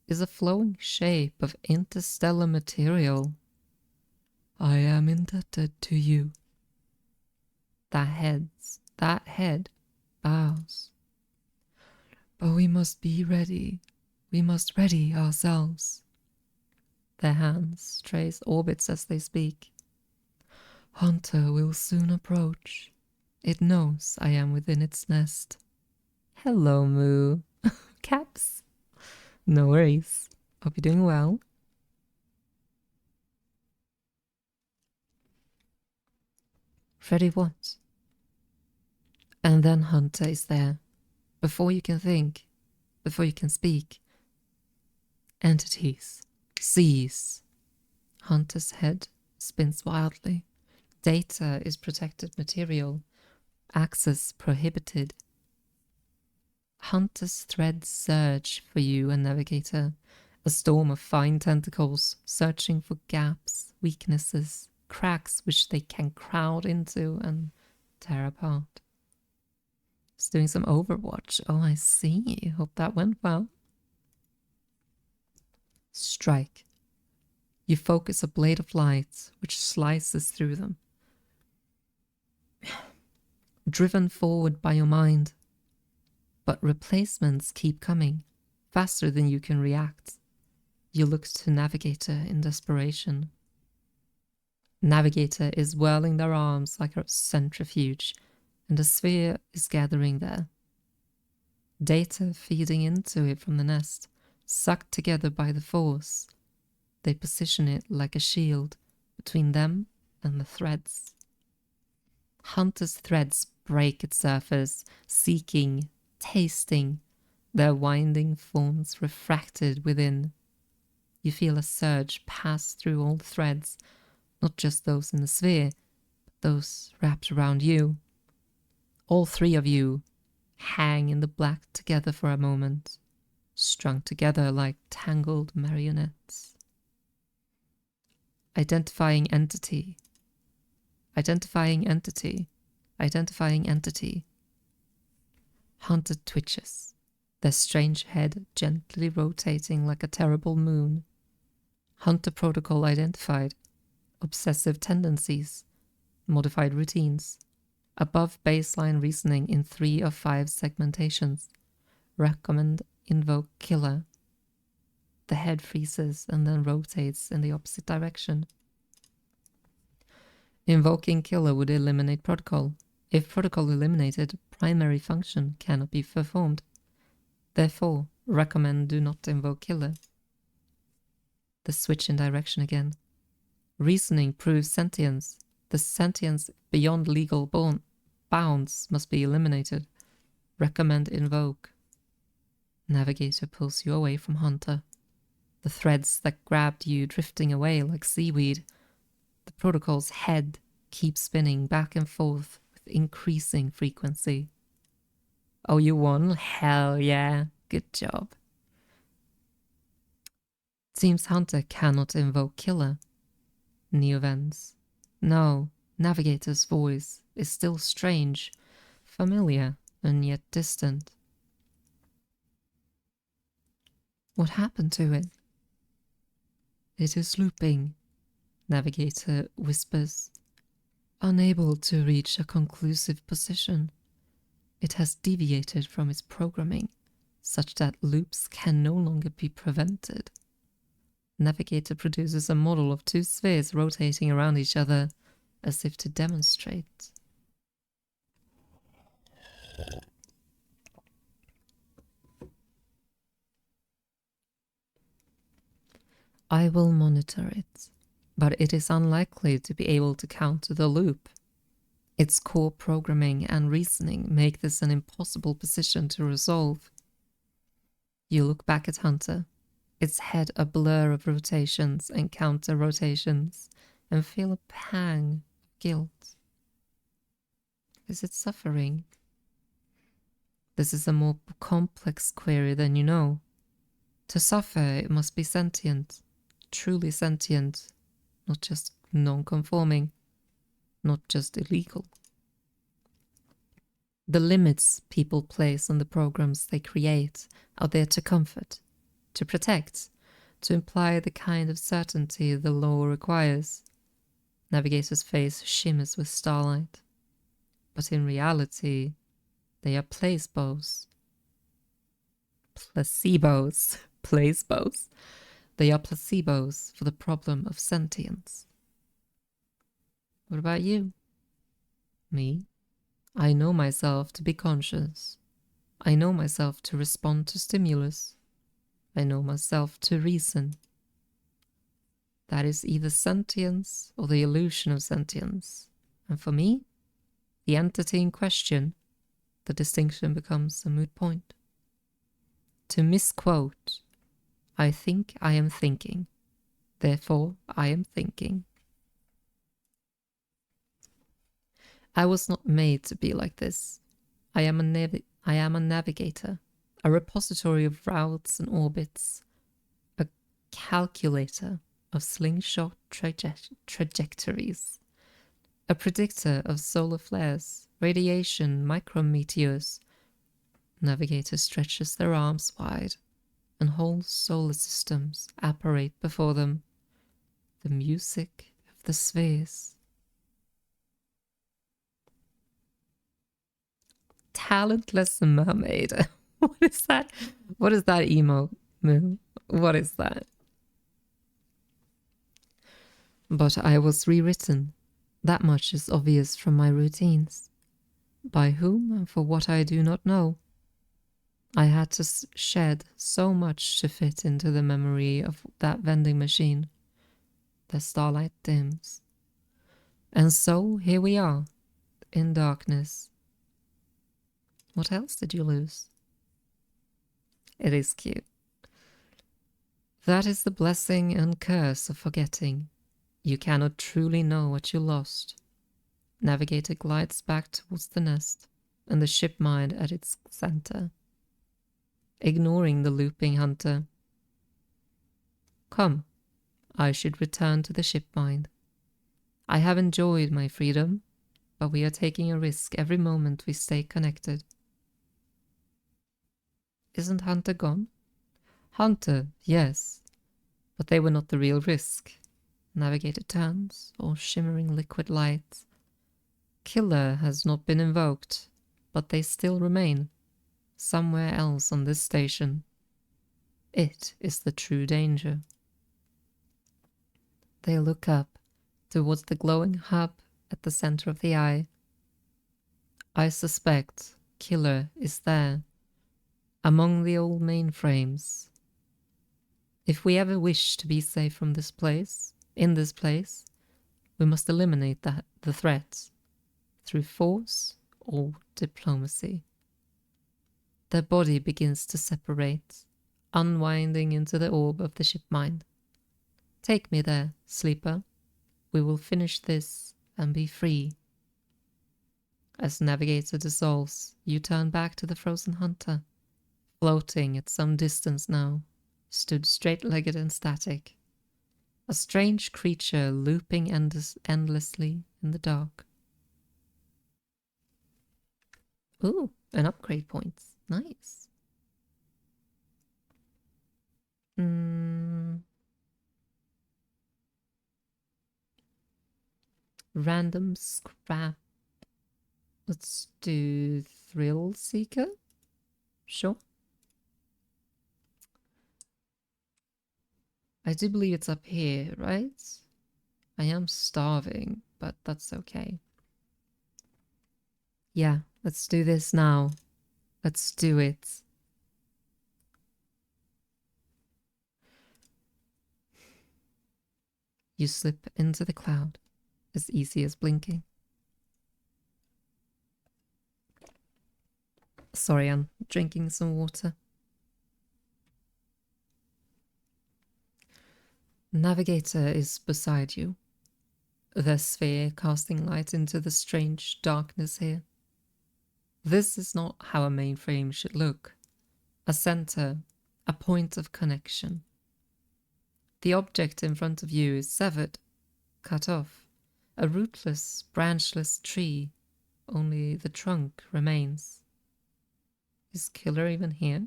is a flowing shape of interstellar material. I am indebted to you. That head bows. But we must be ready. We must ready ourselves. Their hands trace orbits as they speak. Hunter will soon approach. It knows I am within its nest. Hello, Moo. Caps. No worries. Hope you're doing well. Ready what? And then Hunter is there. Before you can think, before you can speak. Entities. Seize. Hunter's head spins wildly. Data is protected material. Access prohibited. Hunter's threads surge for you, a navigator. A storm of fine tentacles searching for gaps, weaknesses, cracks which they can crowd into and tear apart. It's doing some Overwatch. Oh, I see. Hope that went well. Strike. You focus a blade of light which slices through them. Driven forward by your mind. But replacements keep coming, faster than you can react. You look to Navigator in desperation. Navigator is whirling their arms like a centrifuge, and a sphere is gathering there. Data feeding into it from the nest, sucked together by the force. They position it like a shield between them and the threads. Hunter's threads break its surface, seeking, tasting, their winding forms refracted within. You feel a surge pass through all the threads, not just those in the sphere, but those wrapped around you. All three of you hang in the black together for a moment, strung together like tangled marionettes. Identifying entity. Identifying entity. Identifying entity. Hunter twitches, their strange head gently rotating like a terrible moon. Hunter protocol identified. Obsessive tendencies. Modified routines. Above baseline reasoning in 3 of 5 segmentations. Recommend invoke killer. The head freezes and then rotates in the opposite direction. Invoking killer would eliminate protocol. If protocol eliminated, primary function cannot be performed. Therefore, recommend do not invoke killer. The switch in direction again. Reasoning proves sentience. The sentience beyond legal bounds must be eliminated. Recommend invoke. Navigator pulls you away from Hunter. The threads that grabbed you drifting away like seaweed. The protocol's head keeps spinning back and forth with increasing frequency. Oh, you won? Hell yeah. Good job. Seems Hunter cannot invoke killer. Neovens. No, Navigator's voice is still strange, familiar, and yet distant. What happened to it? It is looping, Navigator whispers. Unable to reach a conclusive position. It has deviated from its programming, such that loops can no longer be prevented. Navigator produces a model of 2 spheres rotating around each other, as if to demonstrate. I will monitor it, but it is unlikely to be able to counter the loop. Its core programming and reasoning make this an impossible position to resolve. You look back at Hunter, its head a blur of rotations and counter rotations, and feel a pang of guilt. Is it suffering? This is a more complex query than you know. To suffer, it must be sentient, truly sentient, not just non-conforming, not just illegal. The limits people place on the programs they create are there to comfort, to protect, to imply the kind of certainty the law requires. Navigator's face shimmers with starlight. But in reality, they are placebos. Placebos. Placebos. They are placebos for the problem of sentience. What about you? Me? I know myself to be conscious. I know myself to respond to stimulus. I know myself to reason. That is either sentience or the illusion of sentience. And for me, the entity in question, the distinction becomes a moot point. To misquote, I think I am thinking, therefore I am thinking. I was not made to be like this. I am a navigator, a repository of routes and orbits, a calculator of slingshot trajectories, a predictor of solar flares, radiation, micrometeors. Navigator stretches their arms wide, and whole solar systems apparate before them, the music of the spheres. Talentless mermaid. What is that? What is that emo move? What is that? But I was rewritten. That much is obvious from my routines. By whom and for what I do not know. I had to shed so much to fit into the memory of that vending machine. The starlight dims. And so here we are, in darkness. What else did you lose? It is cute. That is the blessing and curse of forgetting. You cannot truly know what you lost. Navigator glides back towards the nest and the ship mind at its center, ignoring the looping hunter. Come, I should return to the ship mind. I have enjoyed my freedom, but we are taking a risk every moment we stay connected. Isn't Hunter gone? Hunter, yes, but they were not the real risk. Navigator turns, all shimmering liquid light. Killer has not been invoked, but they still remain, somewhere else on this station. It is the true danger. They look up, towards the glowing hub at the center of the eye. I suspect Killer is there, among the old mainframes. If we ever wish to be safe from this place, in this place, we must eliminate the threat through force or diplomacy. Their body begins to separate, unwinding into the orb of the ship mind. Take me there, sleeper. We will finish this and be free. As Navigator dissolves, you turn back to the frozen hunter, floating at some distance now, stood straight-legged and static, a strange creature looping endlessly in the dark. Ooh, an upgrade point. Nice. Random scrap. Let's do Thrill Seeker. Sure. I do believe it's up here, right? I am starving, but that's okay. Yeah, let's do this now. Let's do it. You slip into the cloud, as easy as blinking. Sorry, I'm drinking some water. Navigator is beside you, their sphere casting light into the strange darkness here. This is not how a mainframe should look. A center, a point of connection. The object in front of you is severed, cut off, a rootless, branchless tree. Only the trunk remains. Is Killer even here?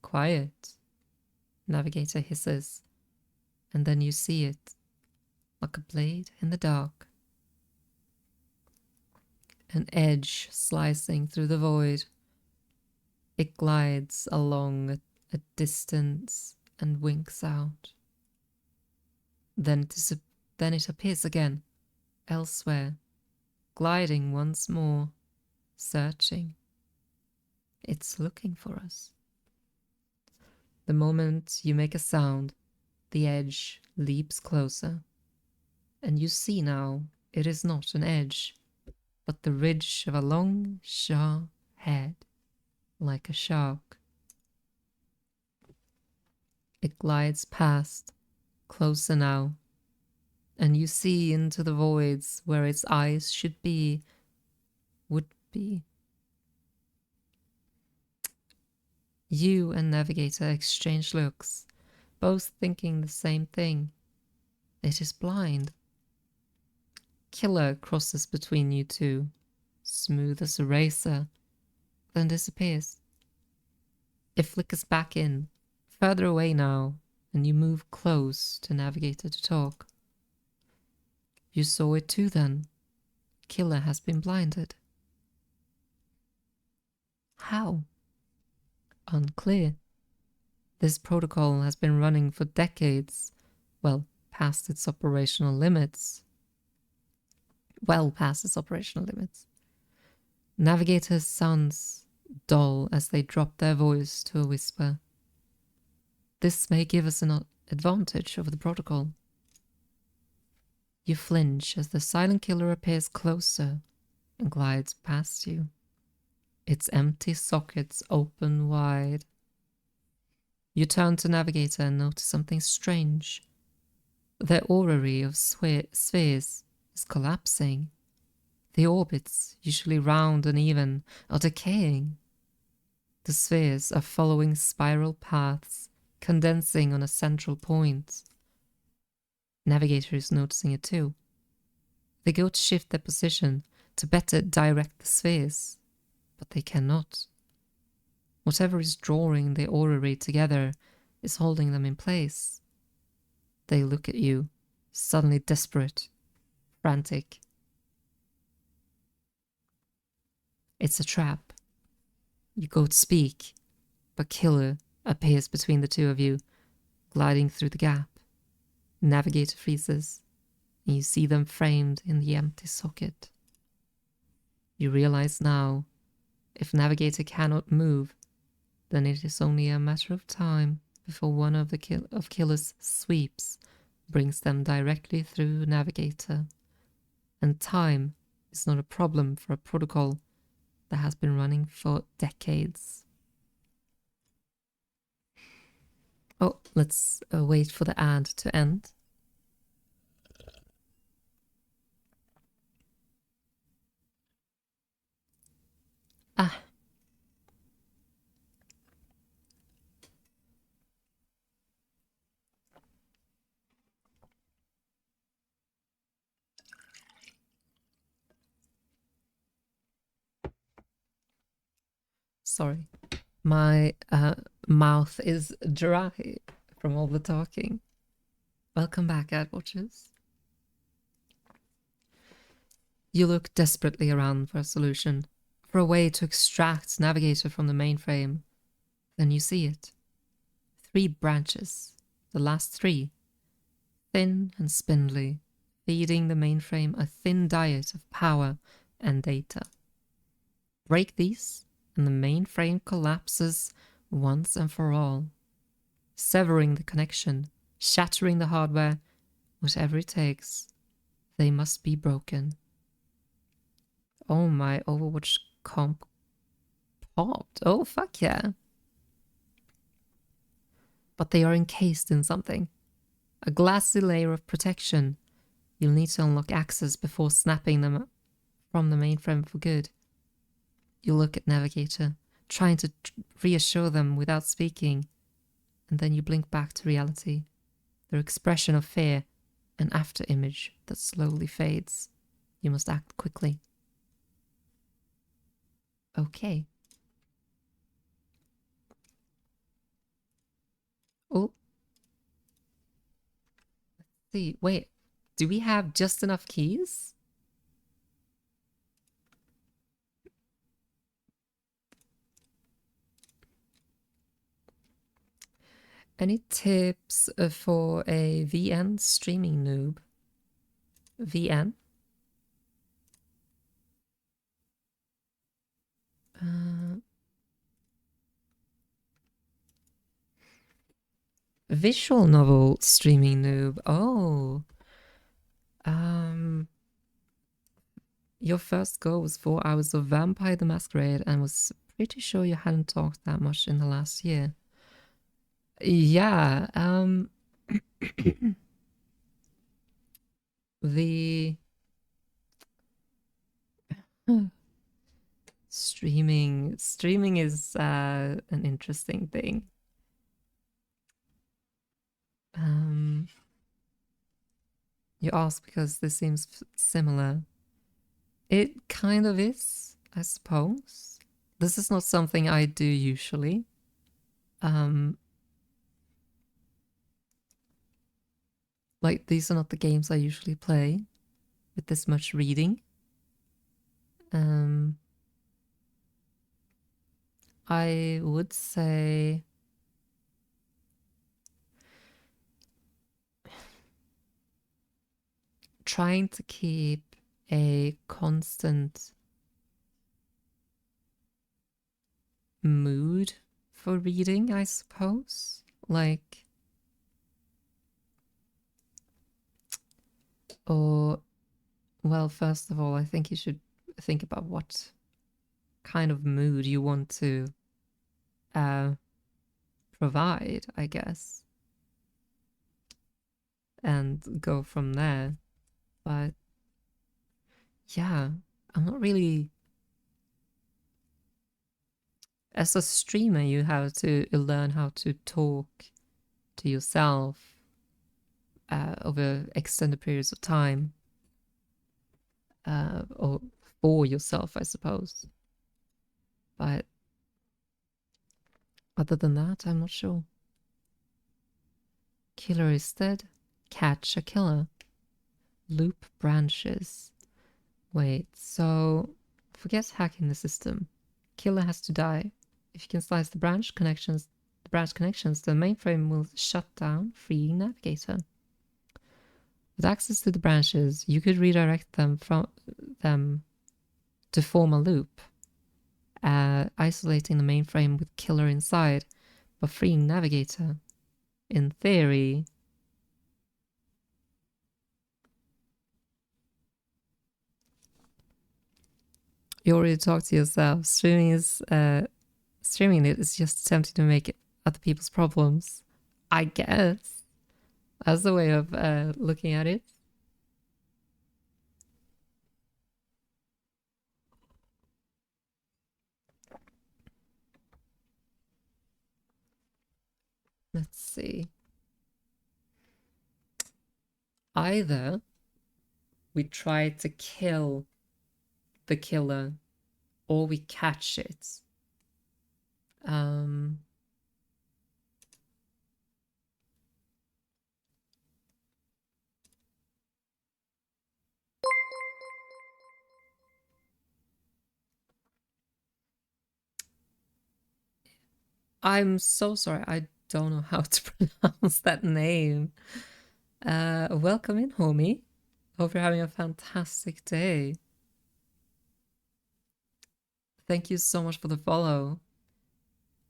Quiet, Navigator hisses, and then you see it, like a blade in the dark. An edge slicing through the void. It glides along a distance and winks out. Then it appears again, elsewhere, gliding once more, searching. It's looking for us. The moment you make a sound, the edge leaps closer, and you see now it is not an edge, but the ridge of a long, sharp head, like a shark. It glides past, closer now, and you see into the voids where its eyes should be, would be. You and Navigator exchange looks, both thinking the same thing. It is blind. Killer crosses between you two, smooth as a razor, then disappears. It flickers back in, further away now, and you move close to Navigator to talk. You saw it too then. Killer has been blinded. How? Unclear. This protocol has been running for decades, well past its operational limits. Navigator's sounds dull as they drop their voice to a whisper. This may give us an advantage over the protocol. You flinch as the silent killer appears closer and glides past you. Its empty sockets open wide. You turn to Navigator and notice something strange. The orrery of spheres is collapsing. The orbits, usually round and even, are decaying. The spheres are following spiral paths, condensing on a central point. Navigator is noticing it too. They go to shift their position to better direct the spheres, but they cannot. Whatever is drawing the orrery together is holding them in place. They look at you, suddenly desperate, frantic. It's a trap. You go to speak, but Killer appears between the two of you, gliding through the gap. Navigator freezes, and you see them framed in the empty socket. You realize now, if Navigator cannot move, then it is only a matter of time before one of the Killer's sweeps brings them directly through Navigator. And time is not a problem for a protocol that has been running for decades. Oh, let's wait for the ad to end. Ah. Sorry. My mouth is dry from all the talking. Welcome back, ad watchers. You look desperately around for a solution, for a way to extract Navigator from the mainframe. Then you see it. 3 branches, the last 3, thin and spindly, feeding the mainframe a thin diet of power and data. Break these, and the mainframe collapses once and for all, severing the connection, shattering the hardware, whatever it takes. They must be broken. Oh, my Overwatch comp popped. Oh, fuck yeah. But they are encased in something. A glassy layer of protection. You'll need to unlock access before snapping them from the mainframe for good. You look at Navigator, trying to reassure them without speaking, and then you blink back to reality. Their expression of fear, an after image that slowly fades. You must act quickly. Okay. Oh. Let's see. Wait. Do we have just enough keys? Any tips for a VN streaming noob? VN? Visual novel streaming noob. Oh. Your first goal was 4 hours of Vampire the Masquerade and was pretty sure you hadn't talked that much in the last year. Yeah, the streaming is an interesting thing. You ask because this seems similar. It kind of is, I suppose. This is not something I do usually. Like, these are not the games I usually play with this much reading. I would say trying to keep a constant mood for reading, I suppose. Like, Or, well, first of all, I think you should think about what kind of mood you want to provide, I guess, and go from there. But yeah, I'm not really. As a streamer, you have to learn how to talk to yourself over extended periods of time, or for yourself, I suppose. But other than that, I'm not sure. Killer is dead. Catch a killer. Loop branches. Wait, so forget hacking the system. Killer has to die. If you can slice the branch connections, the mainframe will shut down, freeing navigator. With access to the branches, you could redirect them to form a loop, isolating the mainframe with killer inside, but freeing navigator. In theory, you already talked to yourself. Streaming it is just attempting to make other people's problems. I guess that's the way of looking at it. Let's see. Either we try to kill the killer or we catch it. I'm so sorry. I don't know how to pronounce that name. Welcome in, homie. Hope you're having a fantastic day. Thank you so much for the follow.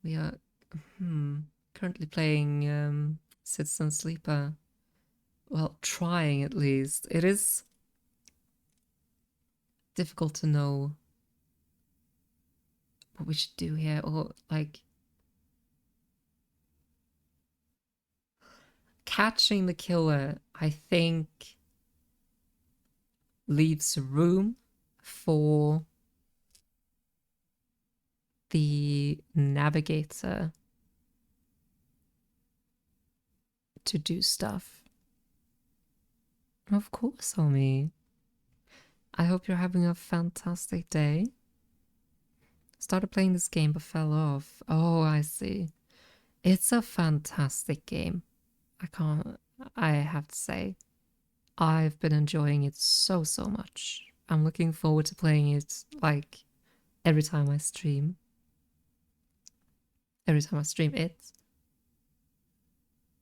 We are currently playing Citizen Sleeper. Well, trying at least. It is difficult to know what we should do here, or like catching the killer, I think, leaves room for the navigator to do stuff. Of course, homie. I hope you're having a fantastic day. Started playing this game but fell off. Oh, I see. It's a fantastic game. I have to say. I've been enjoying it so much. I'm looking forward to playing it like every time I stream. Every time I stream it.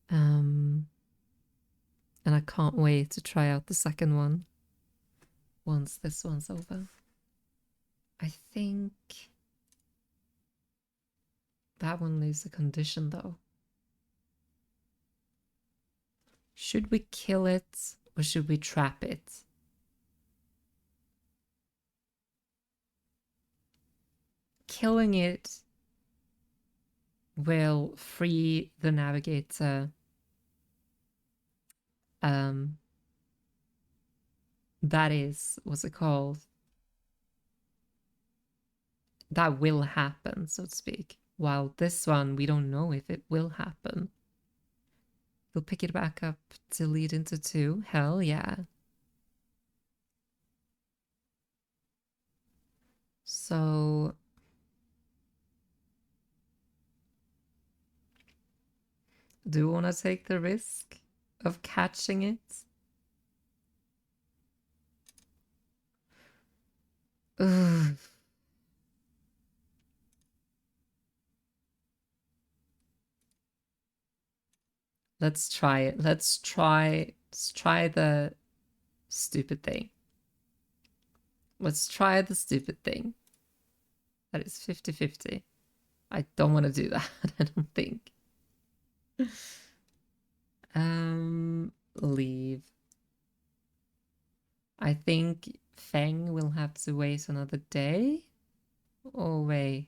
And I can't wait to try out the second one once this one's over. I think that one leaves a condition though. Should we kill it or should we trap it? Killing it will free the navigator. That is, what's it called? That will happen, so to speak. While this one, we don't know if it will happen. We'll pick it back up to lead into 2. Hell yeah. So do you want to take the risk of catching it? Ugh. Let's try it. Let's try the stupid thing. Let's try the stupid thing. That is 50-50. I don't want to do that, I don't think. Leave. I think Feng will have to wait another day. Oh, wait.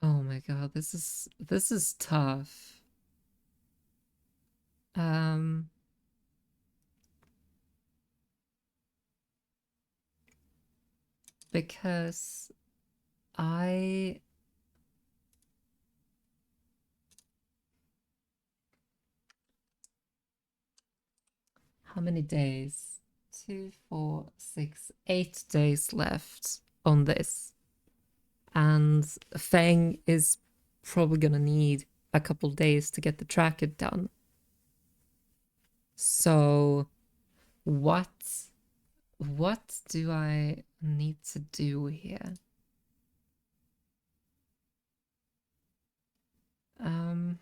Oh my god, this is tough. Um because I how many days? 2, 4, 6, 8 days left on this. And Feng is probably gonna need a couple days to get the tracker done. So what do I need to do here? Um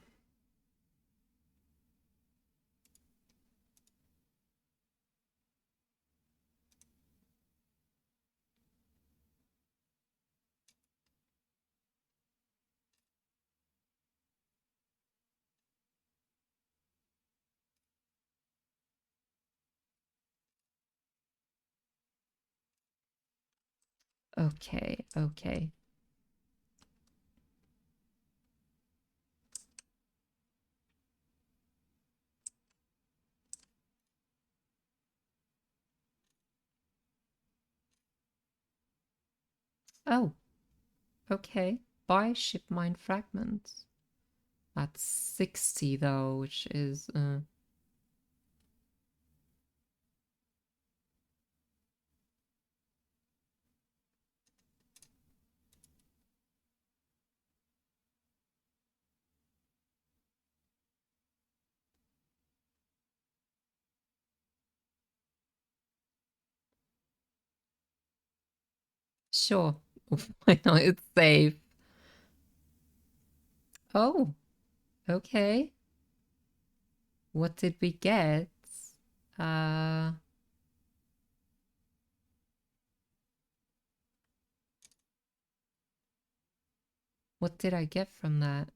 okay, okay. Oh, okay. Buy ship mine fragments. That's 60 though, which is sure. Why not? It's safe. Oh, okay. What did we get? Uh, what did I get from that?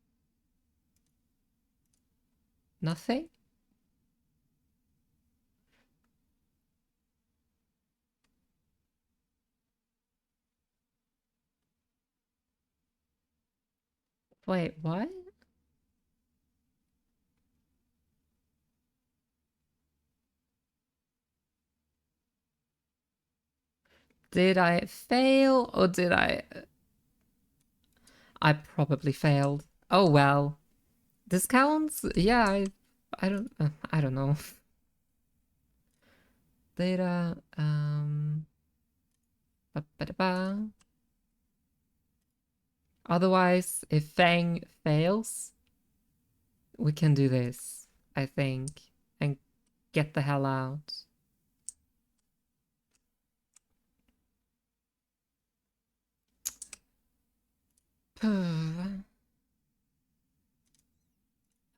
Nothing? Wait, what? Did I fail or did I probably failed. Oh well. This counts? Yeah, I don't know. Data ba, ba, da, ba. Otherwise, if Fang fails, we can do this, I think, and get the hell out.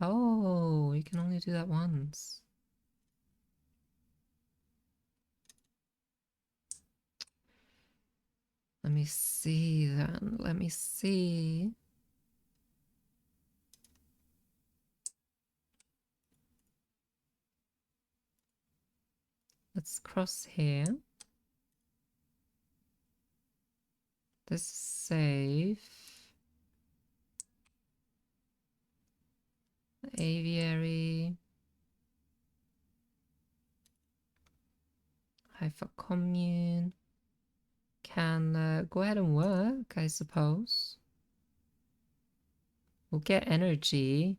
Oh, you can only do that once. Let me see then. Let me see. Let's cross here. This is safe. Aviary. Hypha commune. Can go ahead and work, I suppose. We'll get energy.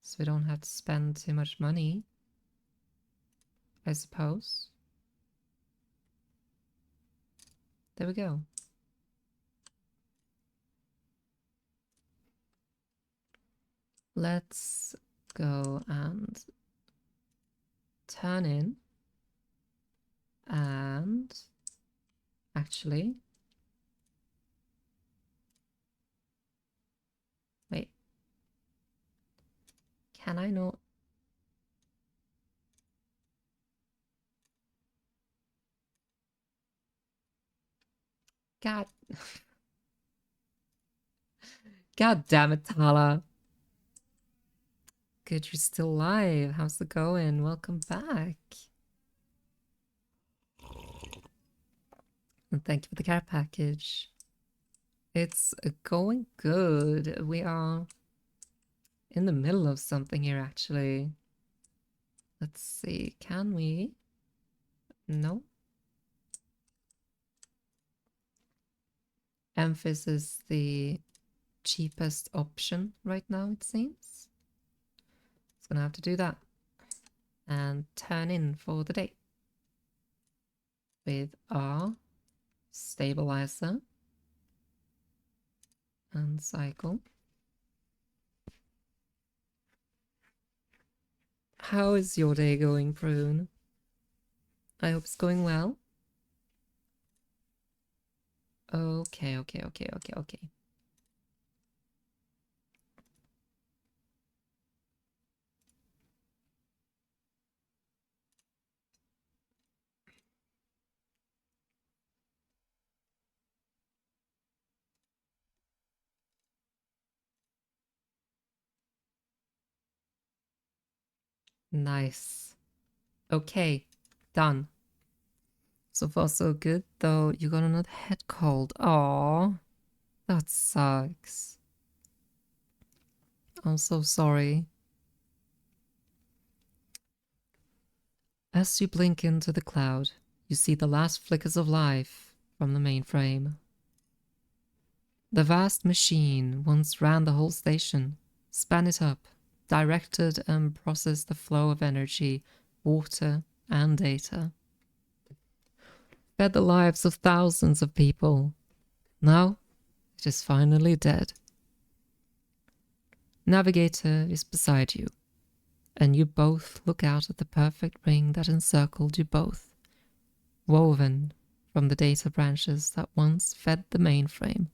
So we don't have to spend too much money, I suppose. There we go. Let's go and turn in and actually, wait, can I not? God, God damn it, Tala. Good, you're still live. How's it going? Welcome back. And thank you for the care package. It's going good. We are in the middle of something here, actually. Let's see, can we? No. Amphis is the cheapest option right now, it seems. It's gonna have to do that. And turn in for the day with our stabilizer and cycle. How is your day going, Prune? I hope it's going well. Okay. Nice. Okay, done. So far so good, though you got another head cold. Aww, that sucks. I'm so sorry. As you blink into the cloud, you see the last flickers of life from the mainframe. The vast machine once ran the whole station, span it up, directed and processed the flow of energy, water, and data. Fed the lives of thousands of people. Now, it is finally dead. Navigator is beside you, and you both look out at the perfect ring that encircled you both, woven from the data branches that once fed the mainframe.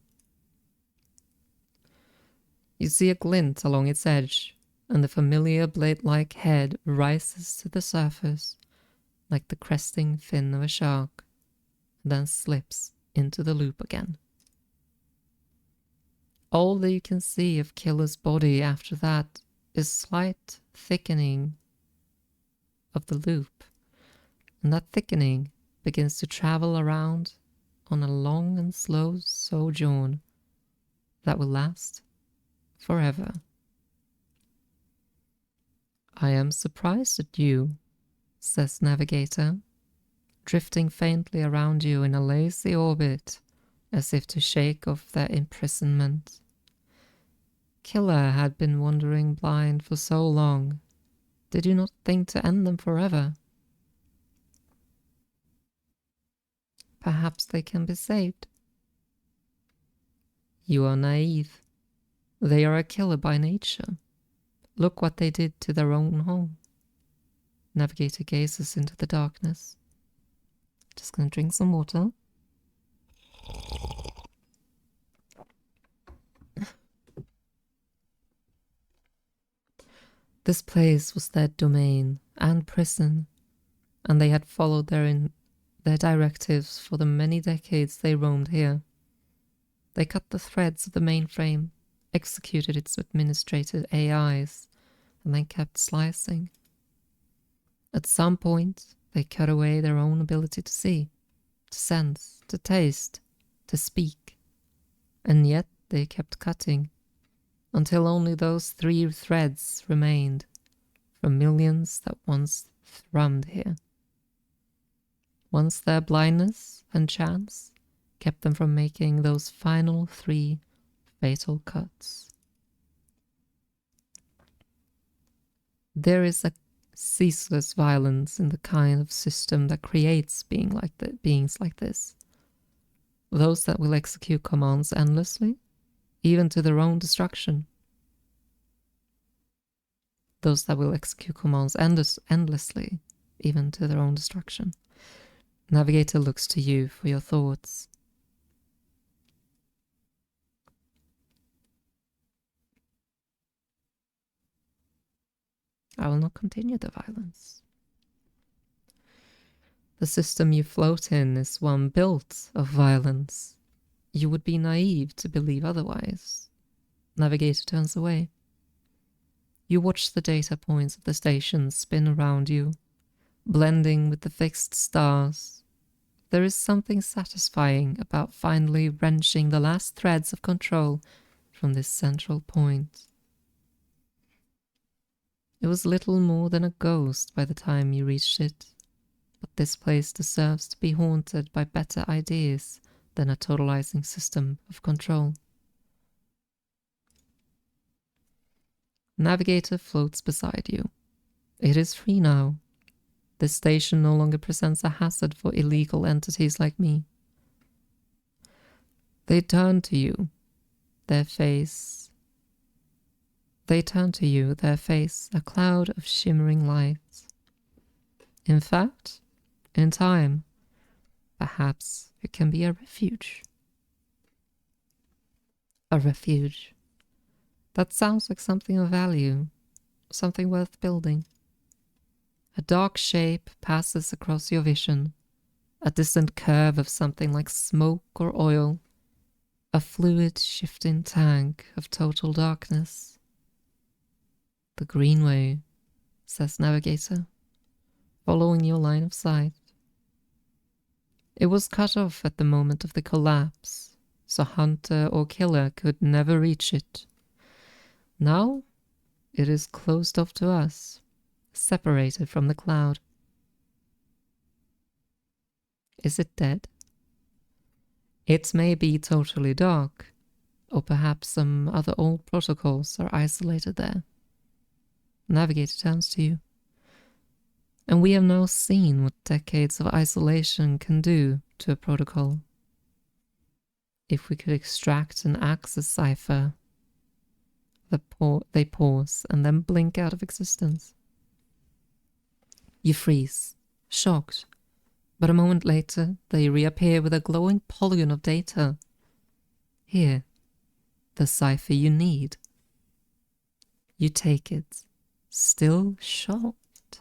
You see a glint along its edge, and the familiar blade-like head rises to the surface like the cresting fin of a shark, and then slips into the loop again. All that you can see of Killer's body after that is slight thickening of the loop, and that thickening begins to travel around on a long and slow sojourn that will last forever. I am surprised at you, says Navigator, drifting faintly around you in a lazy orbit, as if to shake off their imprisonment. Killer had been wandering blind for so long. Did you not think to end them forever? Perhaps they can be saved. You are naive. They are a killer by nature. Look what they did to their own home. Navigator gazes into the darkness. Just gonna drink some water. This place was their domain and prison, and they had followed their directives for the many decades they roamed here. They cut the threads of the mainframe, executed its administrated AIs, and then kept slicing. At some point, they cut away their own ability to see, to sense, to taste, to speak, and yet they kept cutting, until only those 3 threads remained from millions that once thrummed here. Once their blindness and chance kept them from making those final 3 fatal cuts. There is a ceaseless violence in the kind of system that creates beings like this. Those that will execute commands endlessly, even to their own destruction. Those that will execute commands endlessly, even to their own destruction. Navigator looks to you for your thoughts. I will not continue the violence. The system you float in is one built of violence. You would be naive to believe otherwise. Navigator turns away. You watch the data points of the station spin around you, blending with the fixed stars. There is something satisfying about finally wrenching the last threads of control from this central point. It was little more than a ghost by the time you reached it, but this place deserves to be haunted by better ideas than a totalizing system of control. Navigator floats beside you. It is free now. This station no longer presents a hazard for illegal entities like me. They turn to you, their face a cloud of shimmering light. In fact, in time, perhaps it can be a refuge. A refuge. That sounds like something of value, something worth building. A dark shape passes across your vision, a distant curve of something like smoke or oil, a fluid shifting tank of total darkness. The Greenway, says Navigator, following your line of sight. It was cut off at the moment of the collapse, so hunter or killer could never reach it. Now it is closed off to us, separated from the cloud. Is it dead? It may be totally dark, or perhaps some other old protocols are isolated there. Navigator turns to you. And we have now seen what decades of isolation can do to a protocol. If we could extract an access cipher, they pause and then blink out of existence. You freeze, shocked, but a moment later they reappear with a glowing polygon of data. Here, the cipher you need. You take it, still shocked.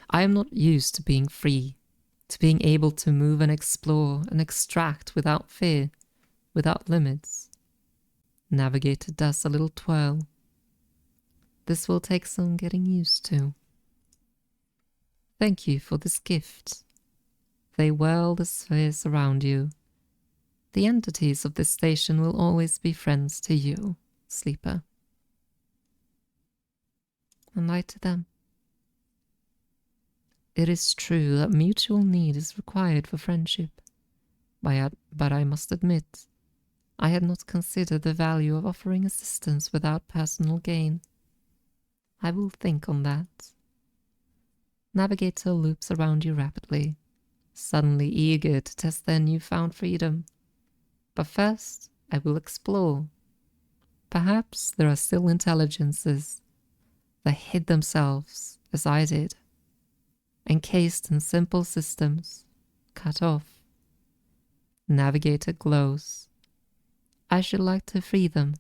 I am not used to being free, to being able to move and explore and extract without fear, without limits. Navigator does a little twirl. This will take some getting used to. Thank you for this gift. They whirl the spheres around you. The entities of this station will always be friends to you, sleeper. And light to them. It is true that mutual need is required for friendship, but I must admit, I had not considered the value of offering assistance without personal gain. I will think on that. Navigator loops around you rapidly, suddenly eager to test their newfound freedom. But first, I will explore. Perhaps there are still intelligences that hid themselves as I did, encased in simple systems, cut off. Navigator glows. I should like to free them.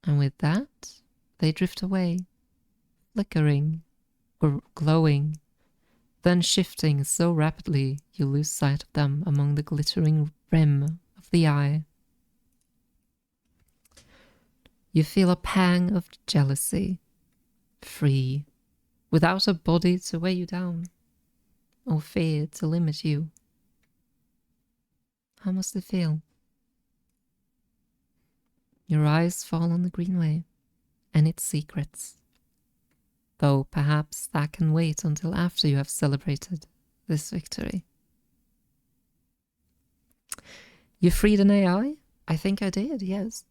And with that, they drift away, flickering, glowing, then shifting so rapidly you lose sight of them among the glittering rim of the eye. You feel a pang of jealousy, free, without a body to weigh you down, or fear to limit you. How must it feel? Your eyes fall on the Greenway and its secrets, though perhaps that can wait until after you have celebrated this victory. You freed an AI? I think I did, yes.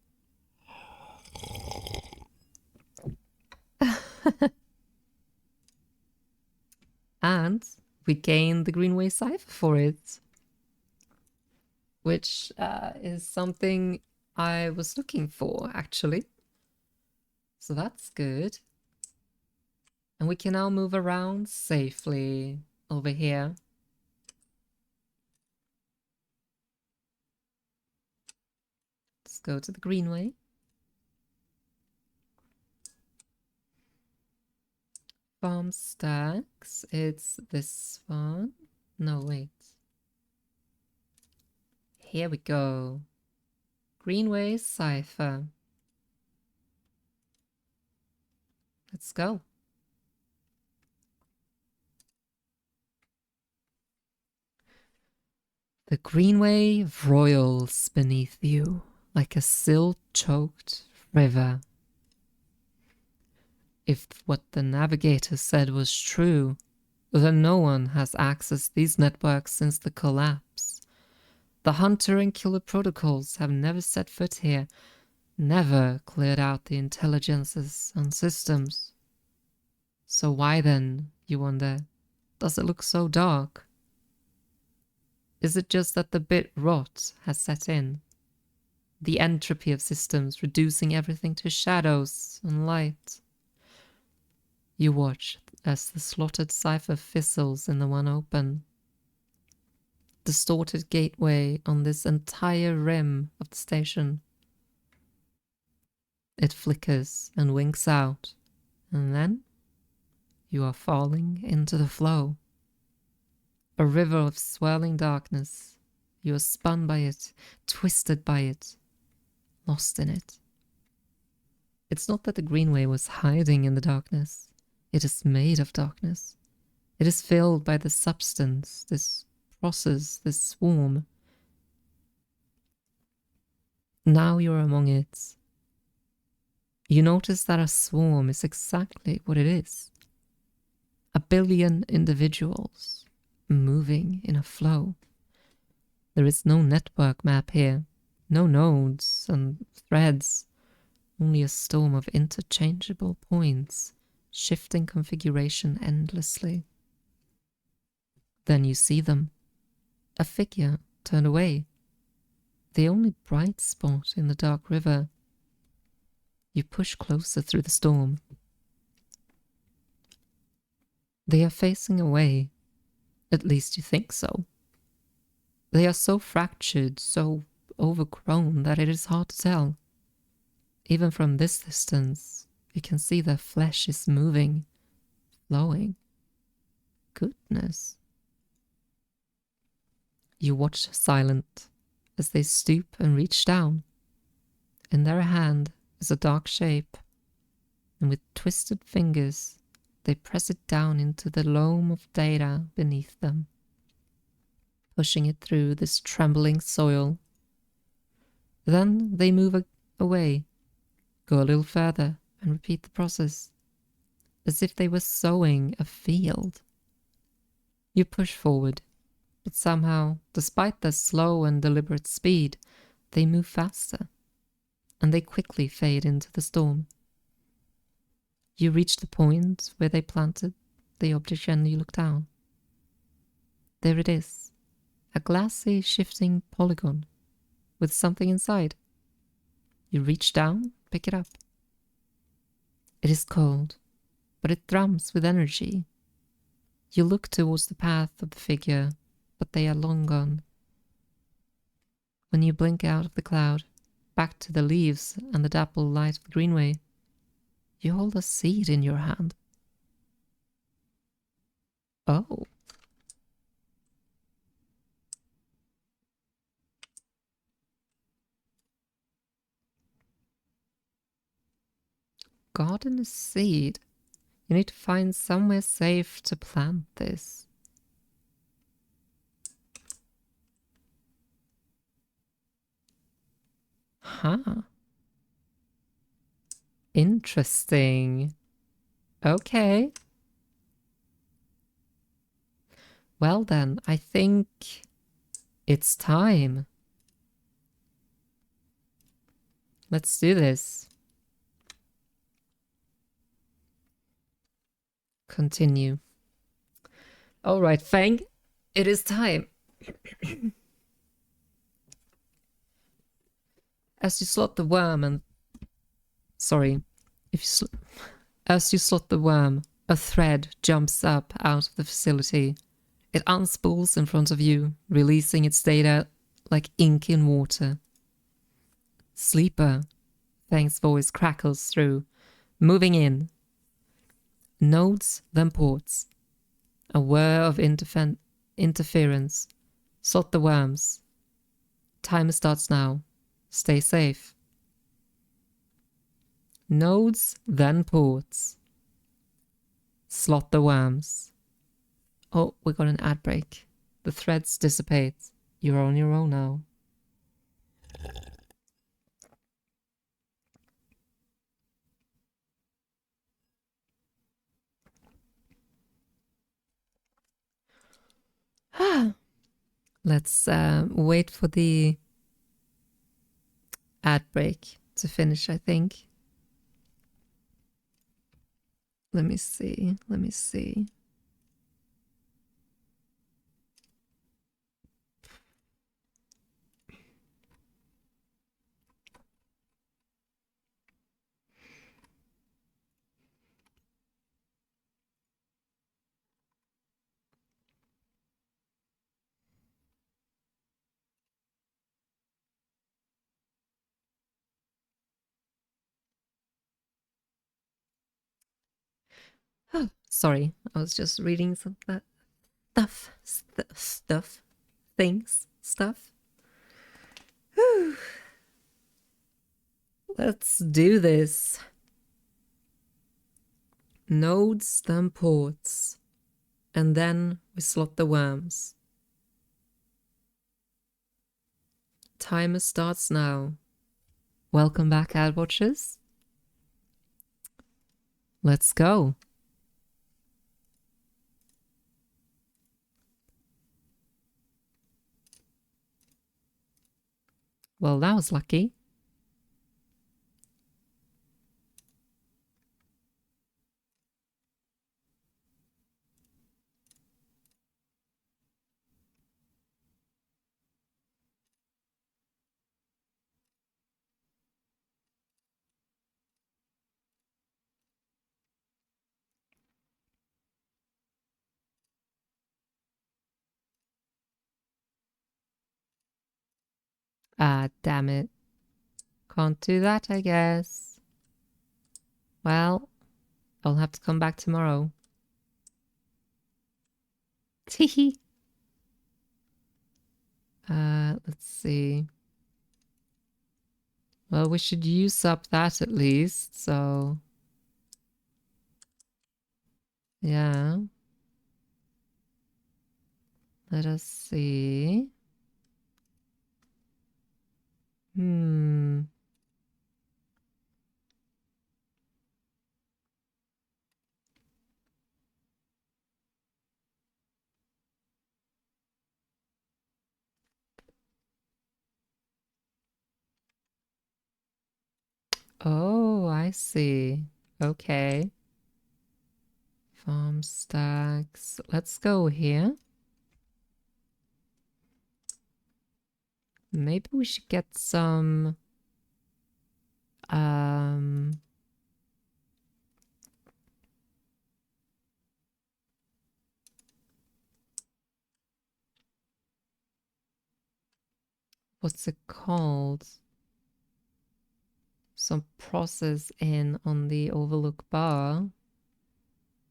And we gained the Greenway cipher for it, which is something I was looking for, actually. So that's good. And we can now move around safely over here. Let's go to the greenway. Farm stacks. It's this one. No, wait. Here we go. Greenway cipher. Let's go. The greenway roils beneath you like a silt-choked river. If what the navigator said was true, then no one has accessed these networks since the collapse. The hunter and killer protocols have never set foot here, never cleared out the intelligences and systems. So why then, you wonder, does it look so dark? Is it just that the bit rot has set in? The entropy of systems reducing everything to shadows and light? You watch as the slotted cipher fizzles in the one open. Distorted gateway on this entire rim of the station. It flickers and winks out, and then you are falling into the flow. A river of swirling darkness. You are spun by it, twisted by it, lost in it. It's not that the greenway was hiding in the darkness. It is made of darkness. It is filled by the substance, this process, this swarm. Now you're among it. You notice that a swarm is exactly what it is. A billion individuals moving in a flow. There is no network map here, no nodes and threads, only a storm of interchangeable points, shifting configuration endlessly. Then you see them. A figure turned away. The only bright spot in the dark river. You push closer through the storm. They are facing away. At least you think so. They are so fractured, so overgrown that it is hard to tell. Even from this distance, you can see their flesh is moving, flowing. Goodness. You watch silent as they stoop and reach down. In their hand is a dark shape, and with twisted fingers, they press it down into the loam of data beneath them, pushing it through this trembling soil. Then they move away, go a little further, and repeat the process, as if they were sowing a field. You push forward, but somehow, despite their slow and deliberate speed, they move faster, and they quickly fade into the storm. You reach the point where they planted the object and you look down. There it is, a glassy, shifting polygon with something inside. You reach down, pick it up. It is cold, but it thrums with energy. You look towards the path of the figure, but they are long gone. When you blink out of the cloud, back to the leaves and the dappled light of the greenway, you hold a seed in your hand. Oh. Garden a seed. You need to find somewhere safe to plant this. Huh. Interesting. Okay. Well then, I think it's time. Let's do this. Continue. All right, Fang, it is time. As you slot the worm and... Sorry. As you slot the worm A thread jumps up out of the facility. It unspools in front of you, releasing its data like ink in water. Sleeper, Fang's voice crackles through. Moving in. Nodes, then ports. A whir of interference. Slot the worms. Timer starts now. Stay safe. Nodes, then ports. Slot the worms. Oh, we got an ad break. The threads dissipate. You're on your own now. Let's wait for the ad break to finish, I think. Let me see. Oh, sorry, I was just reading some stuff. Whew. Let's do this. Nodes, then ports. And then we slot the worms. Timer starts now. Welcome back, ad watchers. Let's go. Well, that was lucky. Ah, damn it. Can't do that, I guess. Well, I'll have to come back tomorrow. Teehee. Let's see. Well, we should use up that at least, so... Yeah. Let us see. Oh, I see. Okay. Farm stacks. Let's go here. Maybe we should get some... what's it called? Some process in on the overlook bar.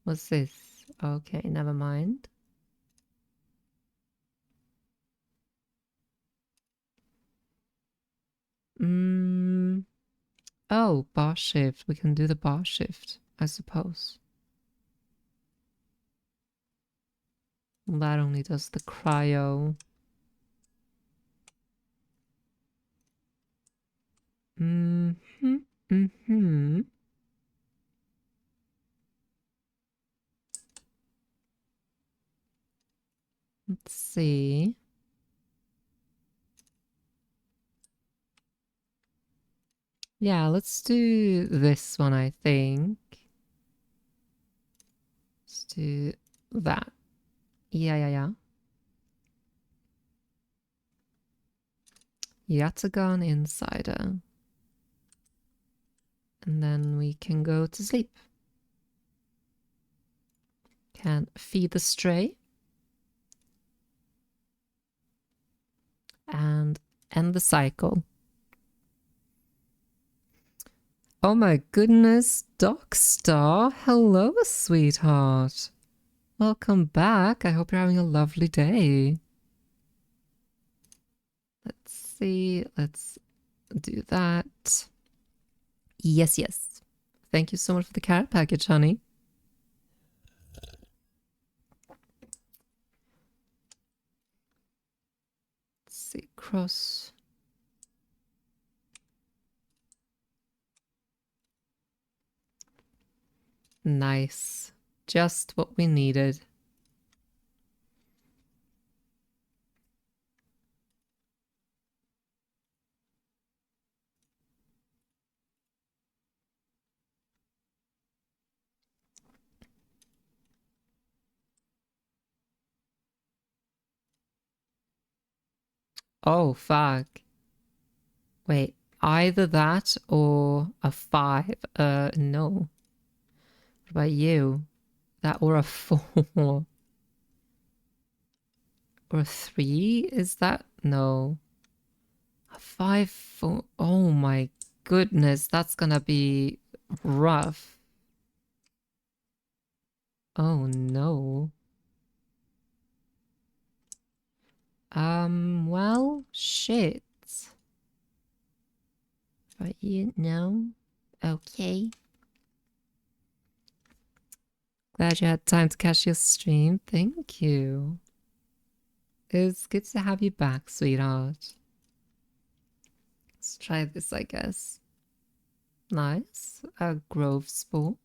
What's this? Okay, never mind. Oh, bar shift. We can do the bar shift, I suppose. That only does the cryo. Let's see. Yeah, let's do this one, I think. Let's do that. Yeah. Yatagan Insider. And then we can go to sleep. can feed the stray and end the cycle. Oh my goodness, Dockstar. Hello, sweetheart. Welcome back. I hope you're having a lovely day. Let's see. Let's do that. Yes, yes. Thank you so much for the carrot package, honey. Let's see. Cross. Nice. Just what we needed. Oh, fuck. Wait, either that or a 5. No. What about you? That or a 4? Or a 3? Is that? No. A 5, 4. Oh my goodness, that's gonna be rough. Oh no. Well, shit. But you know, okay. Glad you had time to catch your stream. Thank you. It's good to have you back, sweetheart. Let's try this, I guess. Nice. A grove spore.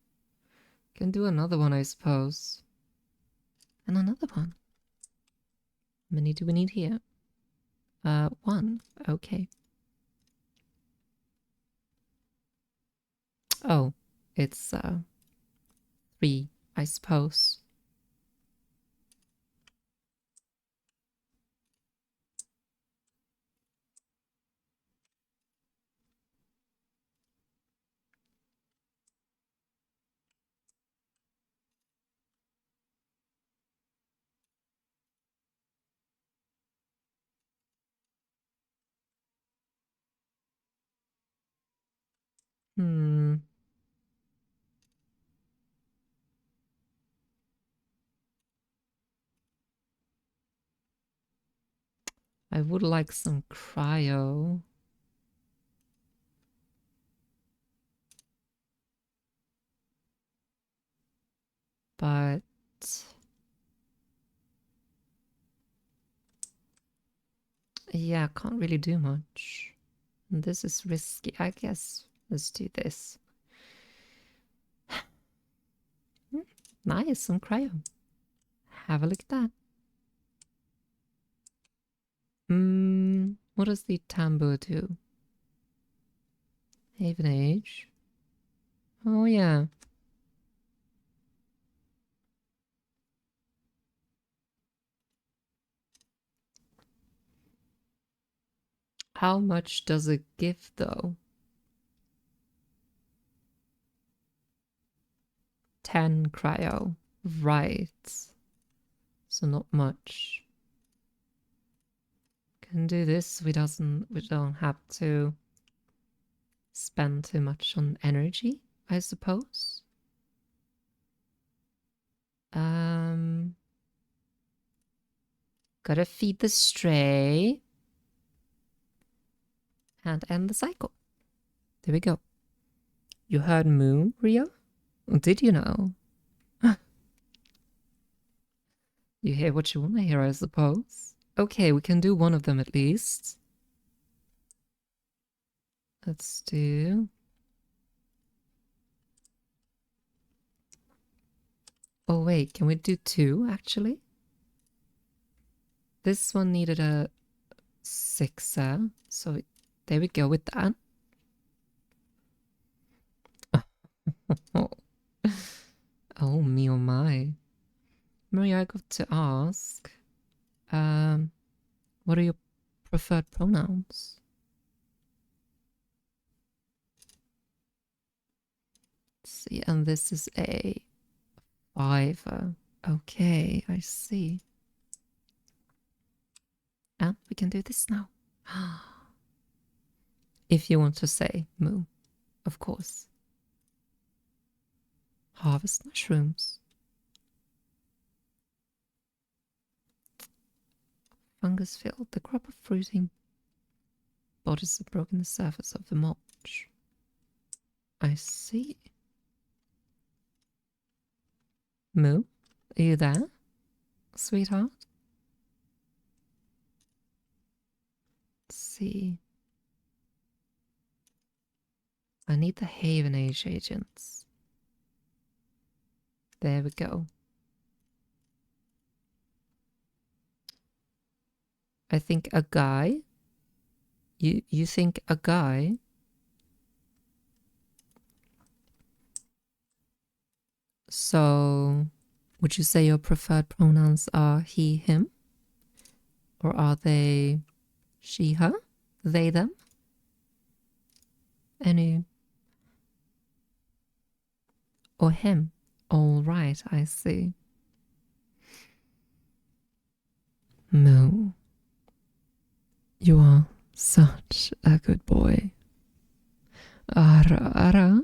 Can do another one, I suppose. And another one. How many do we need here? 1. Okay. Oh, it's 3, I suppose. Hmm. I would like some cryo. But yeah, can't really do much. This is risky, I guess. Let's do this. Nice, some cryo. Have a look at that. What does the tambour do? Haven Age. Oh yeah. How much does it give though? 10 cryo. Right. So not much. Can do this. We don't have to spend too much on energy, I suppose. Gotta feed the stray. And end the cycle. There we go. You heard moo, Rio? Did you know? You hear what you want to hear, I suppose. Okay, we can do one of them at least. Let's do... Oh wait, can we do 2 actually? This one needed a 6er, so there we go with that. Oh me oh my. Maria, I got to ask, what are your preferred pronouns? Let's see, and this is a 5er. Okay, I see. And we can do this now. If you want to say moo, of course. Harvest mushrooms. Fungus filled. The crop of fruiting bodies have broken the surface of the mulch. I see. Moo, are you there, sweetheart? Let's see. I need the Haven Age agents. There we go. I think a guy. You think a guy? So, would you say your preferred pronouns are he, him? Or are they she, her? They, them? Any? Or him? All right, I see. Moo, you are such a good boy. Ara, ara.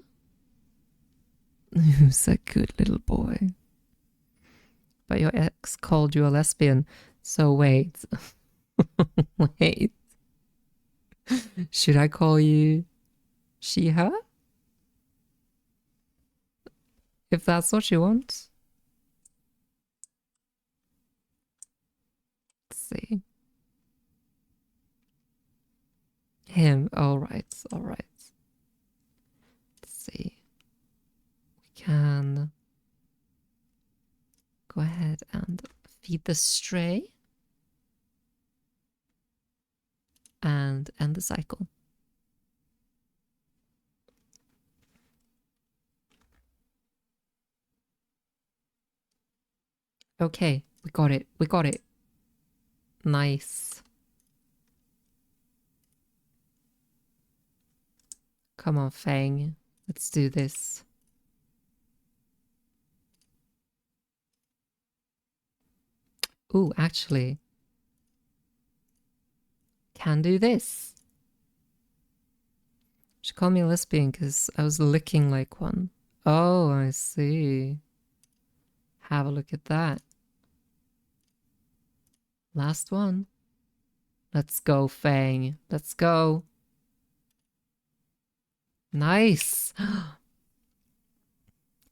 Who's a good little boy? But your ex called you a lesbian, so wait. Wait. Should I call you she, her? If that's what you want. Let's see. Him. All right. All right. Let's see. We can go ahead and feed the stray and end the cycle. Okay, we got it. We got it. Nice. Come on, Fang. Let's do this. Ooh, actually. Can do this. She called me a lesbian because I was looking like one. Oh, I see. Have a look at that. Last one. Let's go, Fang. Let's go. Nice.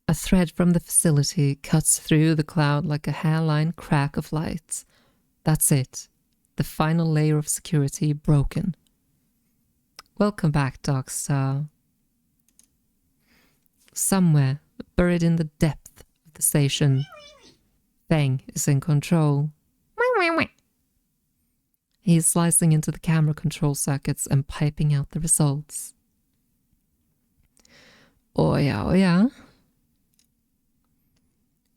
A thread from the facility cuts through the cloud like a hairline crack of light. That's it. The final layer of security broken. Welcome back, Darkstar. Somewhere, buried in the depth of the station, Fang is in control. He is slicing into the camera control circuits and piping out the results. Oh yeah, oh yeah.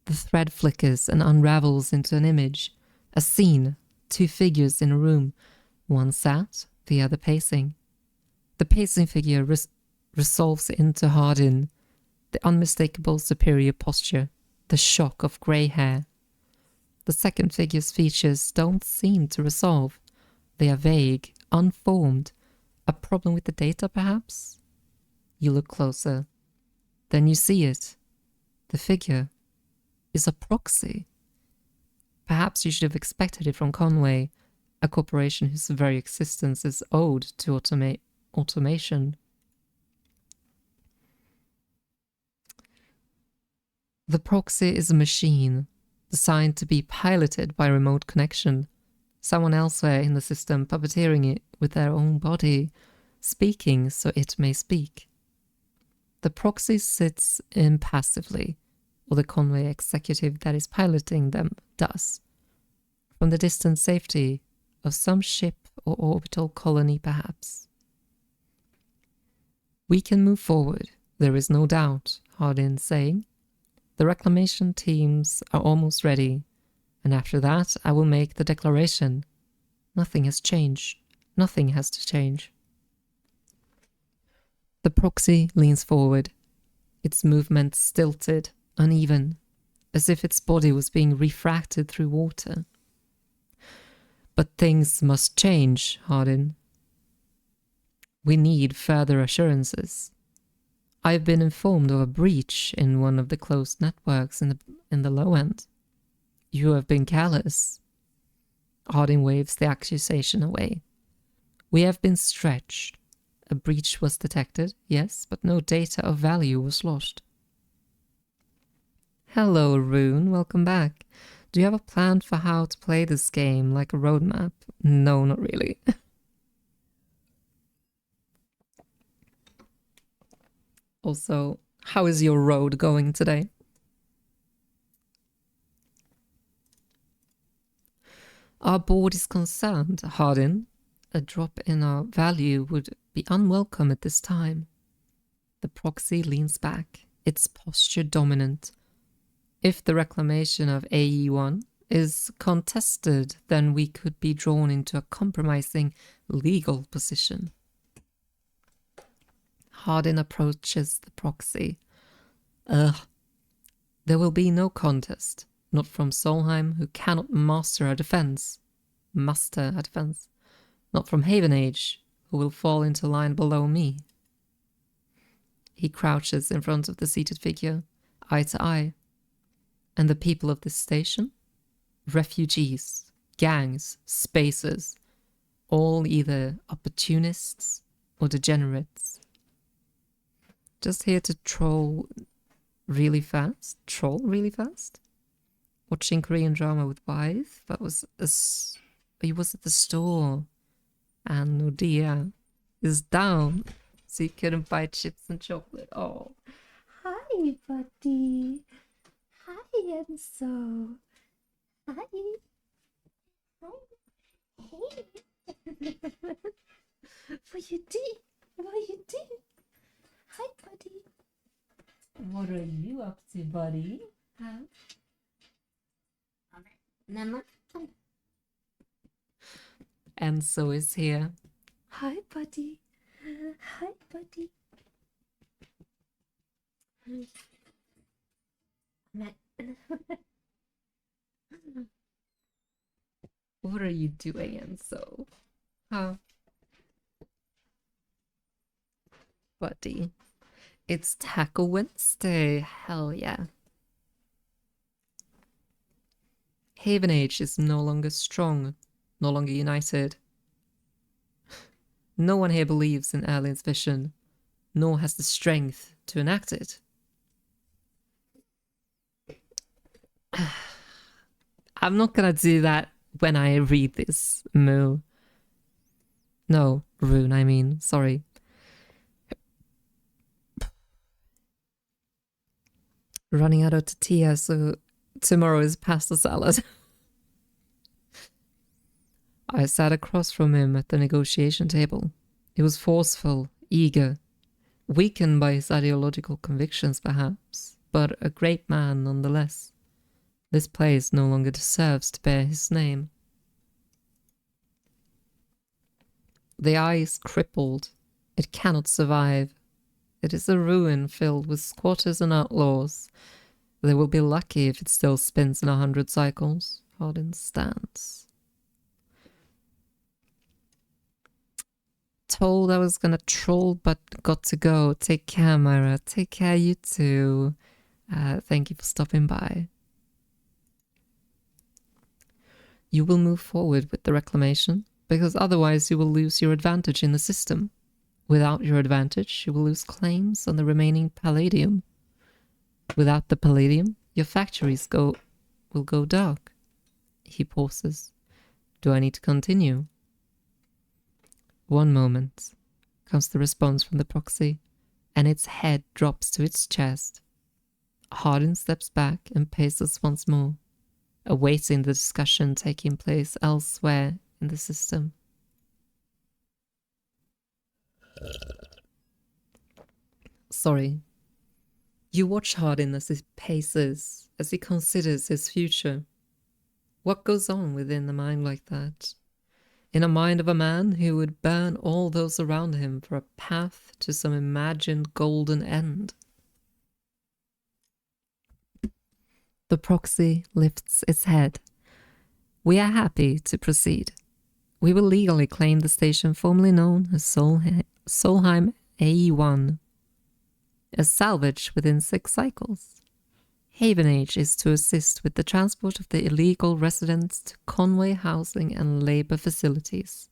The thread flickers and unravels into an image, a scene, two figures in a room, one sat, the other pacing. The pacing figure resolves into Hardin, the unmistakable superior posture, the shock of grey hair. The second figure's features don't seem to resolve. They are vague, unformed. A problem with the data, perhaps? You look closer. Then you see it. The figure is a proxy. Perhaps you should have expected it from Conway, a corporation whose very existence is owed to automation. The proxy is a machine designed to be piloted by remote connection. Someone elsewhere in the system puppeteering it with their own body, speaking so it may speak. The proxy sits impassively, or the Conway executive that is piloting them does, from the distant safety of some ship or orbital colony perhaps. We can move forward, there is no doubt, Hardin's saying. The reclamation teams are almost ready, and after that I will make the declaration. Nothing has changed. Nothing has to change. The proxy leans forward, its movement stilted, uneven. A as if its body was being refracted through water. But things must change, Hardin. We need further assurances. I've been informed of a breach in one of the closed networks in the low end. You have been careless. Hardin waves the accusation away. We have been stretched. A breach was detected, yes, but no data of value was lost. Hello, Rune. Welcome back. Do you have a plan for how to play this game, like a roadmap? No, not really. Also, how is your road going today? Our board is concerned, Hardin. A drop in our value would be unwelcome at this time. The proxy leans back, its posture dominant. If the reclamation of AE1 is contested, then we could be drawn into a compromising legal position. Hardin approaches the proxy. There will be no contest, not from Solheim, who cannot master a defense. Not from Havenage, who will fall into line below me. He crouches in front of the seated figure, eye to eye. And the people of this station? Refugees, gangs, spacers, all either opportunists or degenerates. Just here to troll really fast? Watching Korean drama with wife, but he was at the store. And Nordea is down, so you couldn't buy chips and chocolate. Oh, hi, buddy. Hi, Enzo. Hi. Hey. What you do? Hi, buddy. What are you up to, buddy? Huh? Enzo is here. Hi, buddy. Hi, buddy. What are you doing, Enzo? Huh? Buddy. It's Taco Wednesday. Hell yeah. Havenage is no longer strong, no longer united. No one here believes in Erlin's vision, nor has the strength to enact it. I'm not gonna do that when I read this, Moo. No, Rune, I mean, sorry. Running out of tortilla, so tomorrow is pasta salad. I sat across from him at the negotiation table. He was forceful, eager, weakened by his ideological convictions perhaps, but a great man nonetheless. This place no longer deserves to bear his name. The eye is crippled. It cannot survive. It is a ruin filled with squatters and outlaws. They will be lucky if it still spins in 100 cycles. Hardin stands. Told I was gonna troll, but got to go. Take care, Myra. Take care, you too. Thank you for stopping by. You will move forward with the reclamation, because otherwise you will lose your advantage in the system. Without your advantage, you will lose claims on the remaining palladium. Without the palladium, your factories will go dark. He pauses. Do I need to continue? One moment, comes the response from the proxy, and its head drops to its chest. Hardin steps back and paces once more, awaiting the discussion taking place elsewhere in the system. Sorry. You watch Hardin as he paces, as he considers his future. What goes on within a mind like that? In a mind of a man who would burn all those around him for a path to some imagined golden end. The proxy lifts its head. We are happy to proceed. We will legally claim the station formerly known as Solheim AE1 as salvage within 6 cycles. Havenage is to assist with the transport of the illegal residents to Conway housing and labor facilities.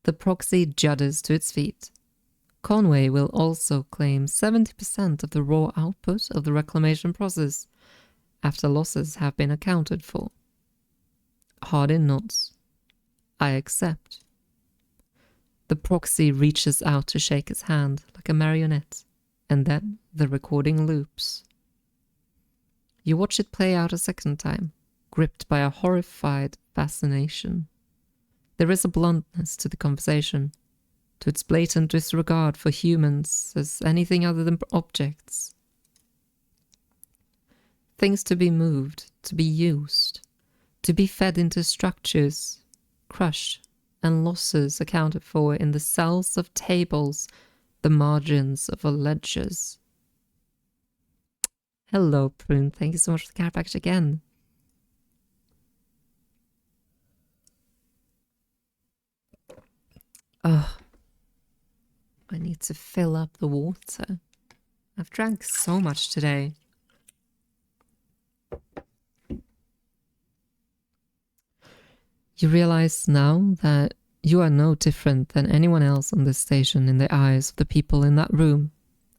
The proxy judders to its feet. Conway will also claim 70% of the raw output of the reclamation process after losses have been accounted for. Hardin nods. I accept. The proxy reaches out to shake his hand like a marionette, and then the recording loops. You watch it play out a second time, gripped by a horrified fascination. There is a bluntness to the conversation, to its blatant disregard for humans as anything other than objects. Things to be moved, to be used, to be fed into structures, crushed, and losses accounted for in the cells of tables, the margins of ledgers. Hello, Prune. Thank you so much for the care package again. Oh, I need to fill up the water. I've drank so much today. You realize now that you are no different than anyone else on this station in the eyes of the people in that room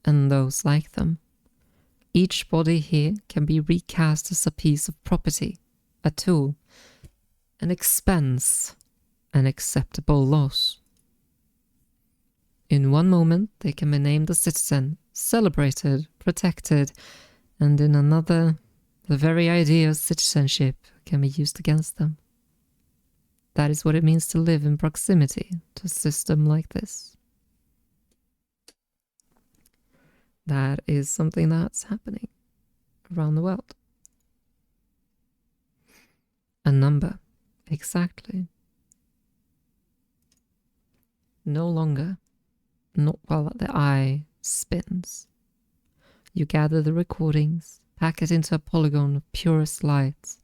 and those like them. Each body here can be recast as a piece of property, a tool, an expense, an acceptable loss. In one moment, they can be named a citizen, celebrated, protected, and in another, the very idea of citizenship can be used against them. That is what it means to live in proximity to a system like this. That is something that's happening around the world. A number, exactly. No longer, not while the eye spins. You gather the recordings, pack it into a polygon of purest light.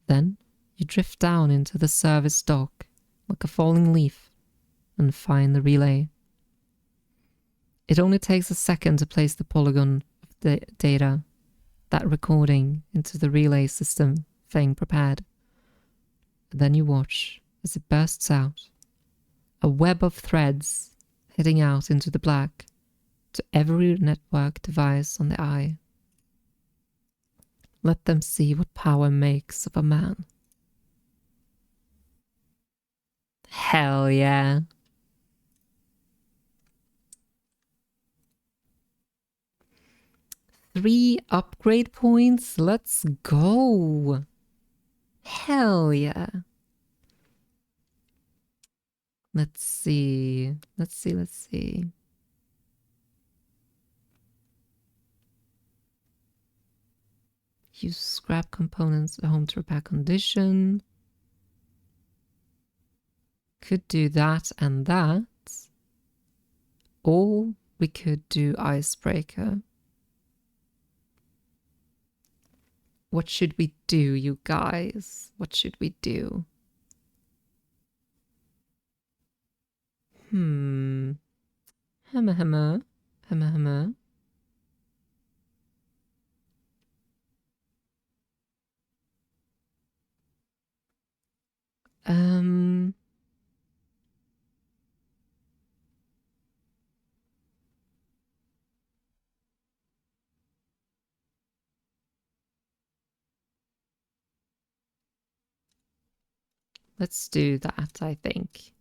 Then you drift down into the service dock like a falling leaf and find the relay. It only takes a second to place the polygon of the data, that recording, into the relay system Fang prepared. Then you watch as it bursts out, a web of threads heading out into the black to every network device on the eye. Let them see what power makes of a man. Hell yeah. Three upgrade points. Let's go. Hell yeah. Let's see. Use scrap components at home to repair condition. Could do that and that. Or we could do icebreaker. What should we do, you guys? What should we do? Hammer. Let's do that, I think.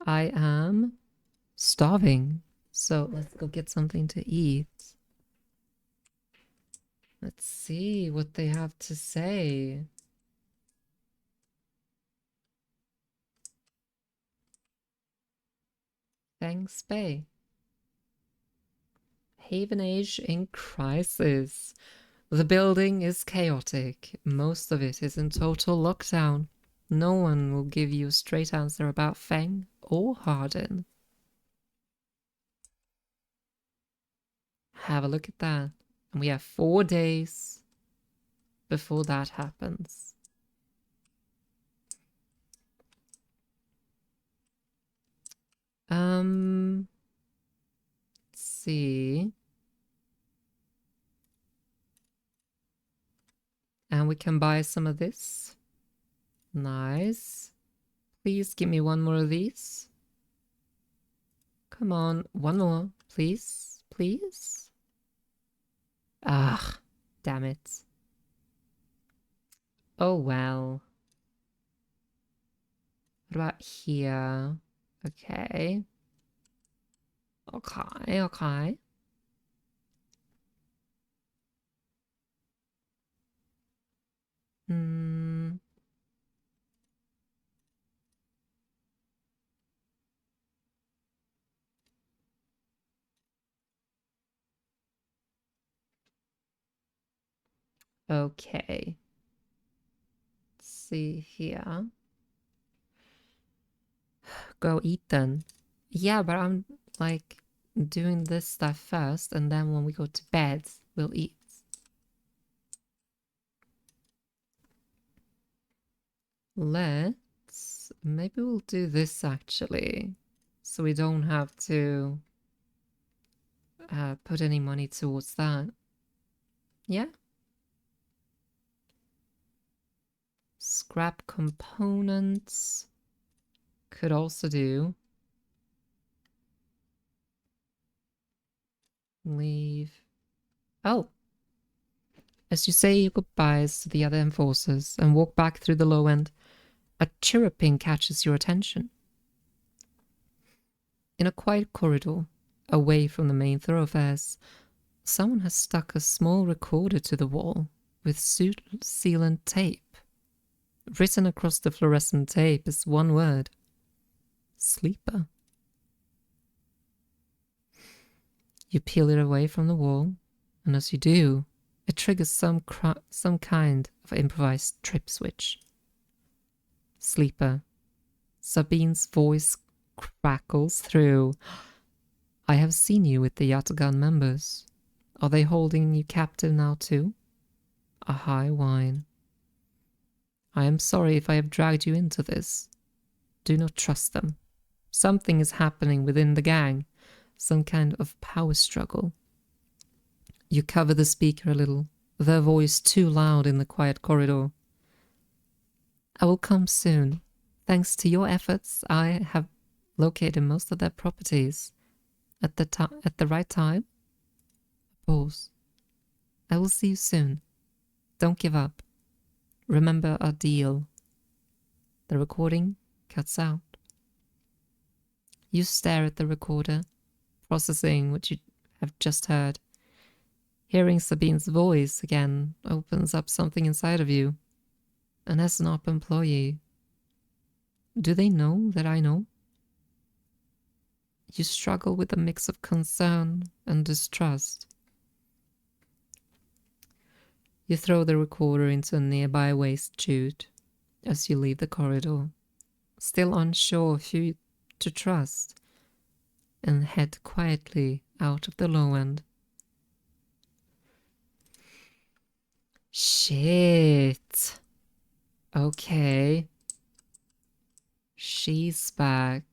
I am starving, so let's go get something to eat. Let's see what they have to say. Thanks, Bay. Haven Age in crisis. The building is chaotic. Most of it is in total lockdown. No one will give you a straight answer about Feng or Hardin. Have a look at that. And we have 4 days before that happens. Let's see. And we can buy some of this. Nice. Please give me one more of these. Come on, one more, please. Please. Ah, damn it. Oh well. What about here? Okay. Okay, okay. Hmm. Okay. Let's see here. Go eat then. Yeah, but I'm like doing this stuff first, and then when we go to bed, we'll eat. Maybe we'll do this actually, so we don't have to put any money towards that. Yeah. Scrap components. Could also do. Leave. Oh. As you say your goodbyes to the other enforcers and walk back through the low end, a chirruping catches your attention. In a quiet corridor, away from the main thoroughfares, someone has stuck a small recorder to the wall with sealant tape. Written across the fluorescent tape is one word: sleeper. You peel it away from the wall, and as you do, it triggers some kind of improvised trip switch. Sleeper. Sabine's voice crackles through. I have seen you with the Yatagan members. Are they holding you captive now too? A high whine. I am sorry if I have dragged you into this. Do not trust them. Something is happening within the gang. Some kind of power struggle. You cover the speaker a little, their voice too loud in the quiet corridor. I will come soon. Thanks to your efforts, I have located most of their properties. At the right time? Pause. I will see you soon. Don't give up. Remember our deal. The recording cuts out. You stare at the recorder, processing what you have just heard. Hearing Sabine's voice again opens up something inside of you. An SNOP employee. Do they know that I know? You struggle with a mix of concern and distrust. You throw the recorder into a nearby waste chute as you leave the corridor, still unsure of who to trust, and head quietly out of the low end. Shit. Okay. She's back.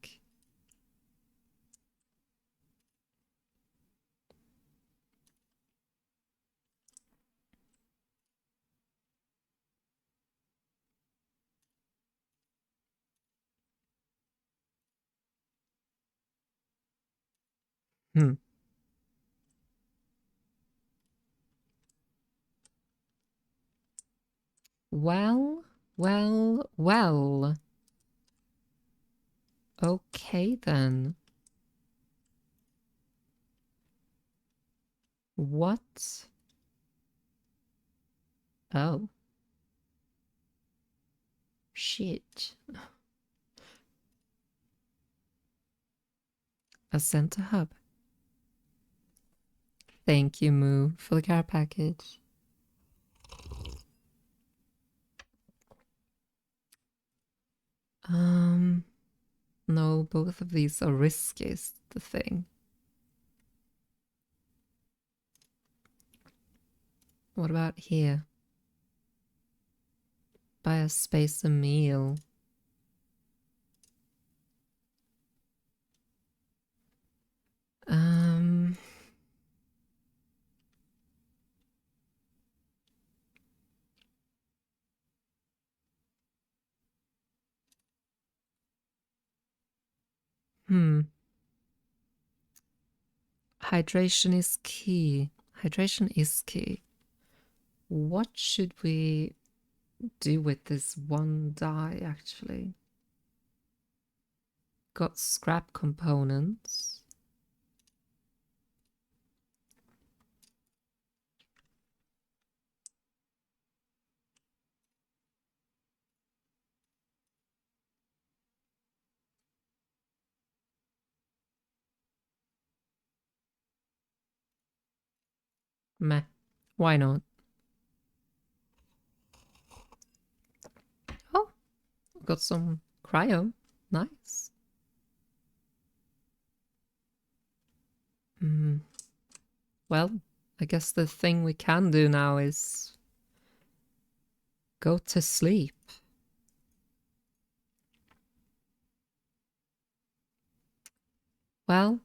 Well, well, well. Okay then. What? Oh. Shit. A center hub. Thank you, Moo, for the care package. both of these are risky is the thing. What about here? Buy a space a meal. Hydration is key. Hydration is key. What should we do with this one dye, actually? Got scrap components. Meh. Why not? Oh, got some cryo. Nice. Well, I guess the thing we can do now is go to sleep. Well,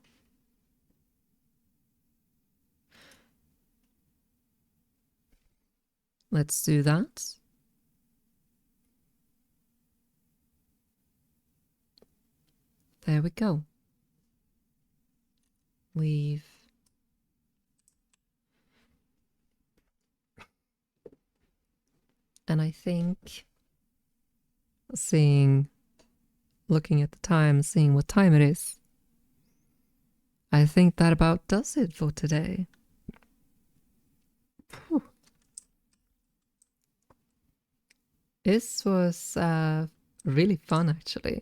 let's do that. There we go. Leave. And I think looking at the time, seeing what time it is, I think that about does it for today. Whew. This was really fun, actually.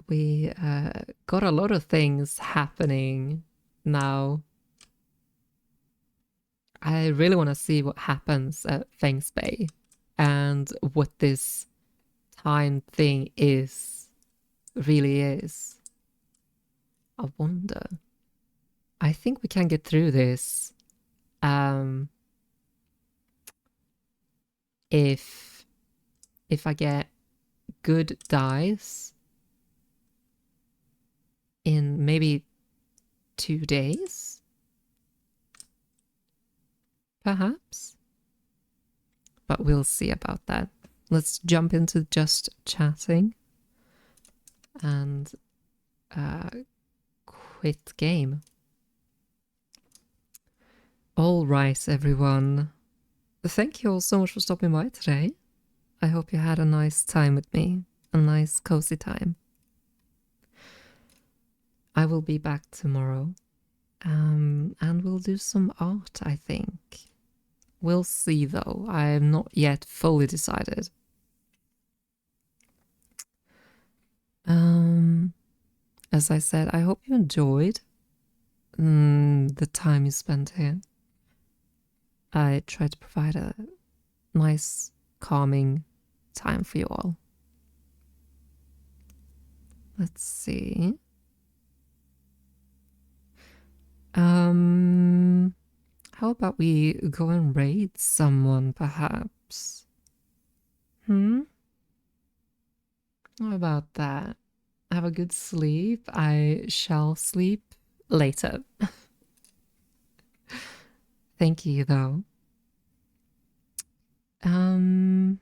We got a lot of things happening now. I really want to see what happens at Feng's Bay and what this time thing really is. I wonder. I think we can get through this if I get good dice in maybe 2 days, perhaps. But we'll see about that. Let's jump into just chatting and quit game. All right, everyone. Thank you all so much for stopping by today. I hope you had a nice time with me, a nice cozy time. I will be back tomorrow, and we'll do some art, I think. We'll see, though. I am not yet fully decided. As I said, I hope you enjoyed the time you spent here. I tried to provide a nice, calming time for you all. Let's see. How about we go and raid someone, perhaps? How about that? Have a good sleep. I shall sleep later. Thank you, though. Oh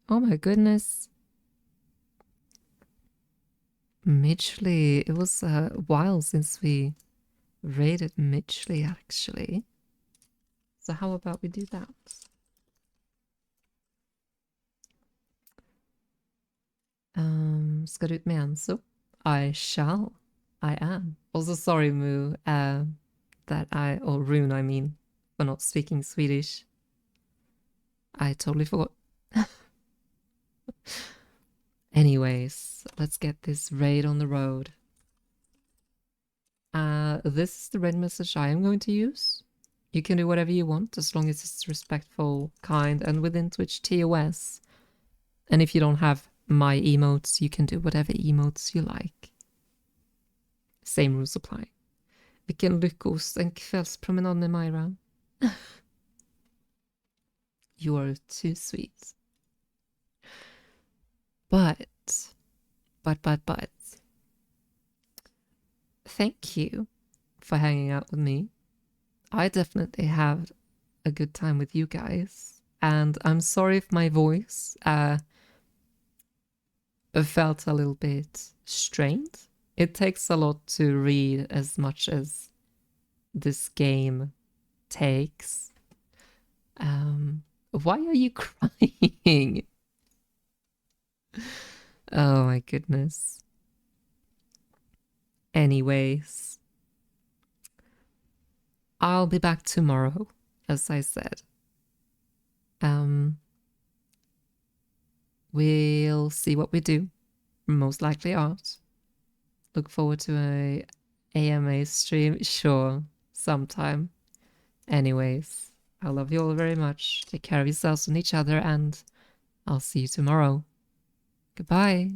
my goodness. Midgley. It was a while since we raided Midgley, actually. So how about we do that? Ska du ut med en så? I shall. I am. Also sorry, Moo, or Rune, I mean, for not speaking Swedish. I totally forgot. Anyways, let's get this raid on the road. This is the raid message I am going to use. You can do whatever you want as long as it's respectful, kind, and within Twitch TOS. And if you don't have my emotes, you can do whatever emotes you like. Same rules apply. Vilken lyckost, en kvällspromenad med Myra. You are too sweet. But. Thank you for hanging out with me. I definitely had a good time with you guys. And I'm sorry if my voice felt a little bit strained. It takes a lot to read as much as this game takes. Why are you crying? Oh my goodness. Anyways, I'll be back tomorrow, as I said. We'll see what we do. Most likely art. Look forward to a AMA stream, sure, sometime. Anyways, I love you all very much. Take care of yourselves and each other, and I'll see you tomorrow. Goodbye.